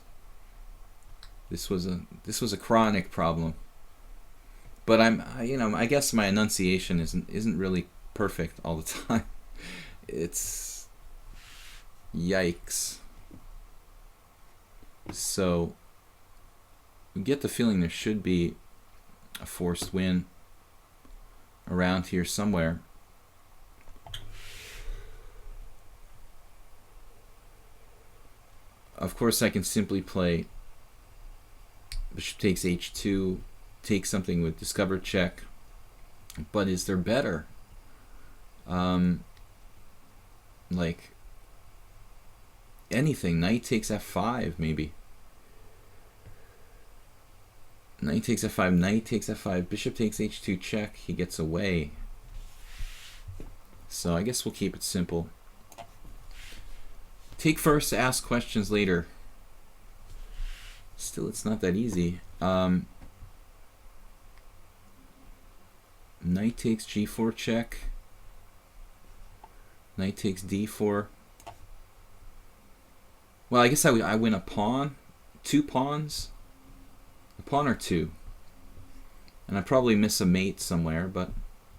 This was a chronic problem. But I guess my enunciation isn't really perfect all the time. It's yikes. So you get the feeling there should be a forced win around here somewhere. Of course, I can simply play bishop takes h2, take something with discover check. But is there better? Like anything. Knight takes f5, maybe. Knight takes f5, knight takes f5, bishop takes h2 check, he gets away. So I guess we'll keep it simple. Take first, ask questions later. Still, it's not that easy. Knight takes g4 check. Knight takes d4. Well, I guess I win a pawn. 2 pawns. A pawn or 2. And I probably miss a mate somewhere, but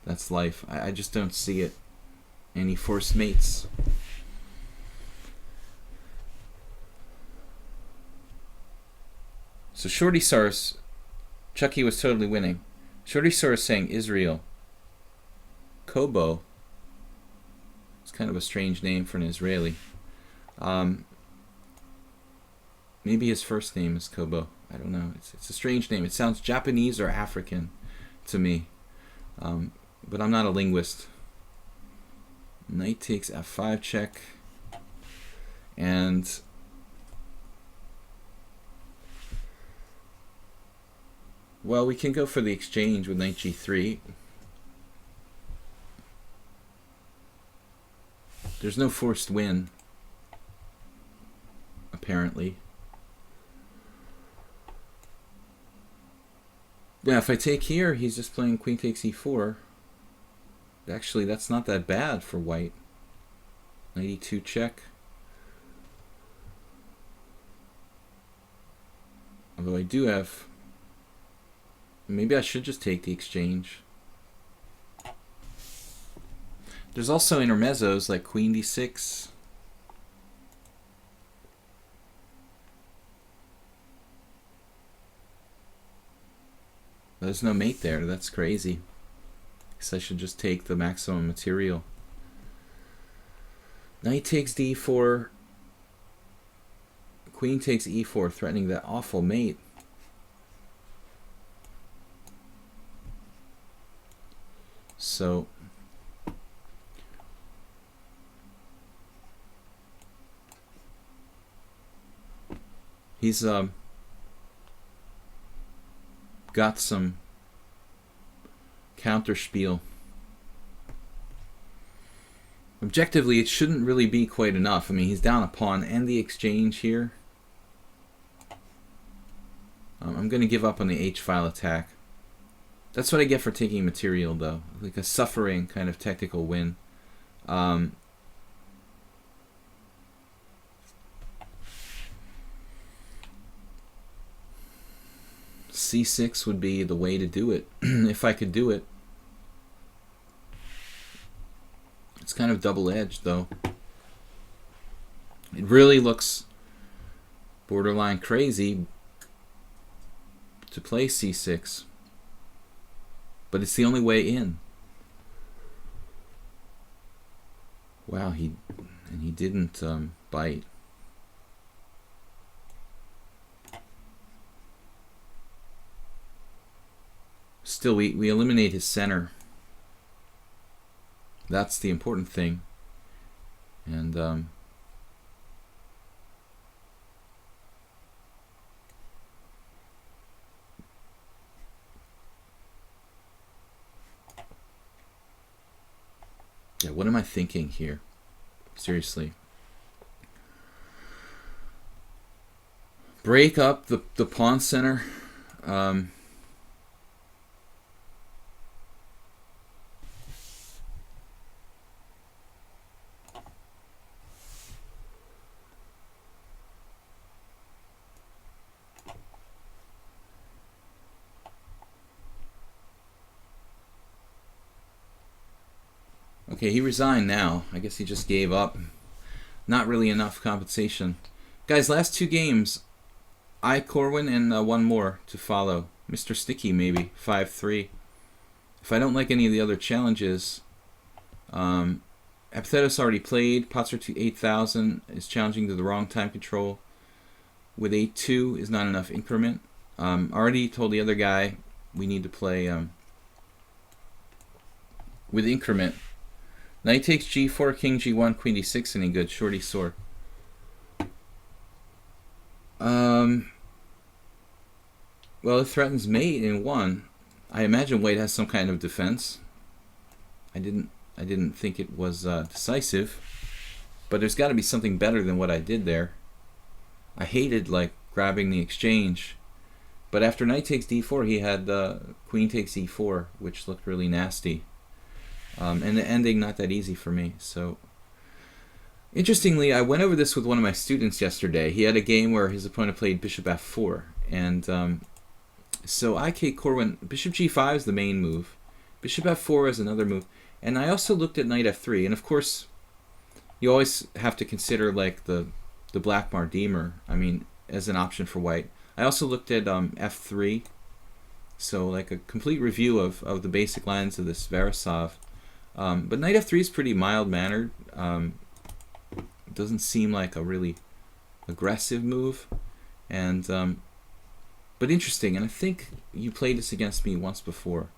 that's life. I just don't see it. Any forced mates. So Shorty Sars, Chucky was totally winning. Shorty Sars saying Israel. Kobo. It's kind of a strange name for an Israeli. Maybe his first name is Kobo. I don't know. It's a strange name. It sounds Japanese or African to me. But I'm not a linguist. Knight takes f5 check. And well, we can go for the exchange with knight g3. There's no forced win, apparently. Yeah, if I take here, he's just playing queen takes e4. Actually, that's not that bad for white. Knight e2 check. Although I do have... Maybe I should just take the exchange. There's also intermezzos like queen d6. There's no mate there. That's crazy. Guess I should just take the maximum material. Knight takes d4. Queen takes e4, threatening that awful mate. So he's got some counterspiel. Objectively, it shouldn't really be quite enough. I mean, he's down a pawn and the exchange here. I'm going to give up on the h-file attack. That's what I get for taking material, though. Like a suffering kind of technical win. C6 would be the way to do it, if I could do it. It's kind of double-edged, though. It really looks borderline crazy to play c6. But it's the only way in. Wow, he didn't bite. Still, we eliminate his center. That's the important thing. And yeah, what am I thinking here? Seriously. Break up the pawn center. Okay, he resigned now. I guess he just gave up. Not really enough compensation. Guys, last two games, I, Corwin, and one more to follow. Mr. Sticky, maybe. 5-3. If I don't like any of the other challenges, Apathetos already played. Potzer to 8,000 is challenging to the wrong time control. With 8-2 is not enough increment. Already told the other guy we need to play with increment. Knight takes g4, king g1, queen d6, any good? Shorty sword. Well, it threatens mate in 1. I imagine white has some kind of defense. I didn't think it was decisive, but there's got to be something better than what I did there. I hated like grabbing the exchange, but after knight takes d4, he had queen takes e4, which looked really nasty. And the ending not that easy for me. So interestingly, I went over this with one of my students yesterday. He had a game where his opponent played bishop f4, and so I, Kate Corwin, bishop g5 is the main move, bishop f4 is another move, and I also looked at knight f3. And of course, you always have to consider like the black Mardemer, I mean, as an option for white. I also looked at f3, so like a complete review of the basic lines of this Veresov. But knight f3 is pretty mild-mannered. It doesn't seem like a really aggressive move, and but interesting. And I think you played this against me once before.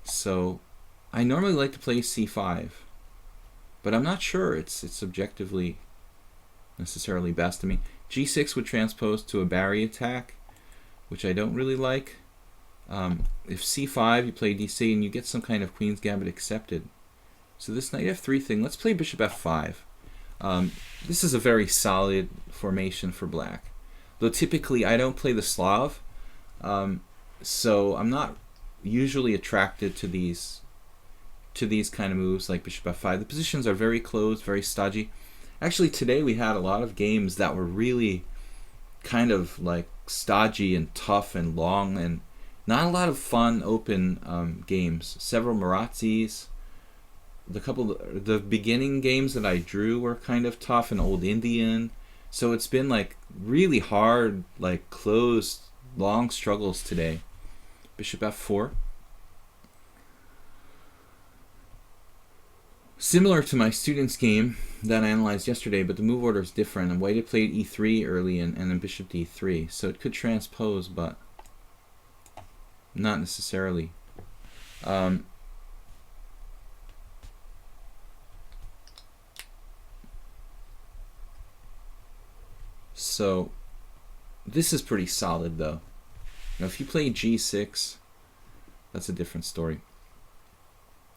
So I normally like to play c5, but I'm not sure it's objectively necessarily best to me. g6 would transpose to a Barry attack, which I don't really like. If c5, you play dc, and you get some kind of queen's gambit accepted. So this knight f3 thing, let's play bishop f5. This is a very solid formation for black. Though typically I don't play the Slav, so I'm not usually attracted to these kind of moves like bishop f5. The positions are very closed, very stodgy. Actually, today we had a lot of games that were really kind of like stodgy and tough and long, and not a lot of fun open games. Several Maratzis. The beginning games that I drew were kind of tough and old Indian. So it's been like really hard, like closed, long struggles today. bishop f4. Similar to my students' game that I analyzed yesterday, but the move order is different. And white had played e3 early and then bishop d3, so it could transpose, but not necessarily. So this is pretty solid, though. Now, if you play g6, that's a different story.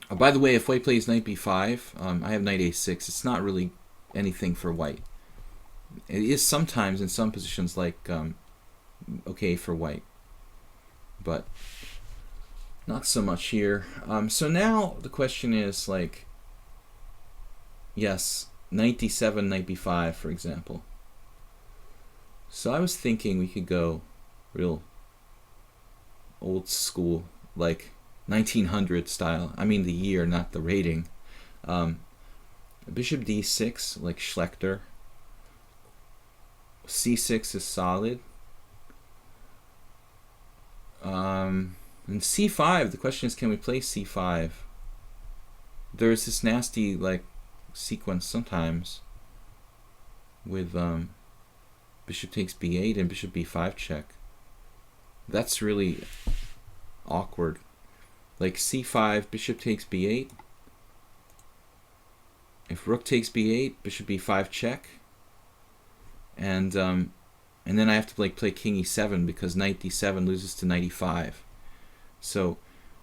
By the way, if white plays knight b5, I have knight a6. It's not really anything for white. It is sometimes in some positions like okay for white, but not so much here. So now the question is like, yes, knight d7, knight b5, for example. So I was thinking we could go real old school, like 1900 style. I mean the year, not the rating. Bishop d6, like Schlechter. c6 is solid. And c5, the question is, can we play c5? There's this nasty like sequence sometimes with bishop takes b8 and bishop b5 check. That's really awkward. Like c5, bishop takes b8. If rook takes b8, bishop b5 check. And then I have to like play king e7 because knight d7 loses to knight e5. So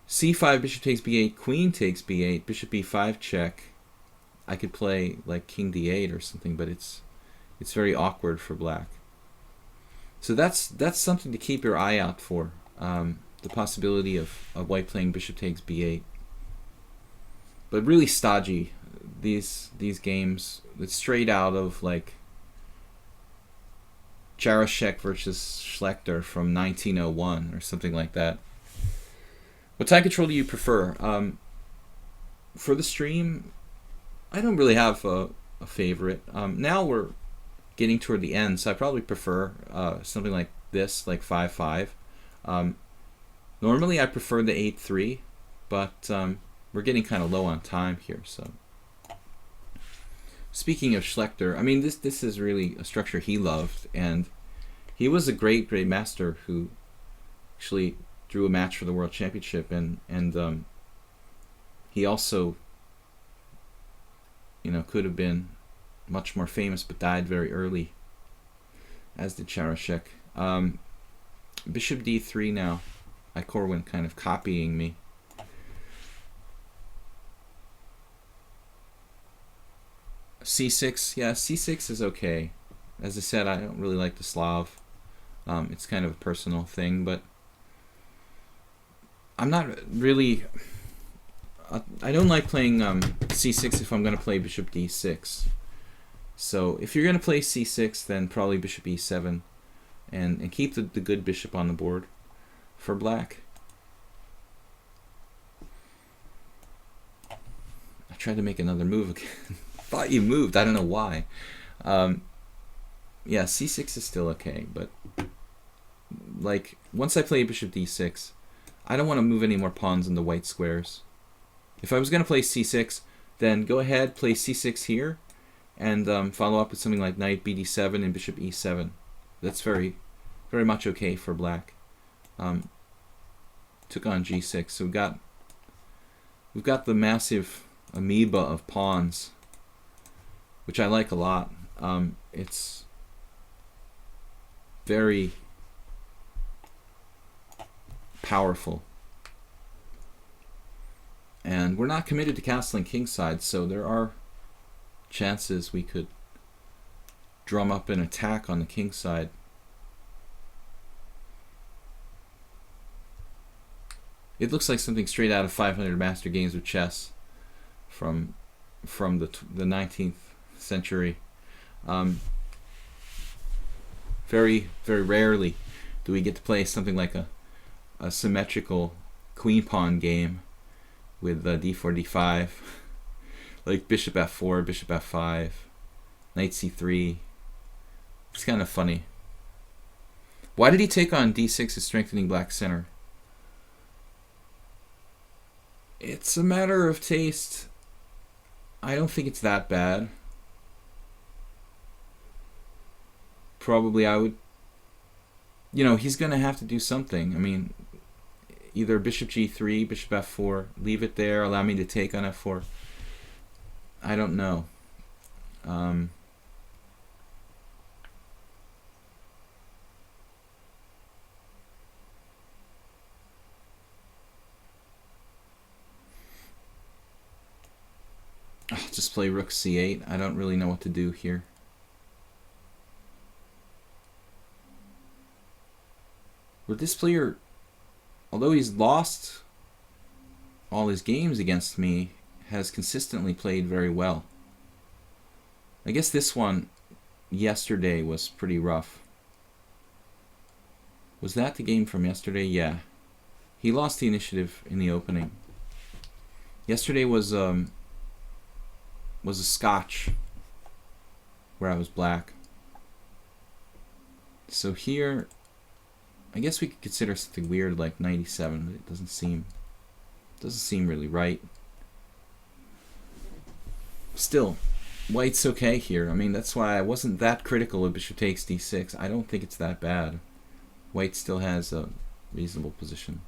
c5, bishop takes b8, queen takes b8, bishop b5 check. I could play like king d8 or something, but it's very awkward for black. So that's something to keep your eye out for. The possibility of white playing bishop takes b8. But really stodgy, these games. It's straight out of like Jaroszek versus Schlechter from 1901 or something like that. What time control do you prefer? For the stream, I don't really have a favorite. Now we're getting toward the end, so I probably prefer something like this, like 5-5. Normally I prefer the 8-3, but we're getting kind of low on time here. So, speaking of Schlechter, I mean this is really a structure he loved, and he was a great master who actually drew a match for the World Championship, and he also, could have been much more famous, but died very early, as did Jaroszek. Bishop d3 now. Corwin kind of copying me. c6, yeah, c6 is okay. As I said, I don't really like the Slav. It's kind of a personal thing, but I'm not really... I don't like playing c6 if I'm going to play bishop d6. So if you're going to play c6, then probably bishop e7, and keep the good bishop on the board for black. I tried to make another move again. Thought you moved. I don't know why. Yeah, c6 is still okay, but like once I play bishop d6, I don't want to move any more pawns in the white squares. If I was going to play c6, then go ahead, play c6 here, and follow up with something like knight bd7 and bishop e7. That's very much okay for black. Took on g6, so we've got the massive amoeba of pawns, which I like a lot. It's very powerful, and we're not committed to castling kingside, so there are chances we could drum up an attack on the kingside. It looks like something straight out of 500 Master Games of Chess from the 19th century. Very rarely do we get to play something like a symmetrical queen pawn game with d4, d5, like bishop f4, bishop f5, knight c3. It's kind of funny. Why did he take on d6 as strengthening black center? It's a matter of taste. I don't think it's that bad. Probably I would... he's going to have to do something. I mean, either bishop g3, bishop f4, leave it there, allow me to take on f4. I don't know. I'll just play rook c8. I don't really know what to do here. But this player, although he's lost all his games against me, has consistently played very well. I guess this one yesterday was pretty rough. Was that the game from yesterday? Yeah. He lost the initiative in the opening. Yesterday was a scotch where I was black. So here, I guess we could consider something weird like 97, but it doesn't seem really right. Still, white's okay here. I mean, that's why I wasn't that critical of bishop takes d6. I don't think it's that bad. White still has a reasonable position.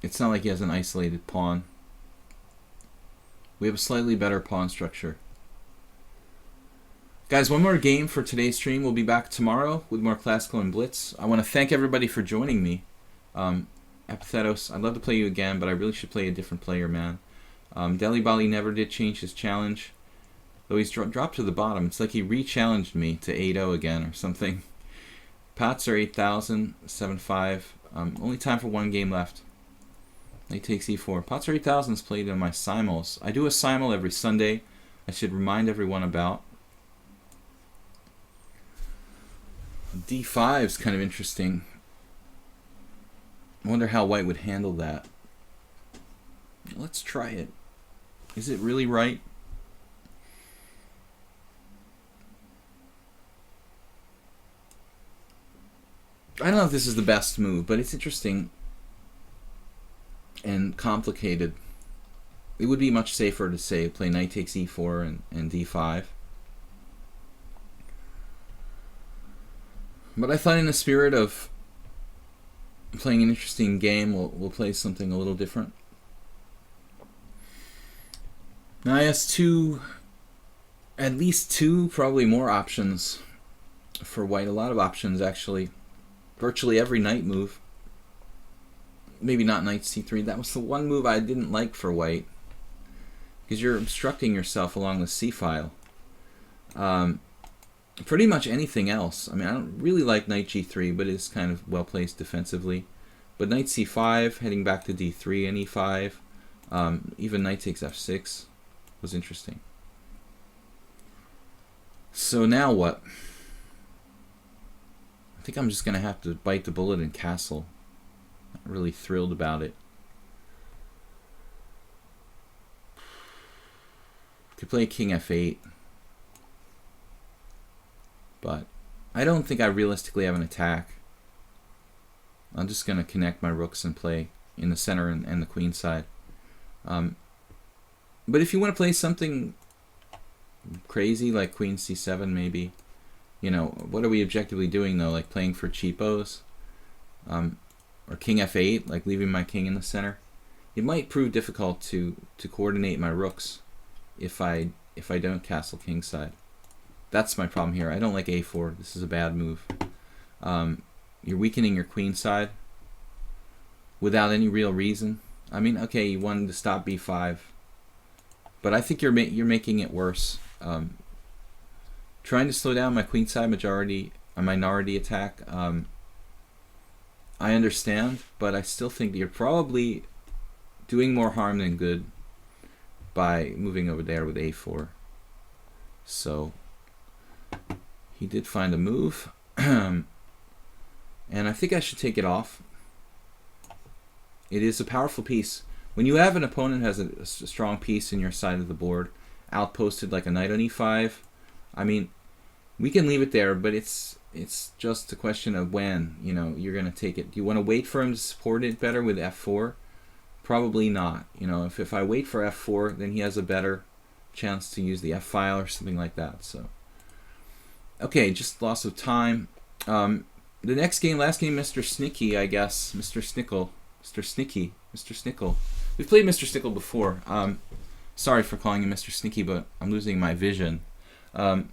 It's not like he has an isolated pawn. We have a slightly better pawn structure. Guys, one more game for today's stream. We'll be back tomorrow with more Classical and Blitz. I want to thank everybody for joining me. Apathetos, I'd love to play you again, but I really should play a different player, man. Deli Bali never did change his challenge. Though he's dropped to the bottom. It's like he re-challenged me to 8-0 again or something. Pots are 8,000, 7-5. Only time for one game left. Knight takes e4. Pots are 8,000 is played in my simuls. I do a simul every Sunday. I should remind everyone about. d5 is kind of interesting. I wonder how white would handle that. Let's try it. Is it really right? I don't know if this is the best move, but it's interesting and complicated. It would be much safer to say play knight takes e4 and d5. But I thought in the spirit of playing an interesting game, we'll play something a little different. Now he has at least two, probably more options for white. A lot of options, actually. Virtually every knight move. Maybe not knight c3. That was the one move I didn't like for white, because you're obstructing yourself along the c-file. Pretty much anything else. I mean, I don't really like knight g3, but it's kind of well placed defensively. But knight c5, heading back to d3 and e5, even knight takes f6 was interesting. So now what? I think I'm just going to have to bite the bullet and castle. Not really thrilled about it. Could play king f8. But I don't think I realistically have an attack. I'm just going to connect my rooks and play in the center and the queen side. But if you want to play something crazy like queen c7 maybe, what are we objectively doing though? Like playing for cheapos? Or king f8, like leaving my king in the center? It might prove difficult to coordinate my rooks if I don't castle kingside. That's my problem here. I don't like a4. This is a bad move. You're weakening your queen side without any real reason. I mean, okay, you wanted to stop b5, but I think you're making it worse. Trying to slow down my queen side minority attack. I understand, but I still think you're probably doing more harm than good by moving over there with a4. So he did find a move, and I think I should take it off. It is a powerful piece. When you have an opponent who has a strong piece in your side of the board, outposted like a knight on e5, I mean, we can leave it there, but it's it's just a question of when, you know, you're going to take it. Do you want to wait for him to support it better with f4? Probably not. You know, if I wait for f4, then he has a better chance to use the f-file or something like that. So, okay, just loss of time. The next game, last game, Mr. Snicky, I guess. Mr. Snickle. Mr. Snicky. Mr. Snickle. We've played Mr. Snickle before. Sorry for calling him Mr. Snicky, but I'm losing my vision. Could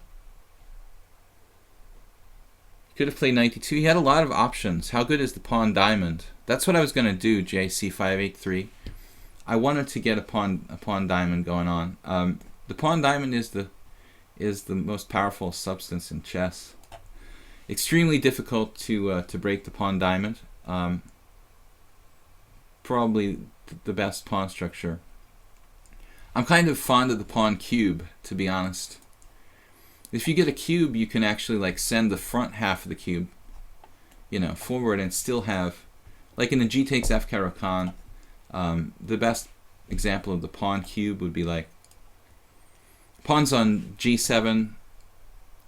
have played knight d2. He had a lot of options. How good is the pawn diamond? That's what I was going to do, JC583. I wanted to get a pawn diamond going on. The pawn diamond is the most powerful substance in chess. Extremely difficult to break the pawn diamond. Probably the best pawn structure. I'm kind of fond of the pawn cube, to be honest. If you get a cube, you can actually like send the front half of the cube, you know, forward and still have, like in the g takes f Caro-Kann, the best example of the pawn cube would be like pawns on g7,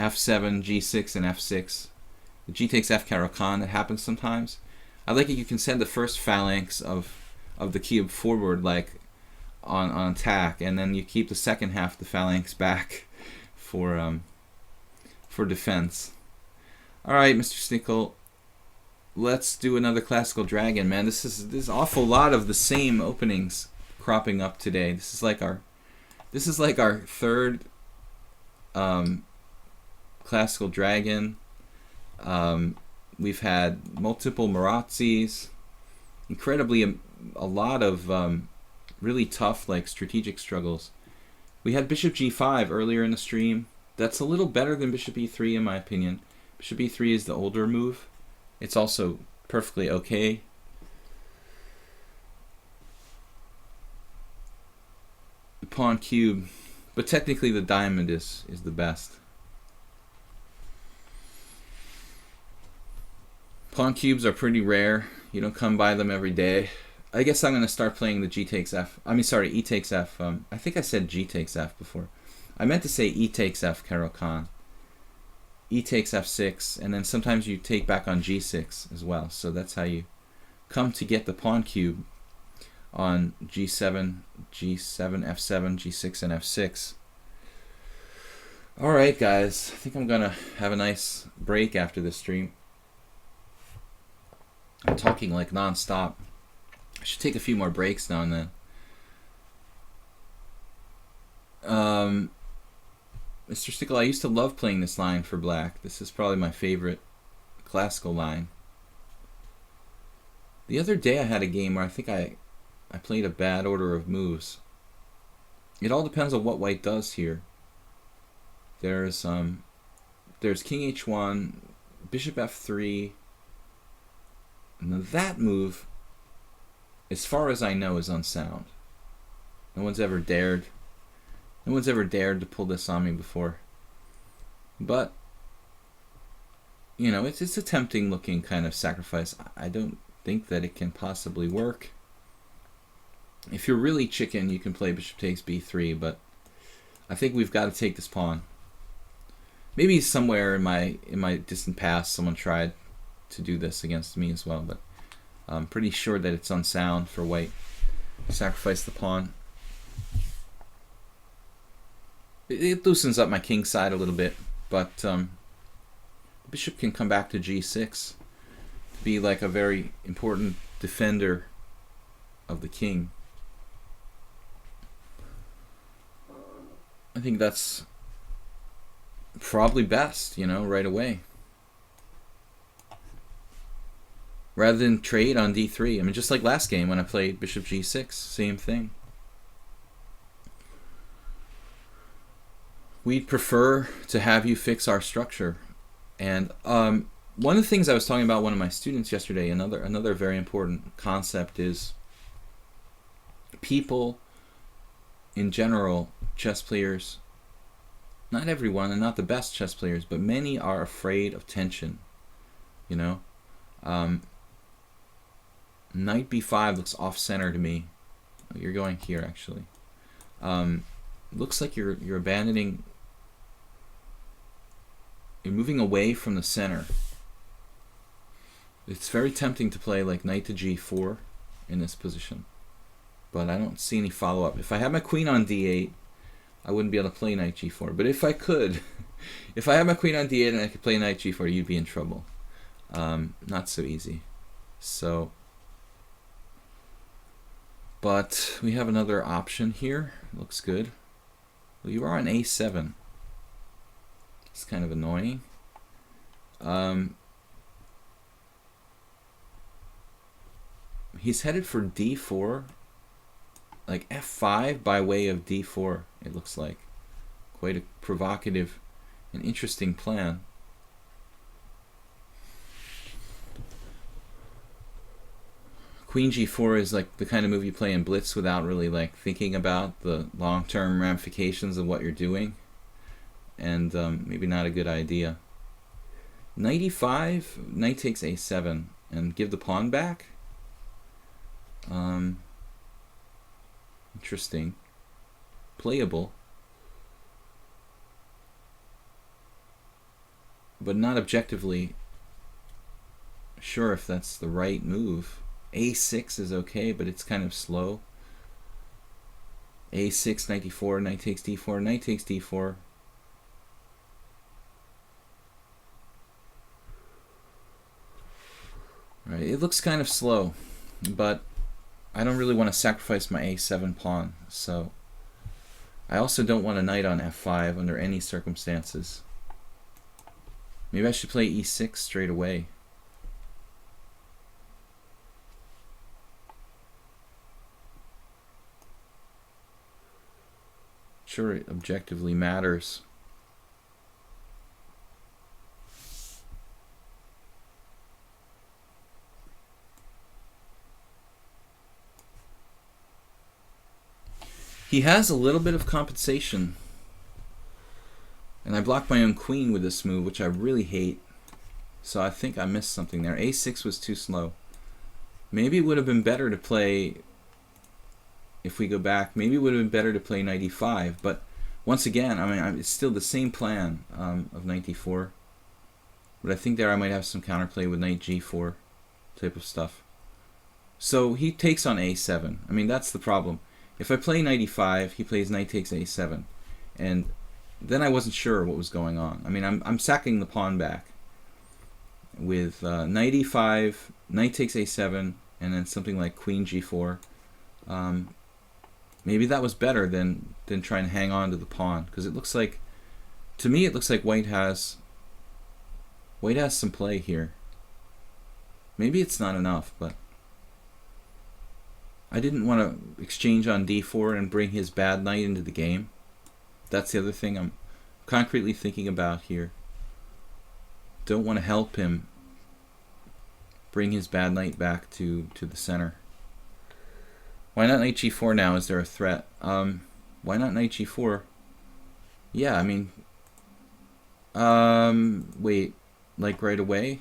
f7, g6, and f6. The g takes f Caro-Kann, it happens sometimes. I like it. You can send the first phalanx of the cube forward, like on attack, and then you keep the second half of the phalanx back for defense. All right, Mr. Snickle, let's do another classical dragon, man. There's an awful lot of the same openings cropping up today. This is like our third classical dragon. We've had multiple Marazzis, incredibly a lot of really tough like strategic struggles. We had bishop g5 earlier in the stream. That's a little better than bishop e3 in my opinion. Bishop e3 is the older move. It's also perfectly okay. The pawn cube, but technically the diamond is the best. Pawn cubes are pretty rare. You don't come by them every day. I guess I'm going to start playing the g takes f. I mean, sorry, e takes f. I think I said g takes f before. I meant to say e takes f Caro-Kann. E takes f6, and then sometimes you take back on g6 as well. So that's how you come to get the pawn cube on g7, g7, f7, g6, and f6. Alright, guys. I think I'm going to have a nice break after this stream. I'm talking like non-stop. I should take a few more breaks now and then. Mr. Stickle, I used to love playing this line for black. This is probably my favorite classical line. The other day I had a game where I think I played a bad order of moves. It all depends on what white does here. There's king h1, bishop f3, and that move, as far as I know, is unsound. No one's ever dared to pull this on me before. But, you know, it's a tempting looking kind of sacrifice. I don't think that it can possibly work. If you're really chicken, you can play bishop takes b3, but I think we've got to take this pawn. Maybe somewhere in my distant past someone tried to do this against me as well, but I'm pretty sure that it's unsound for white. Sacrifice the pawn. It loosens up my king side a little bit, but the bishop can come back to g6 to be like a very important defender of the king. I think that's probably best, you know, right away. Rather than trade on d3. I mean, just like last game when I played bishop g6, same thing. We'd prefer to have you fix our structure. And one of the things I was talking about with one of my students yesterday, another very important concept is people in general, chess players, not everyone and not the best chess players, but many are afraid of tension, you know. Knight b5 looks off-center to me. Oh, you're going here, actually. Looks like you're abandoning You're moving away from the center. It's very tempting to play like knight to g4 in this position, but I don't see any follow-up. If I had my queen on d8, I wouldn't be able to play knight g4. But if I could, if I had my queen on d8 and I could play knight g4, you'd be in trouble. Not so easy. So, but we have another option here. Looks good. Well, you are on a7. It's kind of annoying. He's headed for d4, like f5 by way of d4, it looks like. Quite a provocative and interesting plan. Queen g4 is like the kind of move you play in blitz without really like thinking about the long-term ramifications of what you're doing, and maybe not a good idea. Knight e5, knight takes a7, and give the pawn back. Interesting. Playable, but not objectively sure if that's the right move. a6 is okay, but it's kind of slow. a6, knight d4, knight takes d4, knight takes d4. Right, it looks kind of slow, but I don't really want to sacrifice my a7 pawn, so I also don't want a knight on f5 under any circumstances. Maybe I should play e6 straight away. Sure, it objectively matters. He has a little bit of compensation. And I blocked my own queen with this move, which I really hate. So I think I missed something there. a6 was too slow. Maybe it would have been better to play, if we go back, maybe it would have been better to play knight e5. But once again, I mean, it's still the same plan of knight d4. But I think there I might have some counterplay with knight g4 type of stuff. So he takes on a7. I mean, that's the problem. If I play knight e5, he plays knight takes a7, and then I wasn't sure what was going on. I mean, I'm sacking the pawn back with knight e5, knight takes a7, and then something like queen g4. Maybe that was better than trying to hang on to the pawn, because it looks like, to me, it looks like white has some play here. Maybe it's not enough, but I didn't want to exchange on d4 and bring his bad knight into the game. That's the other thing I'm concretely thinking about here. Don't want to help him bring his bad knight back to the center. Why not knight g4 now? Is there a threat? Why not knight g4? Yeah, I mean, wait, like right away?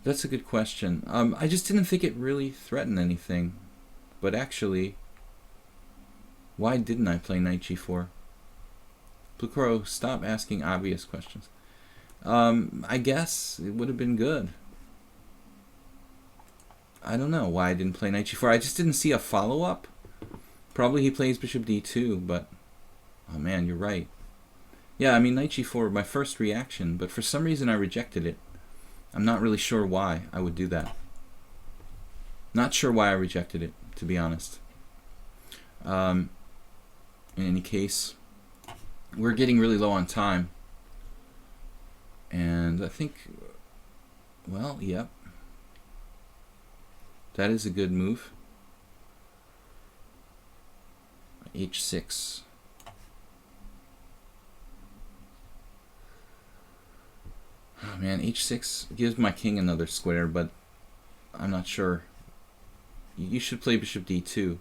That's a good question. I just didn't think it really threatened anything. But actually, why didn't I play knight g4? Blue Crow, stop asking obvious questions. I guess it would have been good. I don't know why I didn't play knight g4. I just didn't see a follow-up. Probably he plays bishop d2, but oh man, you're right. Yeah, I mean, knight g4, my first reaction, but for some reason I rejected it. I'm not really sure why I would do that. Not sure why I rejected it, to be honest. In any case, we're getting really low on time. And I think, well, yep. That is a good move. h6. Oh man, h6 gives my king another square, but I'm not sure. You should play bishop d2.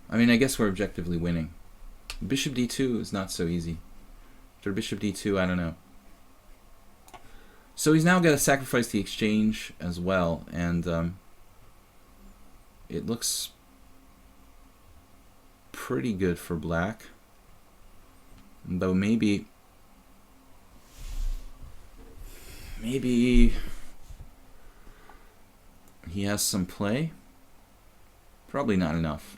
I mean, I guess we're objectively winning. Bishop d2 is not so easy. After bishop d2, I don't know. So he's now got to sacrifice the exchange as well, and it looks pretty good for black. Though maybe he has some play. Probably not enough.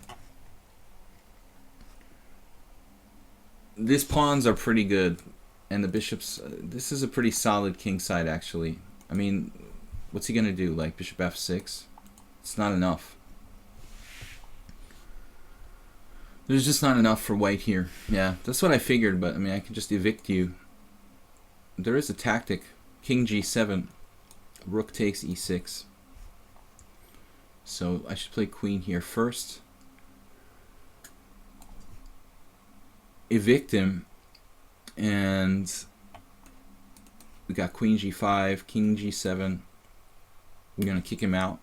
These pawns are pretty good, and the bishops. This is a pretty solid king side, actually. I mean, what's he gonna do? Like bishop f6? It's not enough. There's just not enough for white here. Yeah, that's what I figured, but I mean, I can just evict you. There is a tactic. King g7, rook takes e6. So I should play queen here first. Evict him, and we got queen g5, king g7. We're going to kick him out.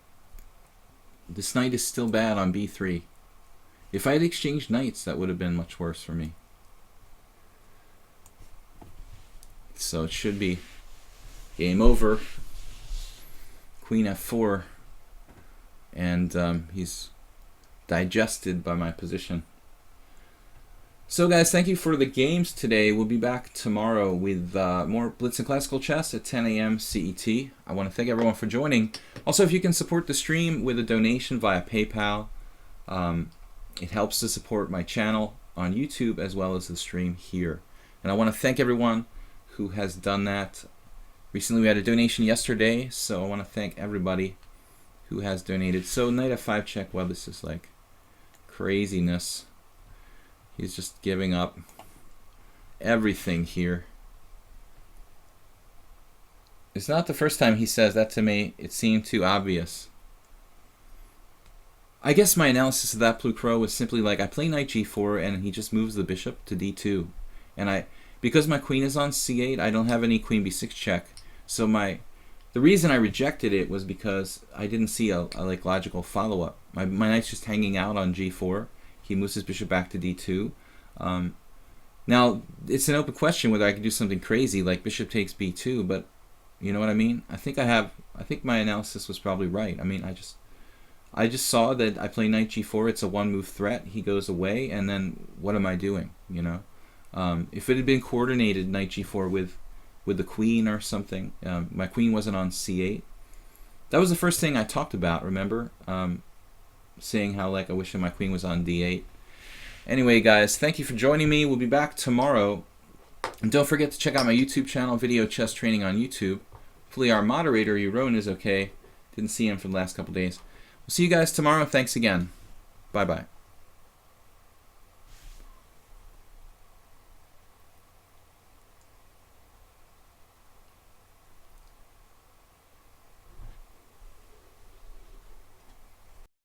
This knight is still bad on b3. If I had exchanged knights, that would have been much worse for me. So it should be game over. Queen f4. And he's digested by my position. So guys, thank you for the games today. We'll be back tomorrow with more Blitz and Classical Chess at 10 a.m. CET. I want to thank everyone for joining. Also, if you can support the stream with a donation via PayPal, it helps to support my channel on YouTube as well as the stream here. And I want to thank everyone who has done that. Recently we had a donation yesterday, so I want to thank everybody who has donated. So knight f5 check, well, this is like craziness. He's just giving up everything here. It's not the first time he says that to me. It seemed too obvious. I guess my analysis of that blue crow was simply like, I play knight g4 and he just moves the bishop to d2. And because my queen is on c8, I don't have any queen b6 check. So the reason I rejected it was because I didn't see a like logical follow-up. My knight's just hanging out on g4. He moves his bishop back to d2. Now, it's an open question whether I could do something crazy like bishop takes b2, but you know what I mean? I think my analysis was probably right. I mean, I just saw that I play knight g4, it's a one-move threat, he goes away, and then what am I doing, you know? If it had been coordinated knight g4 with the queen or something, my queen wasn't on c8. That was the first thing I talked about, remember? Saying how like I wish my queen was on d8. Anyway, guys, thank you for joining me. We'll be back tomorrow. And don't forget to check out my YouTube channel, Video Chess Training on YouTube. Hopefully our moderator, Yaron, is okay. Didn't see him for the last couple days. We'll see you guys tomorrow. Thanks again. Bye-bye.